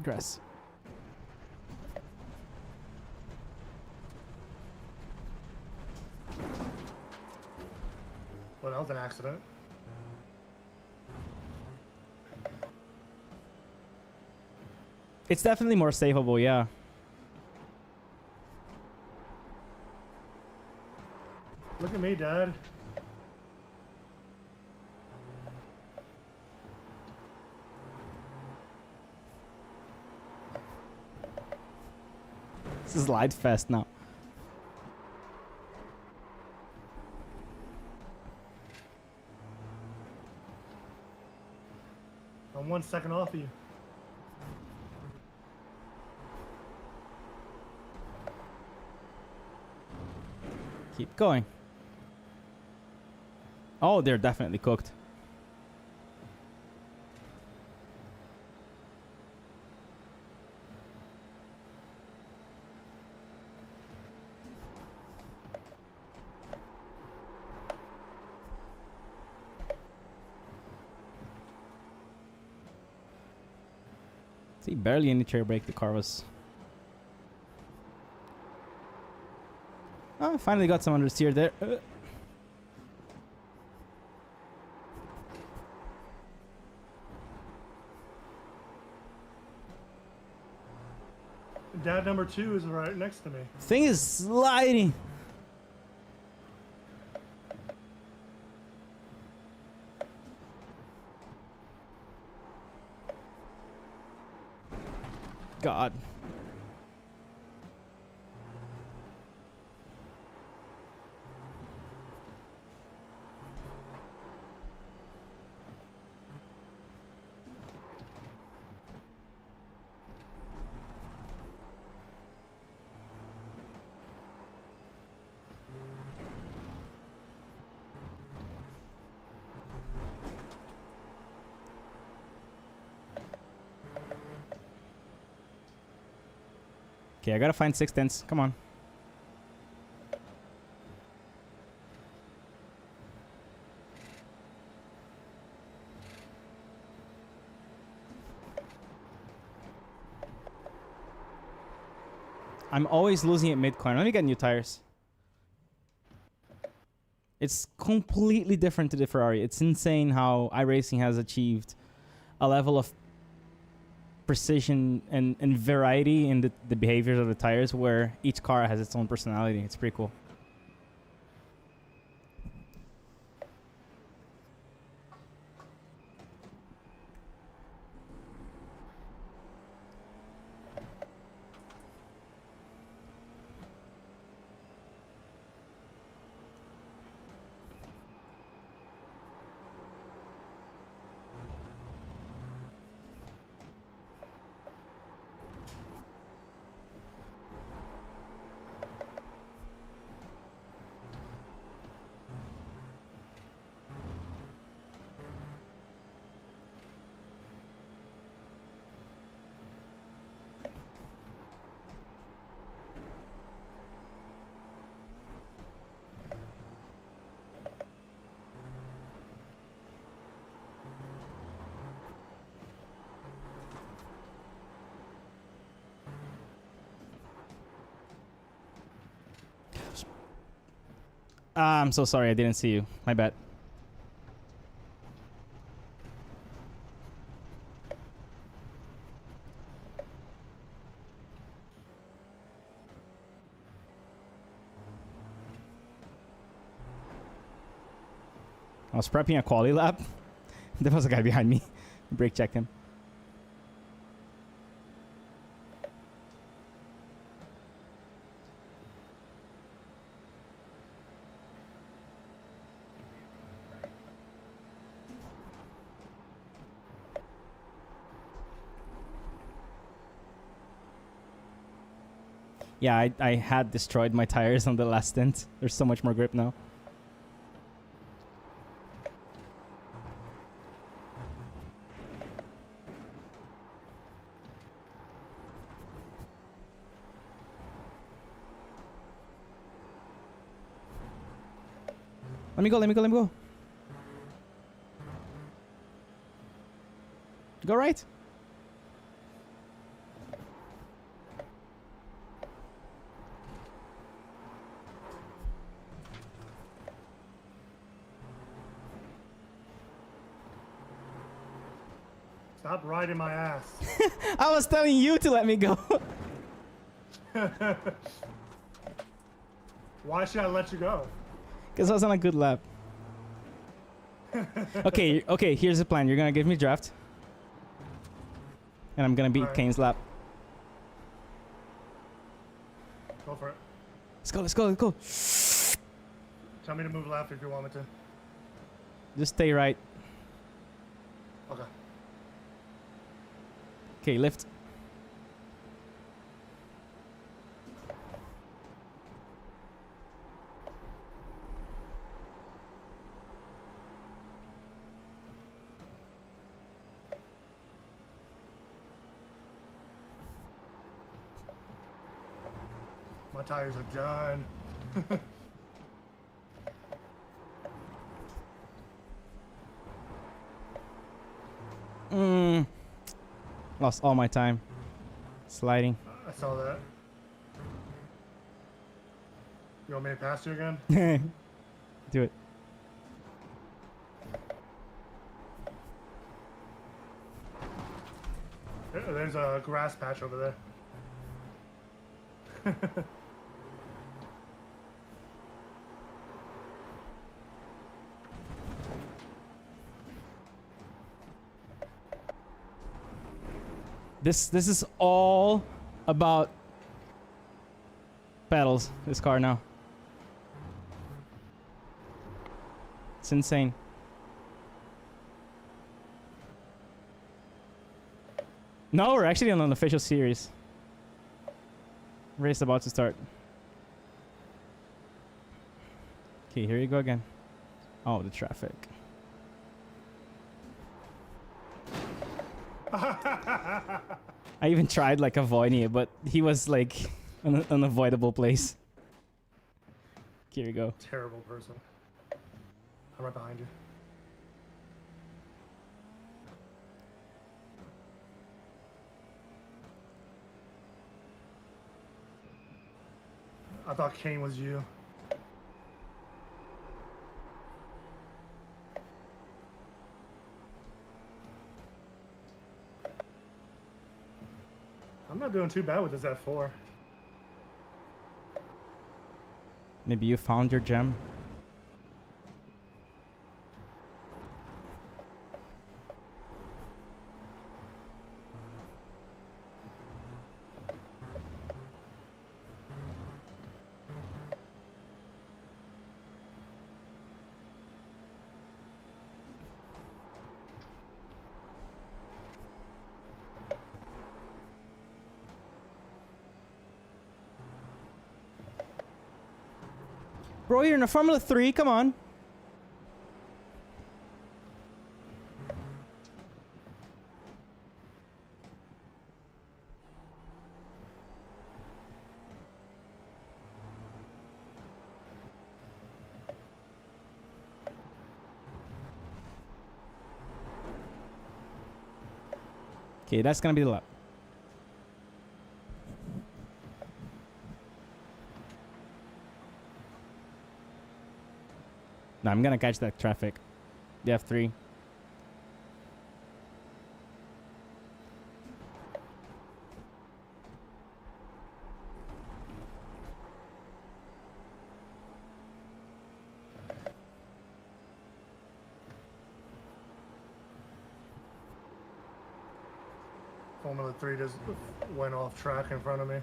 Grass. Well, that was an accident. It's definitely more saveable, yeah. Look at me, Dad. This is light fast now. I'm 1 second off of you. Keep going. Oh, they're definitely cooked. See, barely any chair brake. The car was... Oh, finally got some understeer there. Dad number 2 is right next to me. Thing is sliding. God. Okay, I gotta find 6/10. Come on. I'm always losing at midcoin. Let me get new tires. It's completely different to the Ferrari. It's insane how iRacing has achieved a level of precision and variety in the behaviors of the tires where each car has its own personality. It's pretty cool. I'm so sorry. I didn't see you. My bad. I was prepping a quality lap. There was a guy behind me. Brake checked him. Yeah, I had destroyed my tires on the last stint. There's so much more grip now. Let me go, let me go, let me go. Go right. Stop riding my ass. I was telling you to let me go. Why should I let you go? Because I was on a good lap. Okay, okay, here's the plan. You're going to give me draft. And I'm going to beat Alright. Kane's lap. Go for it. Let's go, let's go, let's go. Tell me to move left if you want me to. Just stay right. Okay. Okay, lift. My tires are done. Lost all my time. Sliding. I saw that. You want me to pass you again? Do it. There's a grass patch over there. This is all about pedals. This car now. It's insane. No, we're actually on an official series. Race about to start. Okay, here you go again. Oh, the traffic. I even tried like avoiding it, but he was like an unavoidable place. Here we go. Terrible person. I'm right behind you. I thought Kane was you. I'm not doing too bad with this F4. Maybe you found your gem. Bro, you're in a Formula 3, come on. Okay, that's gonna be the lap. No, I'm gonna catch that traffic. The F3. Formula 3 just went off track in front of me.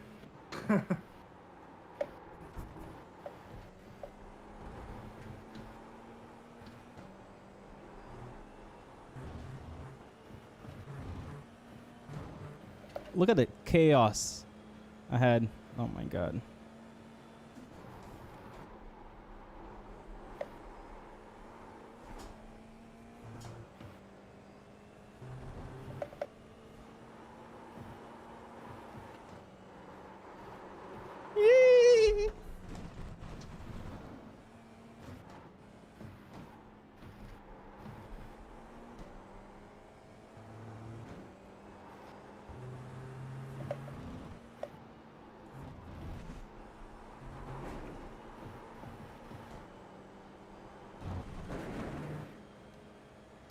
Look at the chaos ahead. Oh my god. Yee!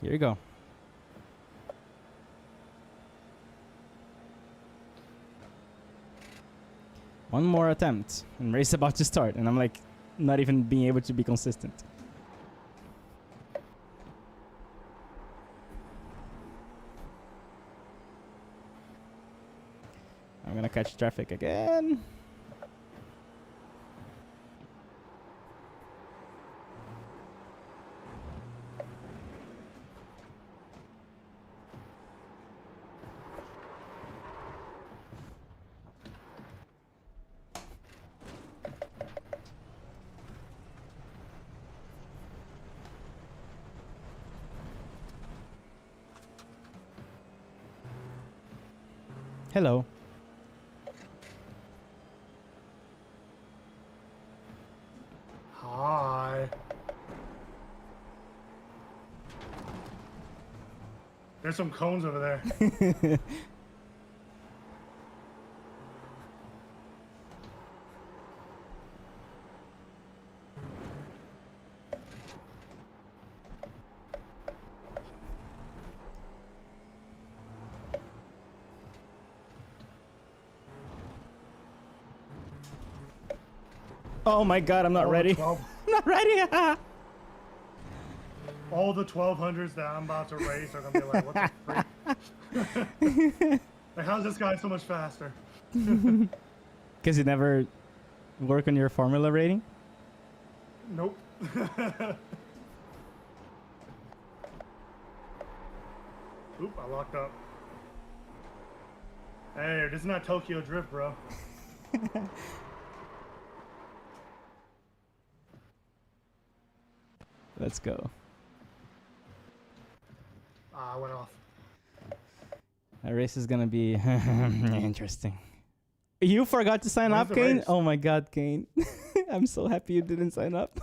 Here you go. One more attempt and race about to start, and I'm like not even being able to be consistent. I'm gonna catch traffic again. Hello. There's some cones over there. Oh my god, I'm not All the ready. 12 I'm not ready. all the 1200s that I'm about to race are gonna be like, what the freak? Like, how's this guy so much faster? Because you never work on your formula rating? Nope. Oop, I locked up. Hey, this is not Tokyo Drift, bro. Let's go. I went off. That race is gonna be interesting. You forgot to sign When's up, the Kane? race? Oh my god, Kane. I'm so happy you didn't sign up.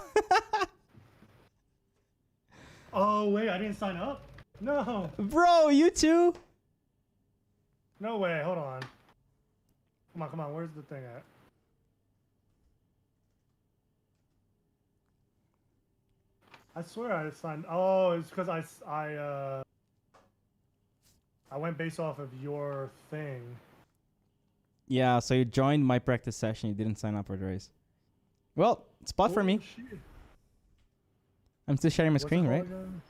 Oh, wait, I didn't sign up? No. Bro, you too? No way, hold on. Come on, where's the thing at? I swear I signed. Oh, it's because I went based off of your thing. Yeah, so you joined my practice session. You didn't sign up for the race. Well, spot for Oh, me. shit. I'm still sharing my What's it screen, called right? again?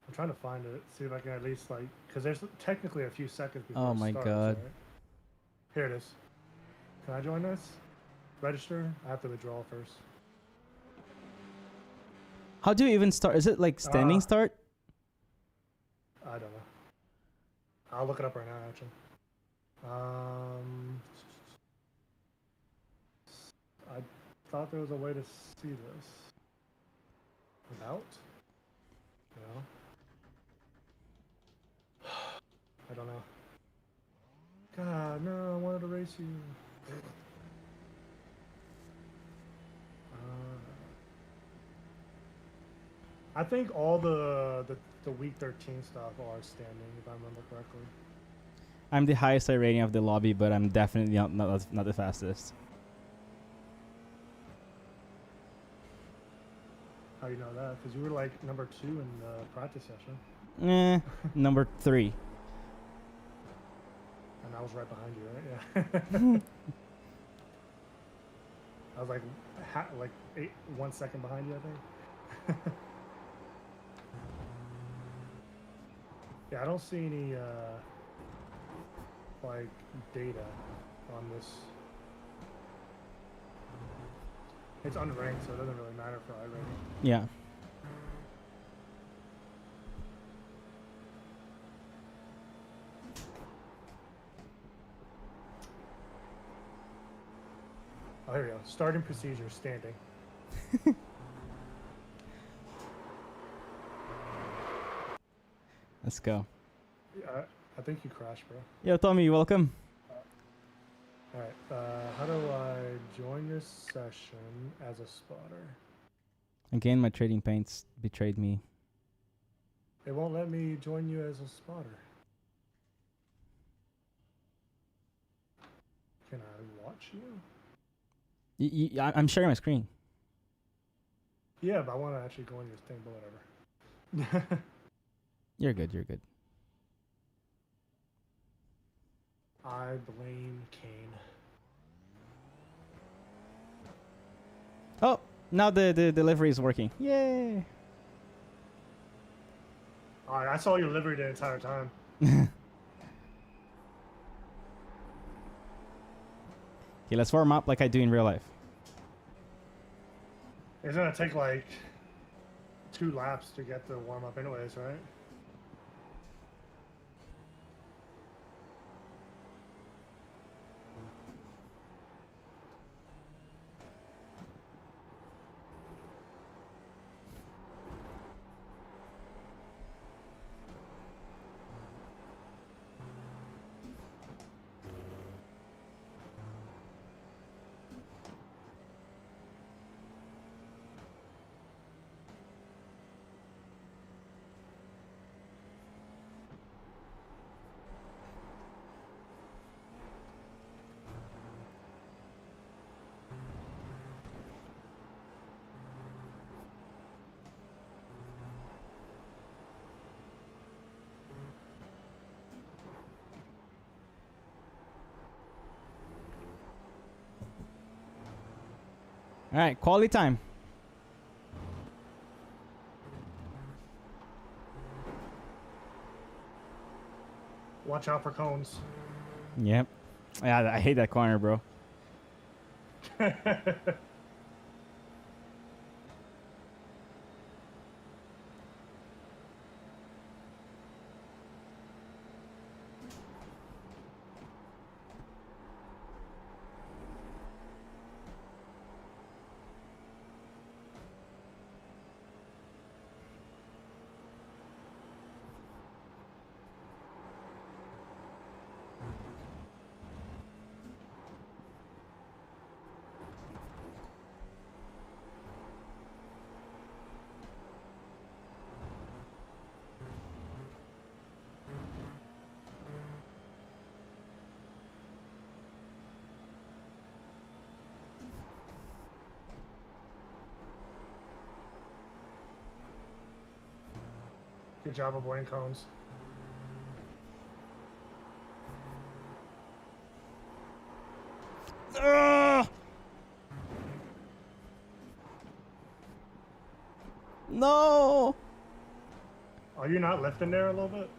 I'm trying to find it. See if I can at least like, because there's technically a few seconds before. Oh it my starts, God. right? Here it is. Can I join this? Register. I have to withdraw first. How do you even start? Is it like standing Uh, start? I don't know. I'll look it up right now, actually. I thought there was a way to see this. Without? No. I don't know. God, no, I wanted to race you. I think all the week 13 stuff are standing, if I remember correctly. I'm the highest I rating of the lobby, but I'm definitely not the fastest. How you know that? Because you were like number 2 in the practice session, Number 3. and I was right behind you, right? Yeah. I was like, like 1 second behind you, I think. Yeah, I don't see any like data on this. It's unranked, so it doesn't really matter for iRating. Yeah. Oh, here we go. Starting procedure, standing. Let's go. Yeah, I think you crashed, bro. Yo, Tommy, welcome. All right. How do I join your session as a spotter? Again, my trading paints betrayed me. It won't let me join you as a spotter. Can I watch you? I'm sharing my screen. Yeah, but I want to actually go on your thing, but whatever. You're good. You're good. I blame Kane. Oh, now the delivery is working. Yay! All right, I saw your livery the entire time. Okay, let's warm up like I do in real life. It's gonna take like 2 laps to get the warm up, anyways, right? All right, quality time. Watch out for cones. Yep. Yeah, I hate that corner, bro. Good job avoiding cones. Ugh! No. Are you not lifting there a little bit?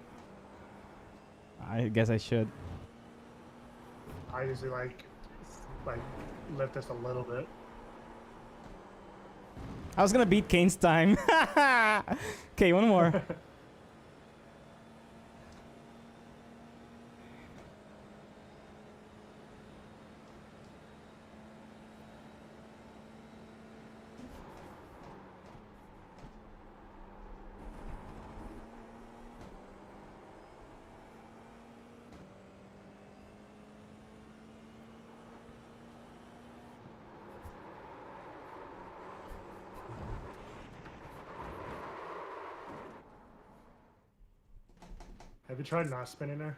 I guess I should. I usually like lift this a little bit. I was gonna beat Kane's time. Okay, one more. Have you tried not spinning there?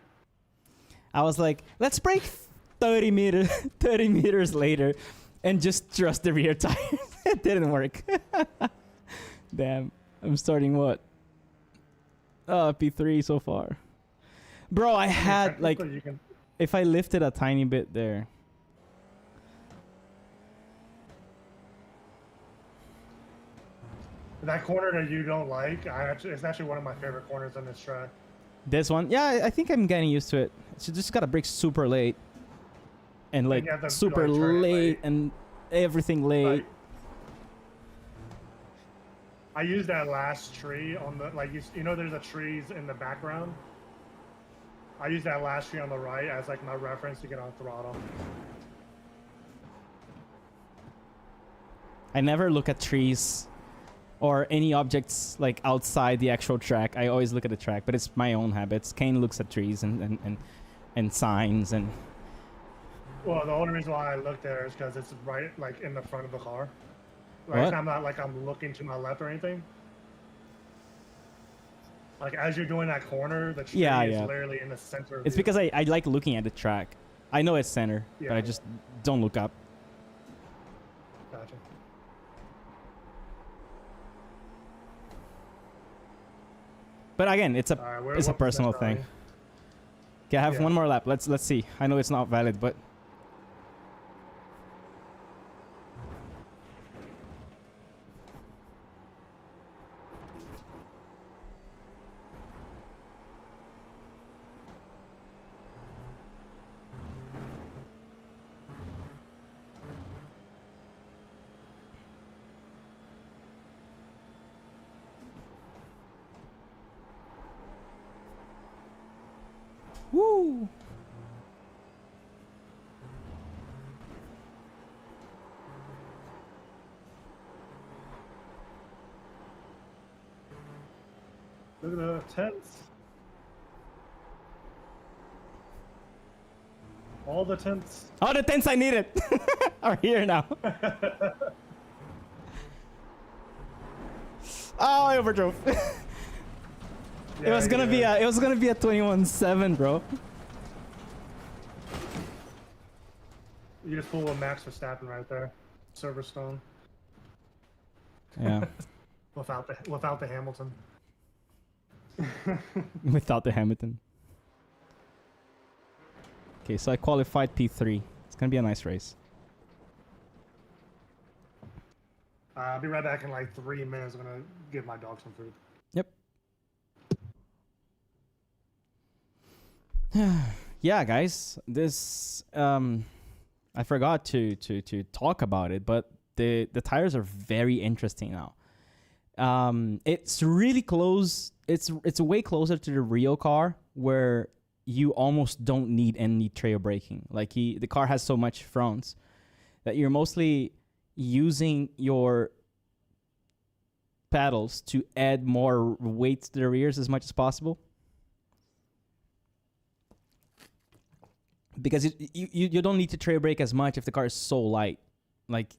I was like, let's break 30 meters later and just trust the rear tire. It didn't work. Damn. I'm starting what? P3 so far. Bro, I had like, if I lifted a tiny bit there. That corner that you don't like, it's actually one of my favorite corners on this track. This one? Yeah, I think I'm getting used to it. So just gotta brake super late. And like super late and everything late. Right. I use that last tree on the, like, you know there's a trees in the background? I use that last tree on the right as like my reference to get on throttle. I never look at trees or any objects like outside the actual track. I always look at the track, but it's my own habits. Kane looks at trees and signs and. Well, the only reason why I look there is because it's right like in the front of the car. Like What? I'm not like I'm looking to my left or anything. Like as you're doing that corner, the tree is literally in the center. It's because I like looking at the track. I know it's center, but I just don't look up. Gotcha. But again, it's a personal thing. Okay, I have one more lap. Let's see. I know it's not valid, but. Woo! Look at the tents. All the tents. All the tents I needed are here now. Oh, I overdrove. It was gonna be a 21-7, bro. You just pull a Max Verstappen right there, Silverstone. Yeah. without the Hamilton. Without the Hamilton. Okay, so I qualified P3. It's gonna be a nice race. I'll be right back in like 3 minutes. I'm gonna give my dog some food. Yep. Yeah, guys. This I forgot to talk about it, but the tires are very interesting now. It's really close. It's way closer to the real car where you almost don't need any trail braking. Like the car has so much fronts that you're mostly using your pedals to add more weight to the rears as much as possible. Because you don't need to trail brake as much if the car is so light. Like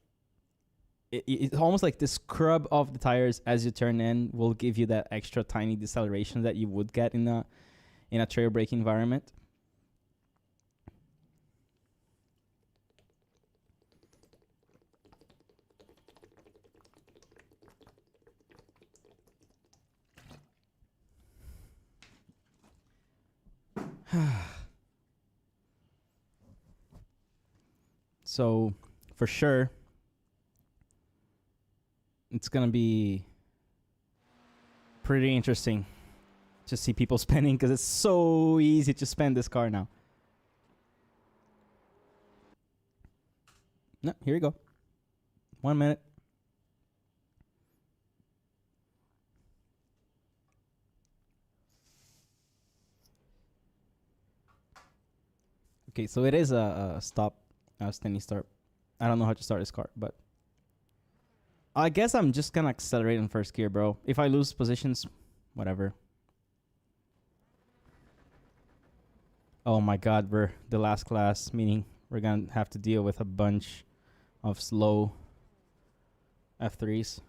it's almost like the scrub of the tires as you turn in will give you that extra tiny deceleration that you would get in a trail braking environment. So, for sure, it's gonna be pretty interesting to see people spending, because it's so easy to spend this car now. No, here we go. 1 minute. Okay, so it is a stop, a standing start. I don't know how to start this car, but I guess I'm just gonna accelerate in first gear, bro. If I lose positions, whatever. Oh my god, we're the last class, meaning we're gonna have to deal with a bunch of slow F3s.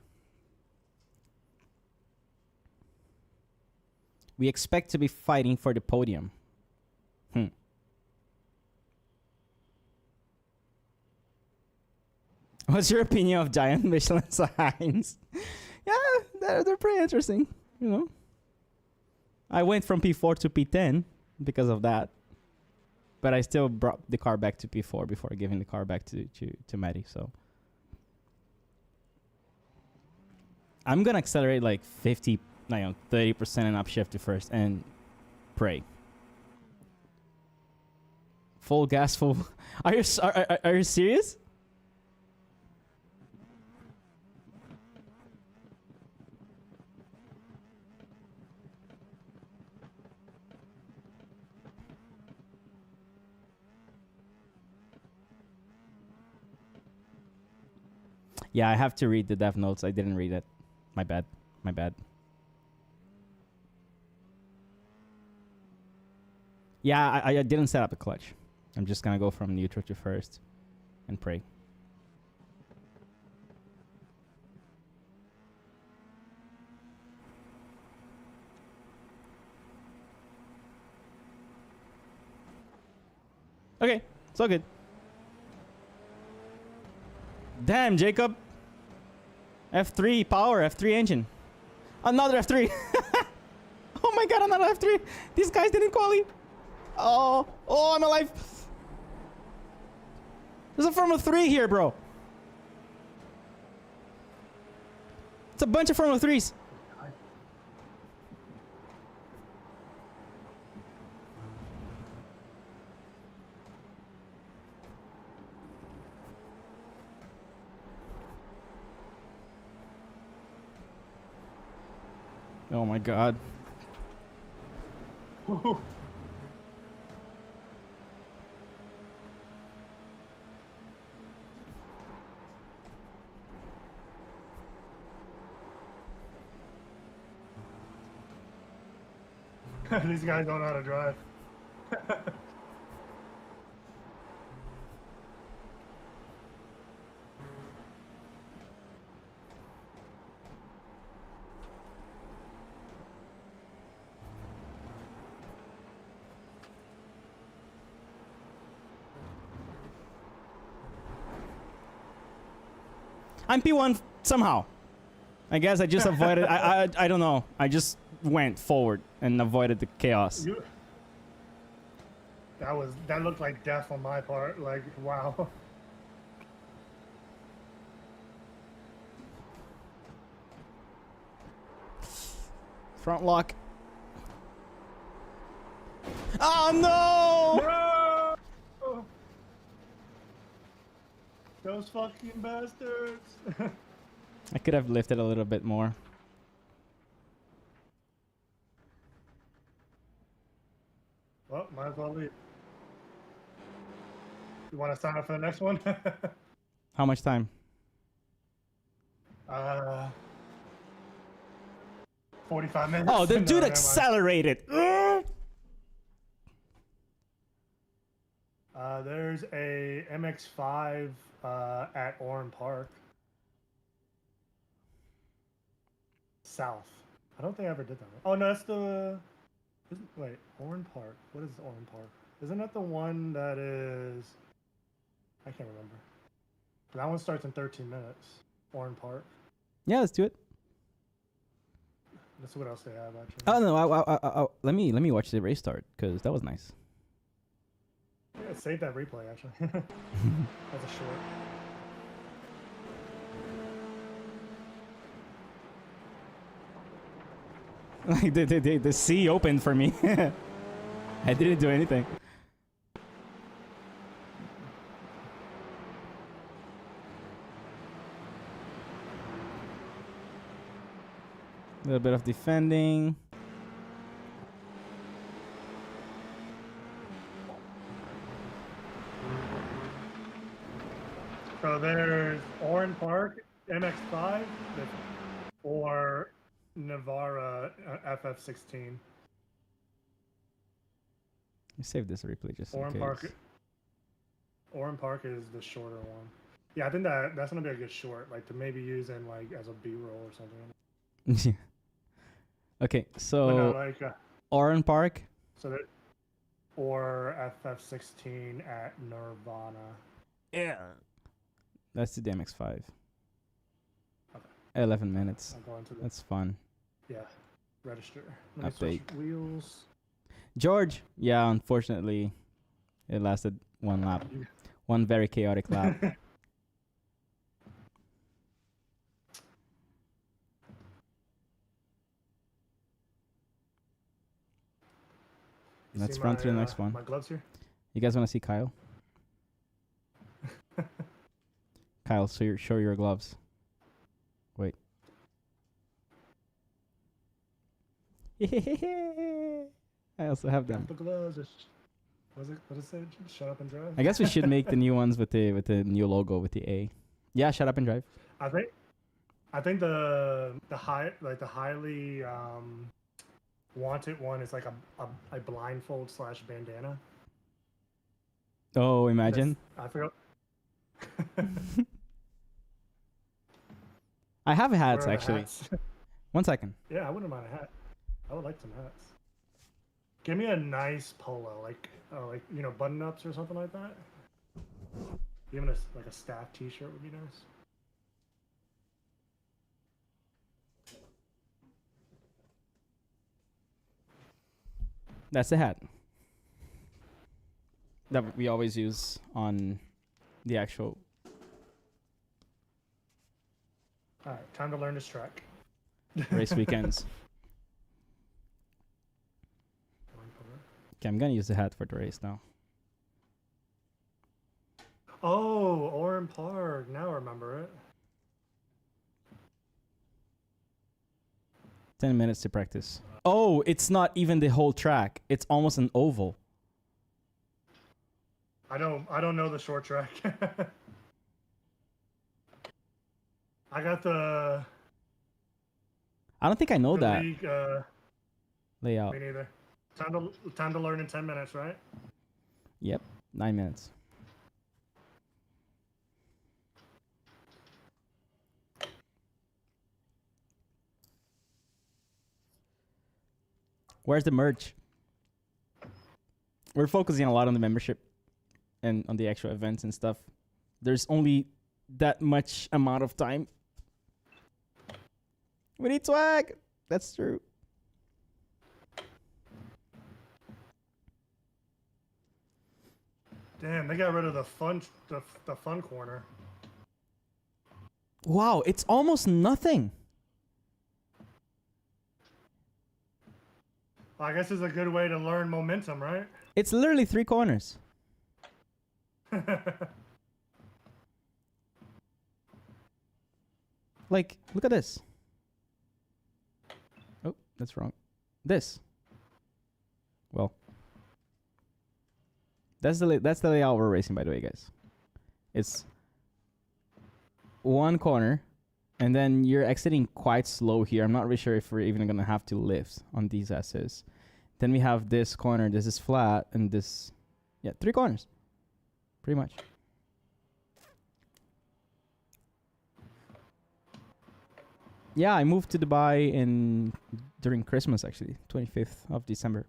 We expect to be fighting for the podium. What's your opinion of giant Michelin signs? Yeah, they're pretty interesting, you know. I went from P4 to P10 because of that. But I still brought the car back to P4 before giving the car back to Maddie, so. I'm gonna accelerate like 50, 30% and upshift to first and pray. Full gas, full. Are you serious? Yeah, I have to read the dev notes. I didn't read it. My bad. My bad. Yeah, I didn't set up a clutch. I'm just gonna go from neutral to first and pray. Okay, it's all good. Damn, Jacob. F3 power, F3 engine. Another F3. Oh my god, another F3. These guys didn't quali. Oh, I'm alive. There's a Formula 3 here, bro. It's a bunch of Formula 3s. Oh my god. These guys don't know how to drive. I'm P1 somehow. I guess I just avoided. I don't know. I just went forward and avoided the chaos. That looked like death on my part. Like, wow. Front lock. Oh no! No! Those fucking bastards! I could have lifted a little bit more. Well, might as well leave. You want to sign up for the next one? How much time? 45 minutes. Oh, the No, dude never mind. accelerated. There's a MX-5 at Oran Park. South. I don't think I ever did that one. Oh, no, that's the... Wait, Oran Park. What is Oran Park? Isn't that the one that is... I can't remember. That one starts in 13 minutes. Oran Park. Yeah, let's do it. That's what else they have, actually. Oh no, let me watch the race start because that was nice. Yeah, save that replay, actually. That's a short. Like the sea opened for me. I didn't do anything. A little bit of defending. So there's Oran Park, MX-5, or Navara FF16. You save this replay just in Oran case. Park. Oran Park is the shorter one. Yeah, I think that's gonna be a good short, like to maybe use in like as a B-roll or something. Okay, But so no, like Oran Park. so that or FF16 at Nirvana. Yeah. That's the DMX5. Okay. 11 minutes. I'll go into the That's fun. yeah register. Let me switch wheels. George. Yeah, unfortunately, it lasted one lap. One very chaotic lap. You Let's see run my, to the next one. My gloves here. You guys want to see Kyle? Kyle, show your gloves. Wait. I also have them. The gloves. What does it say? Shut up and drive. I guess we should make the new ones with the new logo with the A. Yeah, shut up and drive. I think the highly wanted one is like a blindfold / bandana. Oh, imagine. I forgot. I have hats Where are the actually. hats? 1 second. Yeah, I wouldn't mind a hat. I would like some hats. Give me a nice polo, like button ups or something like that. Even like a staff T-shirt would be nice. That's the hat that we always use on the actual. All right, time to learn this track. Race weekends. Okay, I'm gonna use the hat for the race now. Oh, Oran Park. Now I remember it. 10 minutes to practice. Oh, it's not even the whole track. It's almost an oval. I don't know the short track. I got the. I don't think I know the that league, layout. Me neither. Time to learn in 10 minutes, right? Yep, 9 minutes. Where's the merch? We're focusing a lot on the membership and on the actual events and stuff. There's only that much amount of time. We need swag. That's true. Damn, they got rid of the fun corner. Wow, it's almost nothing. I guess it's a good way to learn momentum, right? It's literally 3 corners. Like, look at this. Oh, that's wrong. This. Well, that's the layout we're racing, by the way, guys. It's 1 corner, and then you're exiting quite slow here. I'm not really sure if we're even gonna have to lift on these S's. Then we have this corner. This is flat, and this, yeah, 3 corners, pretty much. Yeah, I moved to Dubai during Christmas, actually, 25th of December.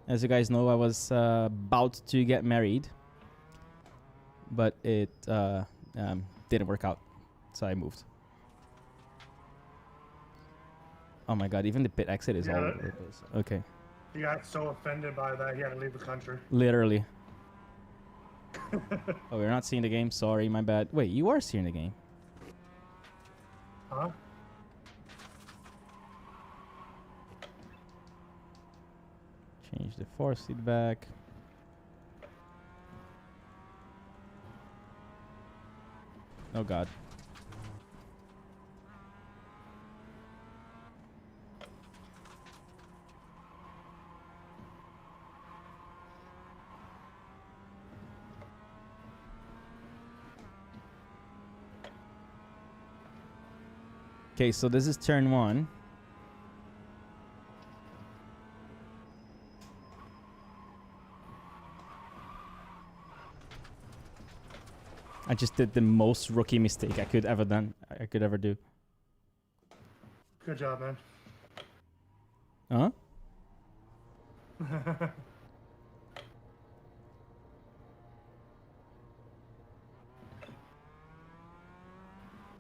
As you guys know, I was about to get married, but it didn't work out, so I moved. Oh my god, even the pit exit is all over the place. Okay. He got so offended by that he had to leave the country. Literally. Oh, we're not seeing the game. Sorry, my bad. Wait, you are seeing the game. Huh? Change the force feedback. Oh god. Okay, so this is turn 1. I just did the most rookie mistake I could ever do. Good job, man. Huh?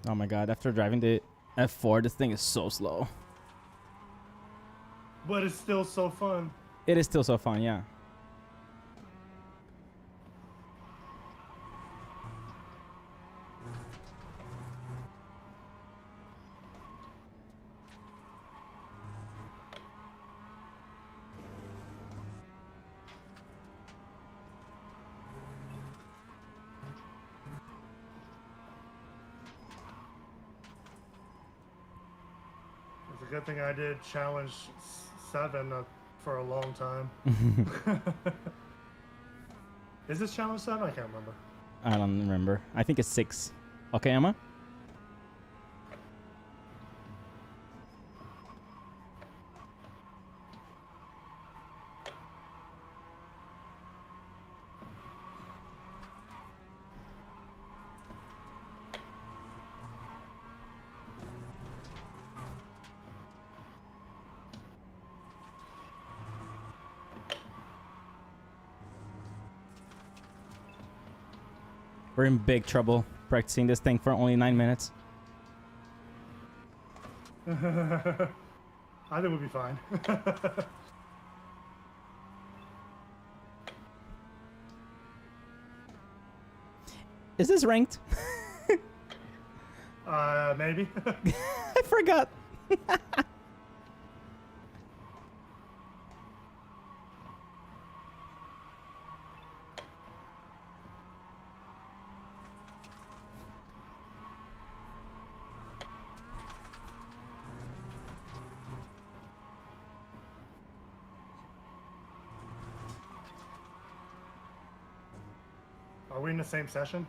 Oh my god, after driving the F4, this thing is so slow. But it's still so fun. It is still so fun, yeah. It's a good thing I did challenge 7 for a long time. Is this challenge 7? I can't remember. I don't remember. I think it's 6. Okay, Emma? We're in big trouble practicing this thing for only 9 minutes. I think we'll be fine. Is this ranked? Maybe. I forgot. Are we in the same session?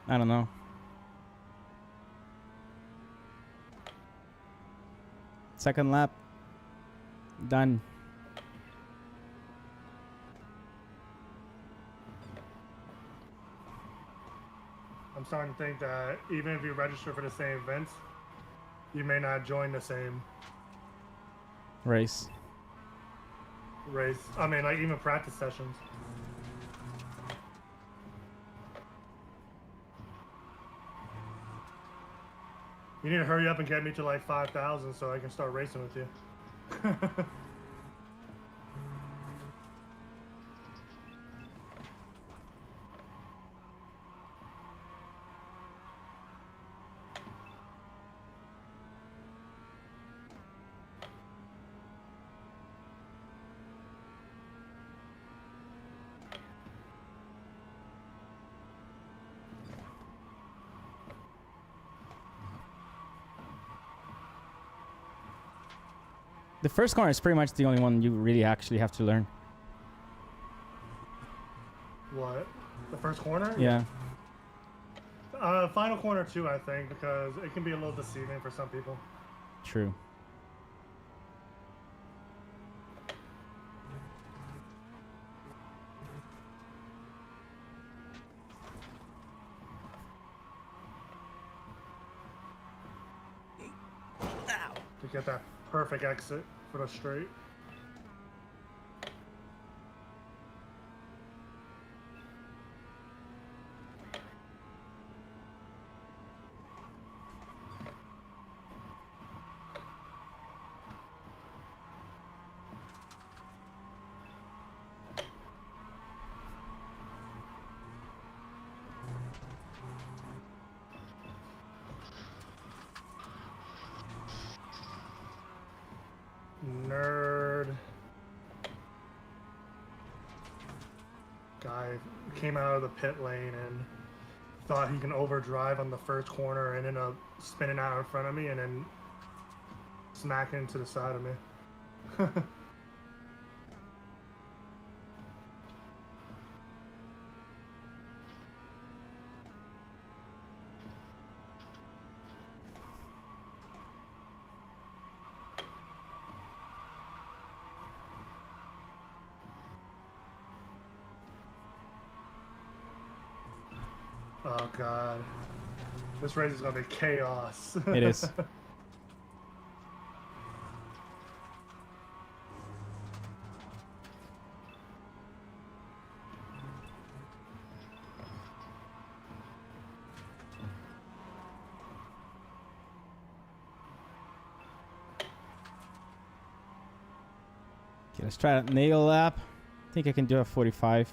I don't know. Second lap. Done. I'm starting to think that even if you register for the same events, you may not join the same Race. race. I mean, like even practice sessions. You need to hurry up and get me to like 5,000 so I can start racing with you. The first corner is pretty much the only one you really actually have to learn. What? The first corner? Yeah. Final corner too, I think, because it can be a little deceiving for some people. True. To get that perfect exit for the straight. Nerd. Guy came out of the pit lane and thought he can overdrive on the first corner and ended up spinning out in front of me and then smacking into the side of me. Oh god. This race is gonna be chaos. It is. Okay, let's try that nail lap. I think I can do a 45.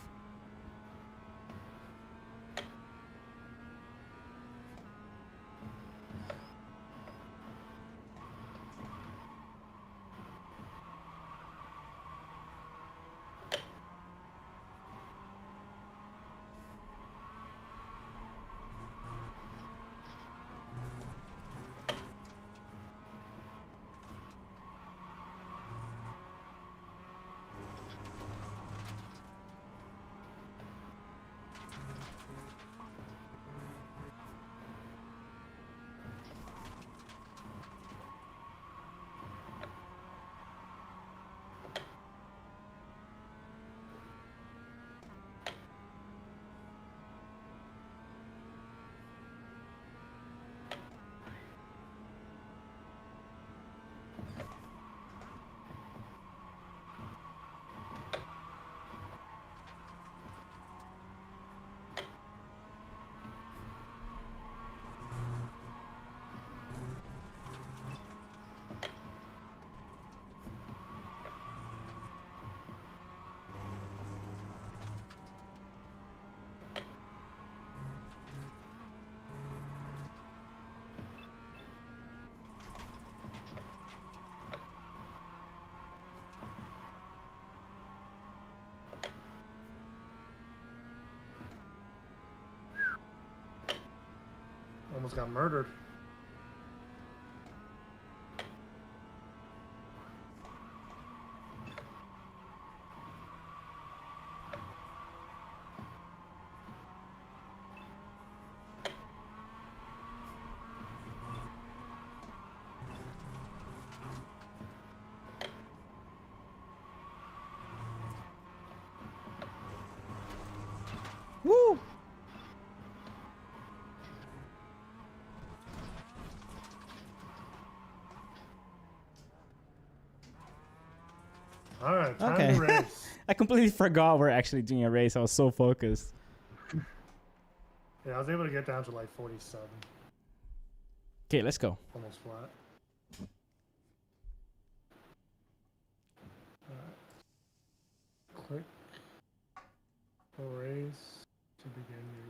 Almost got murdered. Woo! All right, time Okay. to race. I completely forgot we're actually doing a race. I was so focused. Yeah, I was able to get down to like 47. Okay, let's go. Almost flat. Alright. Click. Erase to begin your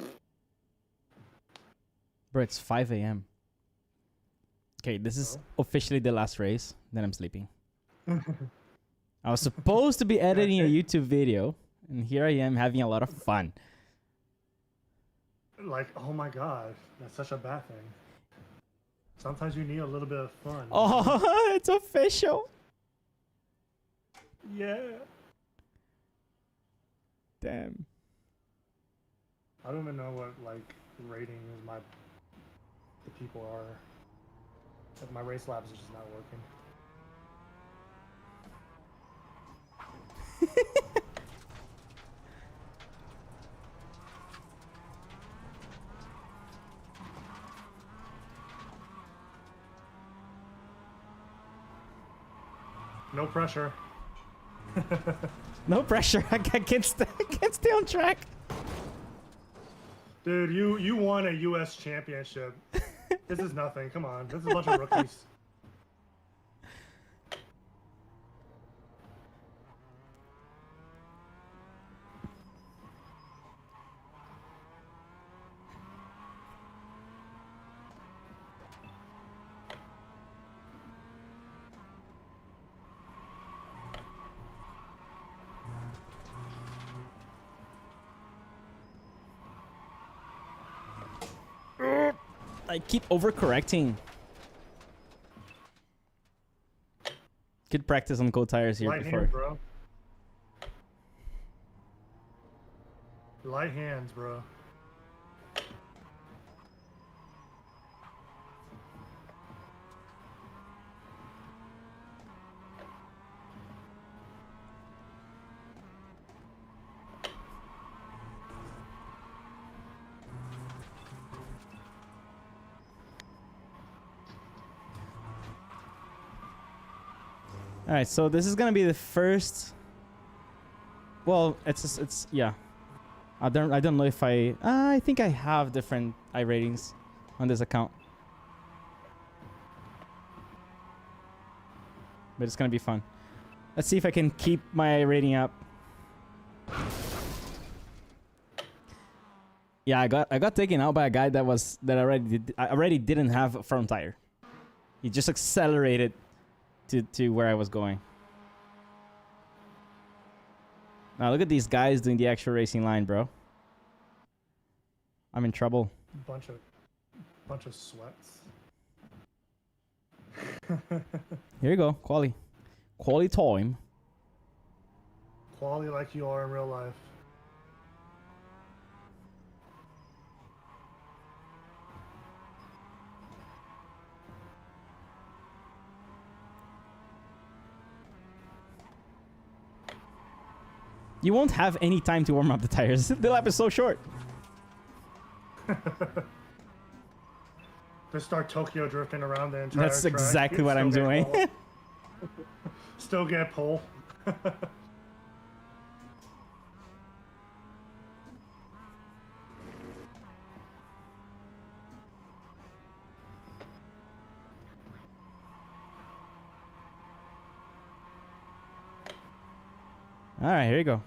race. Bro, it's 5 a.m. Okay, this is officially the last race. Then I'm sleeping. I was supposed to be editing a YouTube video, and here I am having a lot of fun. Like, oh my god, that's such a bad thing. Sometimes you need a little bit of fun. Oh, it's official. Yeah. Damn. I don't even know what like rating the people are. Like, my race labs are just not working. No pressure. No pressure. I can't stay on track. Dude, you won a U.S. championship. This is nothing. Come on. This is a bunch of rookies. I keep overcorrecting. Good practice on cold tires here Light before. hands, bro. Light hands, bro. All right, so this is gonna be the first. Well, it's yeah. I don't know if I think I have different iRatings on this account, but it's gonna be fun. Let's see if I can keep my rating up. Yeah, I got taken out by a guy that already didn't have a front tire. He just accelerated to where I was going. Now look at these guys doing the actual racing line, bro. I'm in trouble. Bunch of sweats. Here you go, quali time. Quality like you are in real life. You won't have any time to warm up the tires. The lap is so short. Just start Tokyo drifting around the entire That's track. exactly what Still I'm get doing. pole. Still get pole. All right, here you go.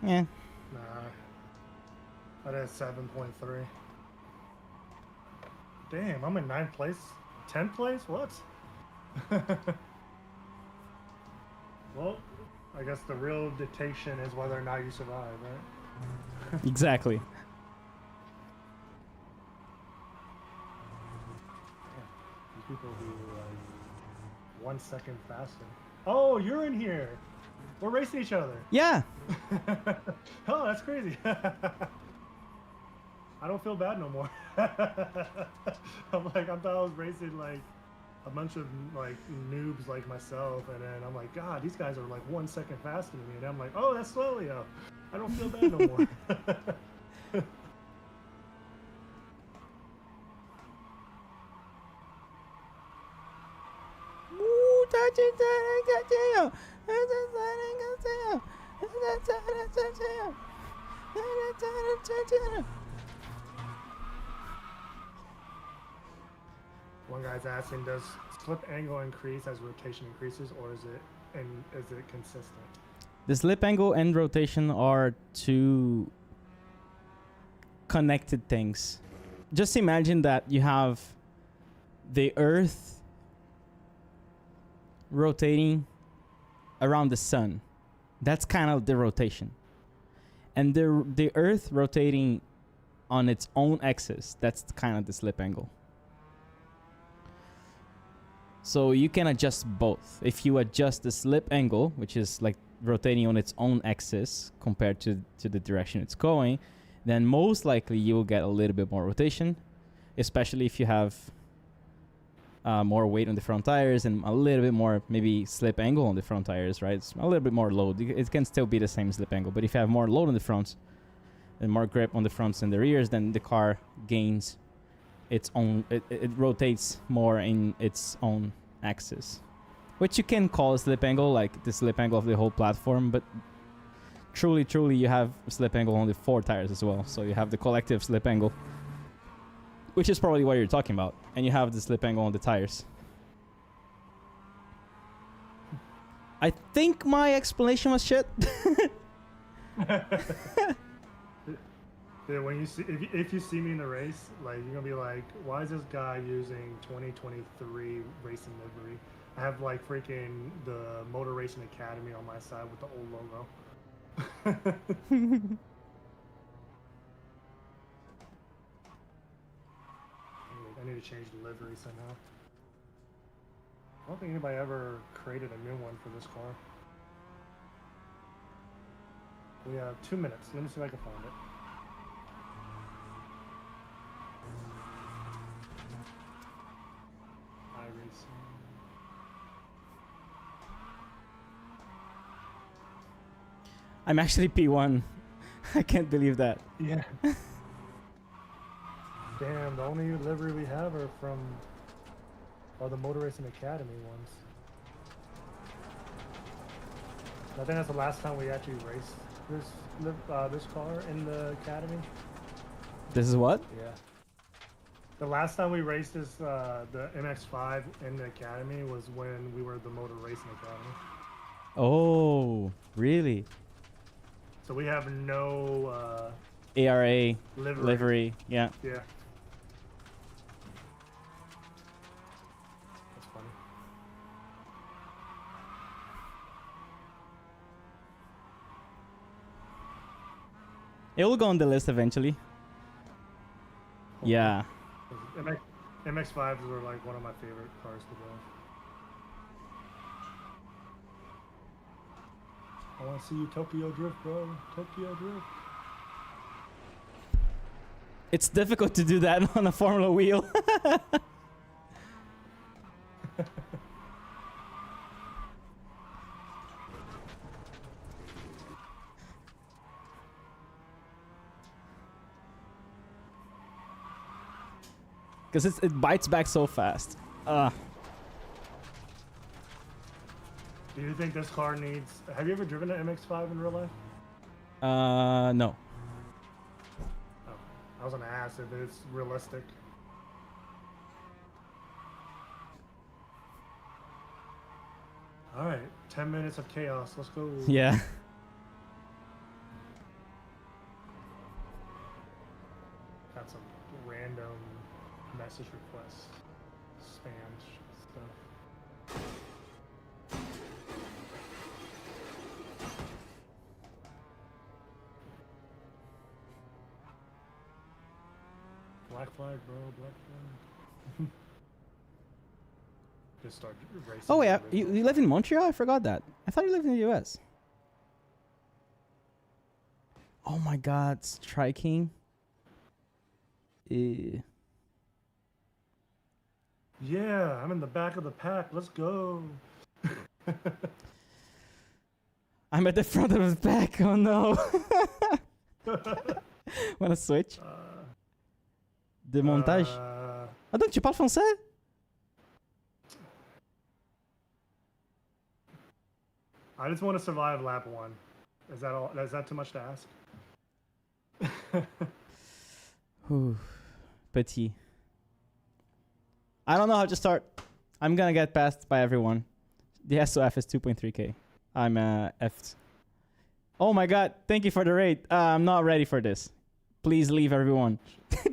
Yeah. Nah. That is 7.3. Damn, I'm in 9th place. 10th place? What? Well, I guess the real dictation is whether or not you survive, right? Exactly. These people who like 1 second faster. Oh, you're in here. We're racing each other. Yeah. Oh, that's crazy. I don't feel bad no more. I'm like, I thought I was racing like a bunch of like noobs like myself, and then I'm like, God, these guys are like 1 second faster than me, and I'm like, oh, that's slowly up. I don't feel bad no more. One guy's asking, does slip angle increase as rotation increases, or is it consistent? The slip angle and rotation are two connected things. Just imagine that you have the Earth rotating around the sun. That's kind of the rotation. And the Earth rotating on its own axis. That's kind of the slip angle. So you can adjust both. If you adjust the slip angle, which is like rotating on its own axis compared to the direction it's going, then most likely you will get a little bit more rotation, especially if you have more weight on the front tires and a little bit more maybe slip angle on the front tires, right? It's a little bit more load. It can still be the same slip angle, but if you have more load on the fronts and more grip on the fronts and the rears, then the car gains its own, it rotates more in its own axis, which you can call a slip angle, like the slip angle of the whole platform, but truly you have slip angle on the 4 tires as well. So you have the collective slip angle, which is probably what you're talking about, and you have the slip angle on the tires. I think my explanation was shit. Yeah, when you see if you see me in the race, like you're gonna be like, why is this guy using 2023 racing livery? I have like freaking the Motor Racing Academy on my side with the old logo. I need to change the livery somehow. I don't think anybody ever created a new one for this car. We have 2 minutes. Let me see if I can find it. I'm actually P1. I can't believe that. Yeah. Damn, the only livery we have are the Motor Racing Academy ones. I think that's the last time we actually raced this car in the Academy. This is what? Yeah. The last time we raced this the MX-5 in the Academy was when we were the Motor Racing Academy. Oh, really? So we have no ARA livery. Yeah. Yeah. That's funny. It will go on the list eventually. Yeah. MX-5s were like one of my favorite cars to drive. I want to see you Tokyo Drift, bro. Tokyo Drift. It's difficult to do that on a Formula wheel. Because it bites back so fast. Do you think this car needs... Have you ever driven an MX-5 in real life? No. Oh, I was going to ask if it's realistic. All right, 10 minutes of chaos. Let's go. Yeah. random message requests, spam stuff. Black flag, bro. Black flag. Just start racing. Oh wait, you live in Montreal? I forgot that. I thought you lived in the U.S. Oh my God, striking. Yeah, I'm in the back of the pack. Let's go. I'm at the front of the pack. Oh no. Wanna switch? Démontage. Ah donc tu parles français? I just want to survive lap 1. Is that all? Is that too much to ask? Whew. Petit. I don't know how to start. I'm gonna get passed by everyone. The SOF is 2.3k. I'm F'd. Oh my God, thank you for the raid. I'm not ready for this. Please leave everyone.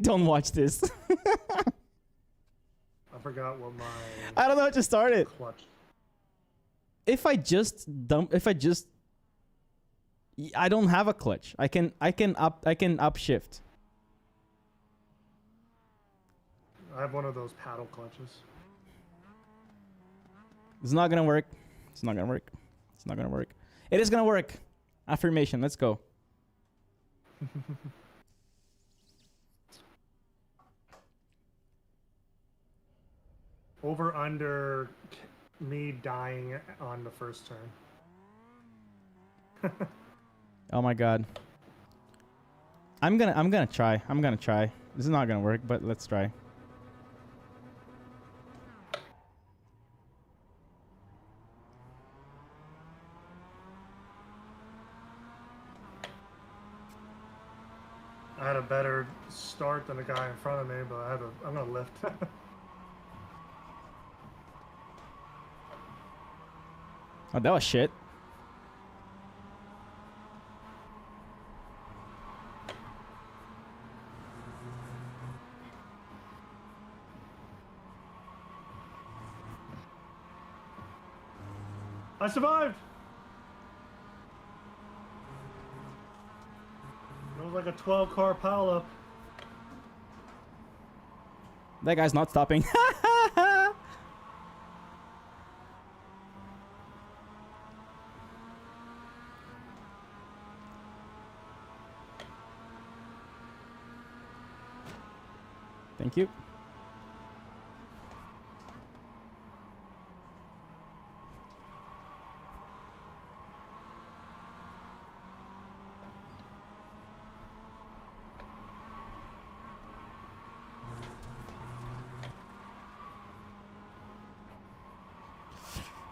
Don't watch this. I forgot what my I don't know how to start it. clutch. If I don't have a clutch. I can upshift. I have one of those paddle clutches. It's not gonna work. It's not gonna work. It's not gonna work. It is gonna work. Affirmation. Let's go. Over under me dying on the first turn. Oh my God. I'm gonna try. This is not gonna work, but let's try. I had a better start than the guy in front of me, but I'm gonna lift. Oh, that was shit. I survived! It was like a 12-car pileup. That guy's not stopping. Thank you.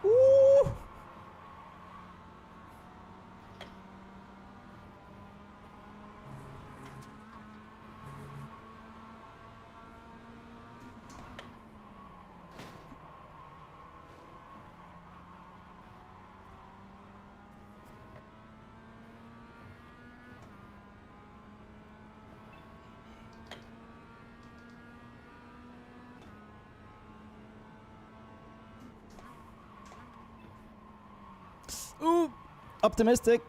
Ooh. Ooh, optimistic.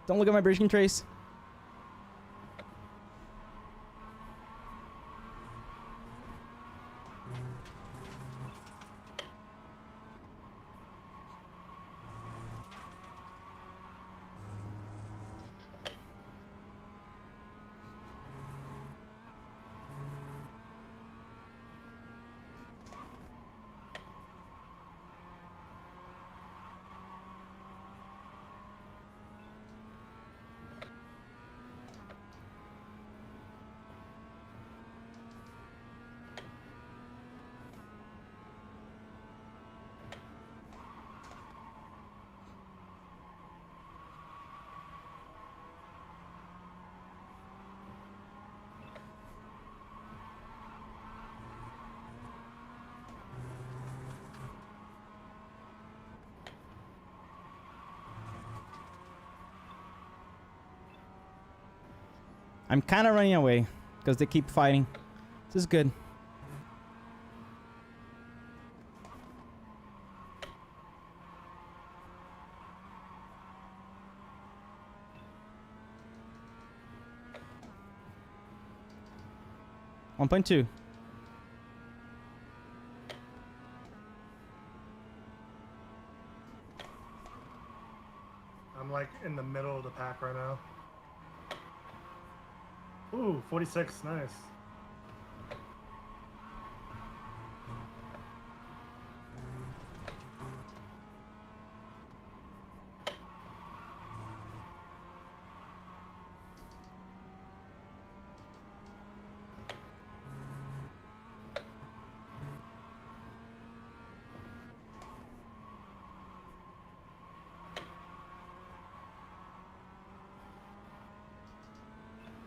Don't look at my braking trace. I'm kind of running away because they keep fighting. This is good. One point two. I'm like in the middle of the pack right now. Ooh, 46, nice.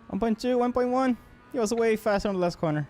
One point two, 1.1. He was way faster on the last corner.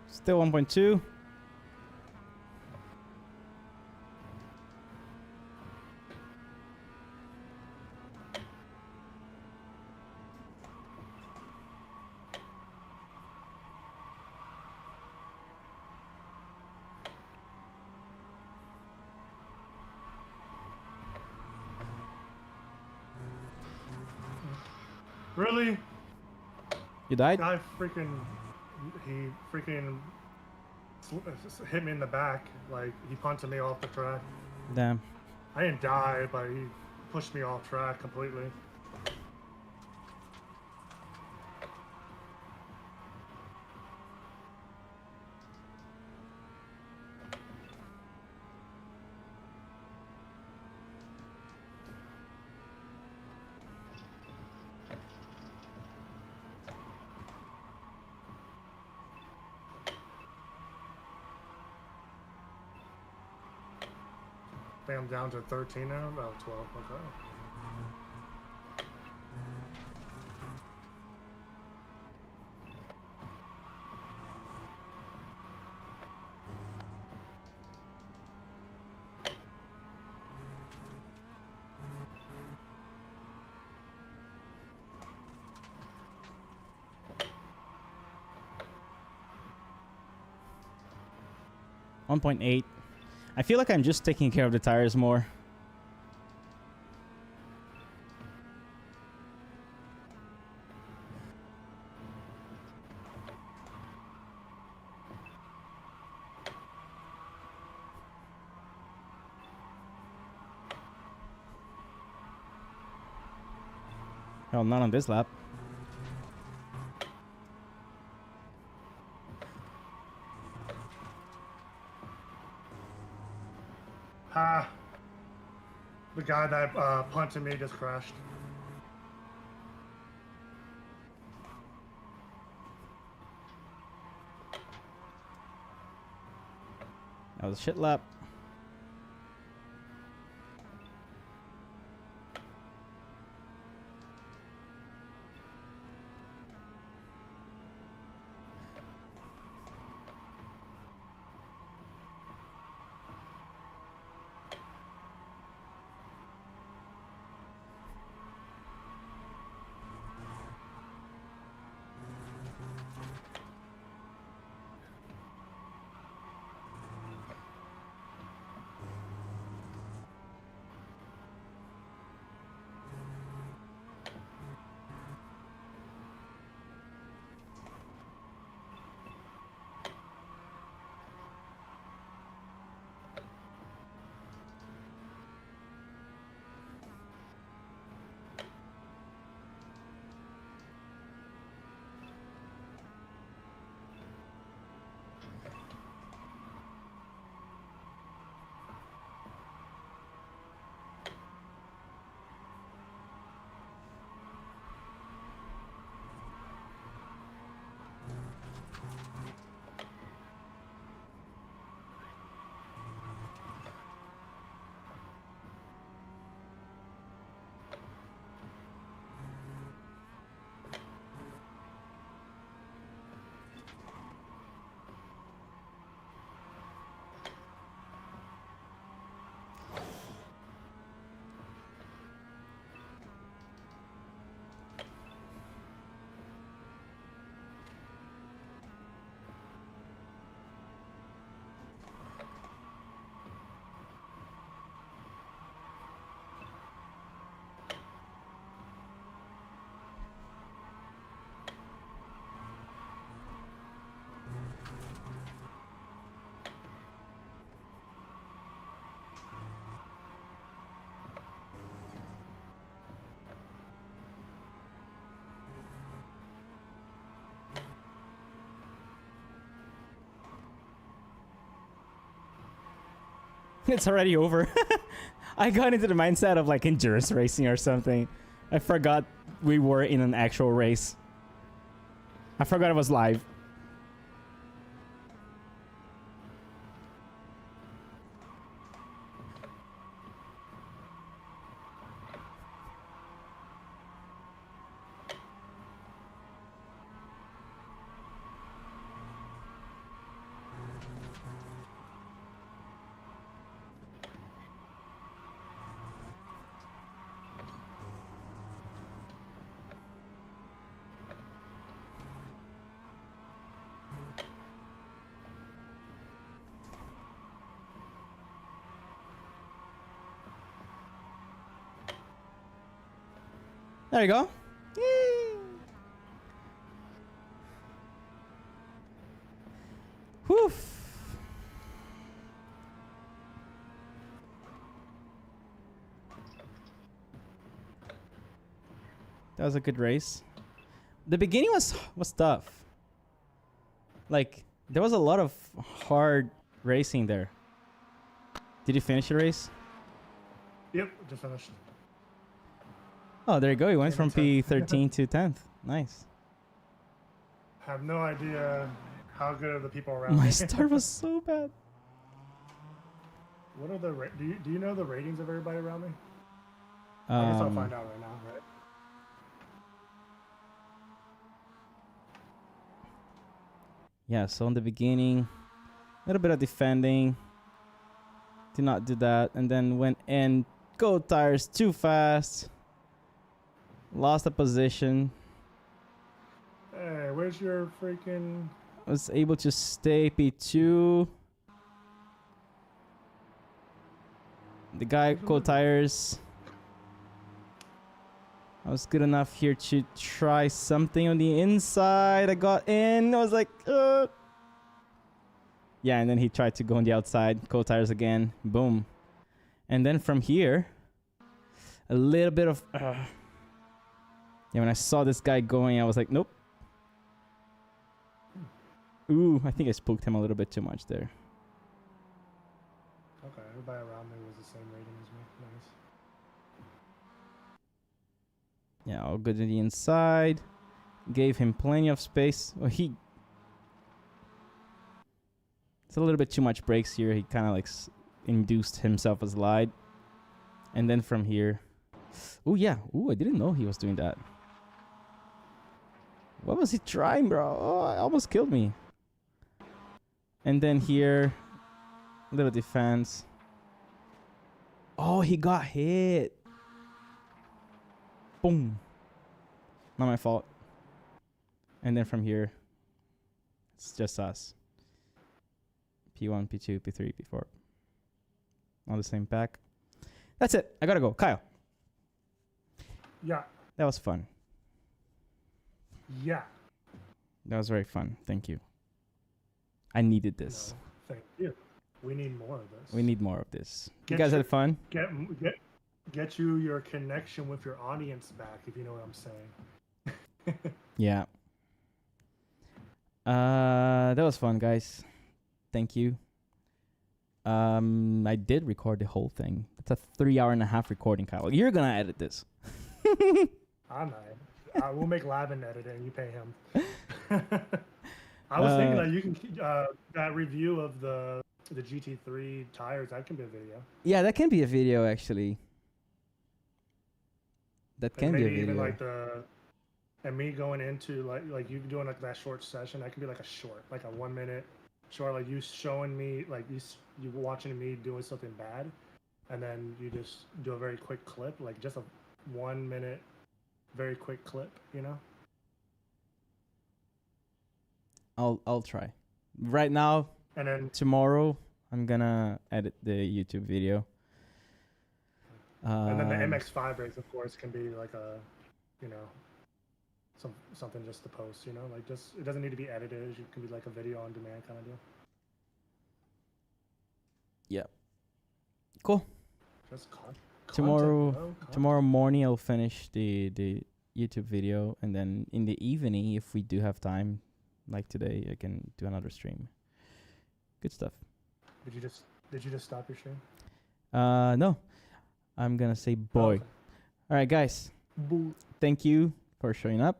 Still 1.2. Really? You died? Guy freaking, he freaking hit me in the back. Like, he punted me off the track. Damn. I didn't die, but he pushed me off track completely. I think I'm down to 13 now. Oh, 12. Okay. One 1.8. I feel like I'm just taking care of the tires more. Hell, not on this lap. Ah. The guy that punted me just crashed. That was a shit lap. It's already over. I got into the mindset of like endurance racing or something. I forgot we were in an actual race. I forgot it was live. There you go. Yay. Whew. That was a good race. The beginning was tough. Like there was a lot of hard racing there. Did you finish the race? Yep, just finished. Oh, there you go. You went from Maybe P13 to 10th. Nice. Have no idea how good are the people around My me. start was so bad. What are the do you know the ratings of everybody around me? I guess I'll find out right now, right? Yeah, so in the beginning, a little bit of defending. Did not do that. And then went in, go tires too fast. Lost the position. Hey, where's your freaking... Was able to stay P2. The guy cold tires. I was good enough here to try something on the inside. I got in. I was like, yeah, and then he tried to go on the outside. Cold tires again. Boom. And then from here, a little bit of... yeah, when I saw this guy going, I was like, nope. Ooh, I think I spooked him a little bit too much there. Okay, everybody around me was the same rating as me. Nice. Yeah, all good to the inside. Gave him plenty of space. Well, it's a little bit too much brakes here. He kind of like induced himself a slide. And then from here... Ooh, yeah. Ooh, I didn't know he was doing that. What was he trying, bro? Oh, it almost killed me. And then here, little defense. Oh, he got hit. Boom. Not my fault. And then from here, it's just us. P1, P2, P3, P4. On the same pack. That's it. I gotta go. Kyle. Yeah. That was fun. Yeah. That was very fun. Thank you. I needed this. No, thank you. We need more of this. We need more of this. You Get guys your- had fun? Get you your connection with your audience back, if you know what I'm saying. Yeah. That was fun, guys. Thank you. I did record the whole thing. It's a 3.5-hour recording, Kyle. You're gonna edit this. I'm not. We'll make Lavin edit it and you pay him. I was thinking that you can that review of the GT3 tires, that can be a video. Yeah, that can be a video actually. That And can be a maybe video. even like and me going into like you doing like that short session, that could be like a short, like a 1 minute short, like you showing me, like you watching me doing something bad, and then you just do a very quick clip, like just a 1 minute, very quick clip, you know? I'll try. Right now, And then tomorrow, I'm gonna edit the YouTube video. and then the MX5 race, of course, can be like a, you know, something just to post, you know, like just it doesn't need to be edited. It can be like a video on demand kind of deal. Yeah. Cool. Just Tomorrow, content. tomorrow morning, I'll finish the YouTube video, and then in the evening, if we do have time, like today, I can do another stream. Good stuff. Did you just stop your stream? No. I'm gonna say boy. Okay. All right, guys. Boo. Thank you for showing up.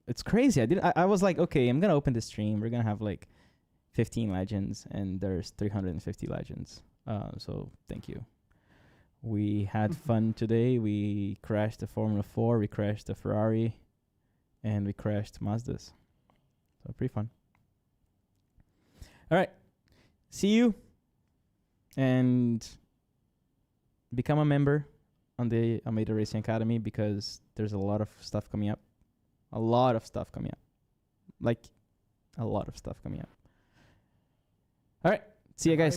It's crazy. I was like, okay, I'm gonna open the stream. We're gonna have like 15 legends, and there's 350 legends. So thank you. We had fun today. We crashed the Formula 4. We crashed the Ferrari, and we crashed Mazdas. So pretty fun. All right. See you. And become a member on the Almeida Racing Academy, because there's a lot of stuff coming up. A lot of stuff coming up. Like, a lot of stuff coming up. All right. See you guys.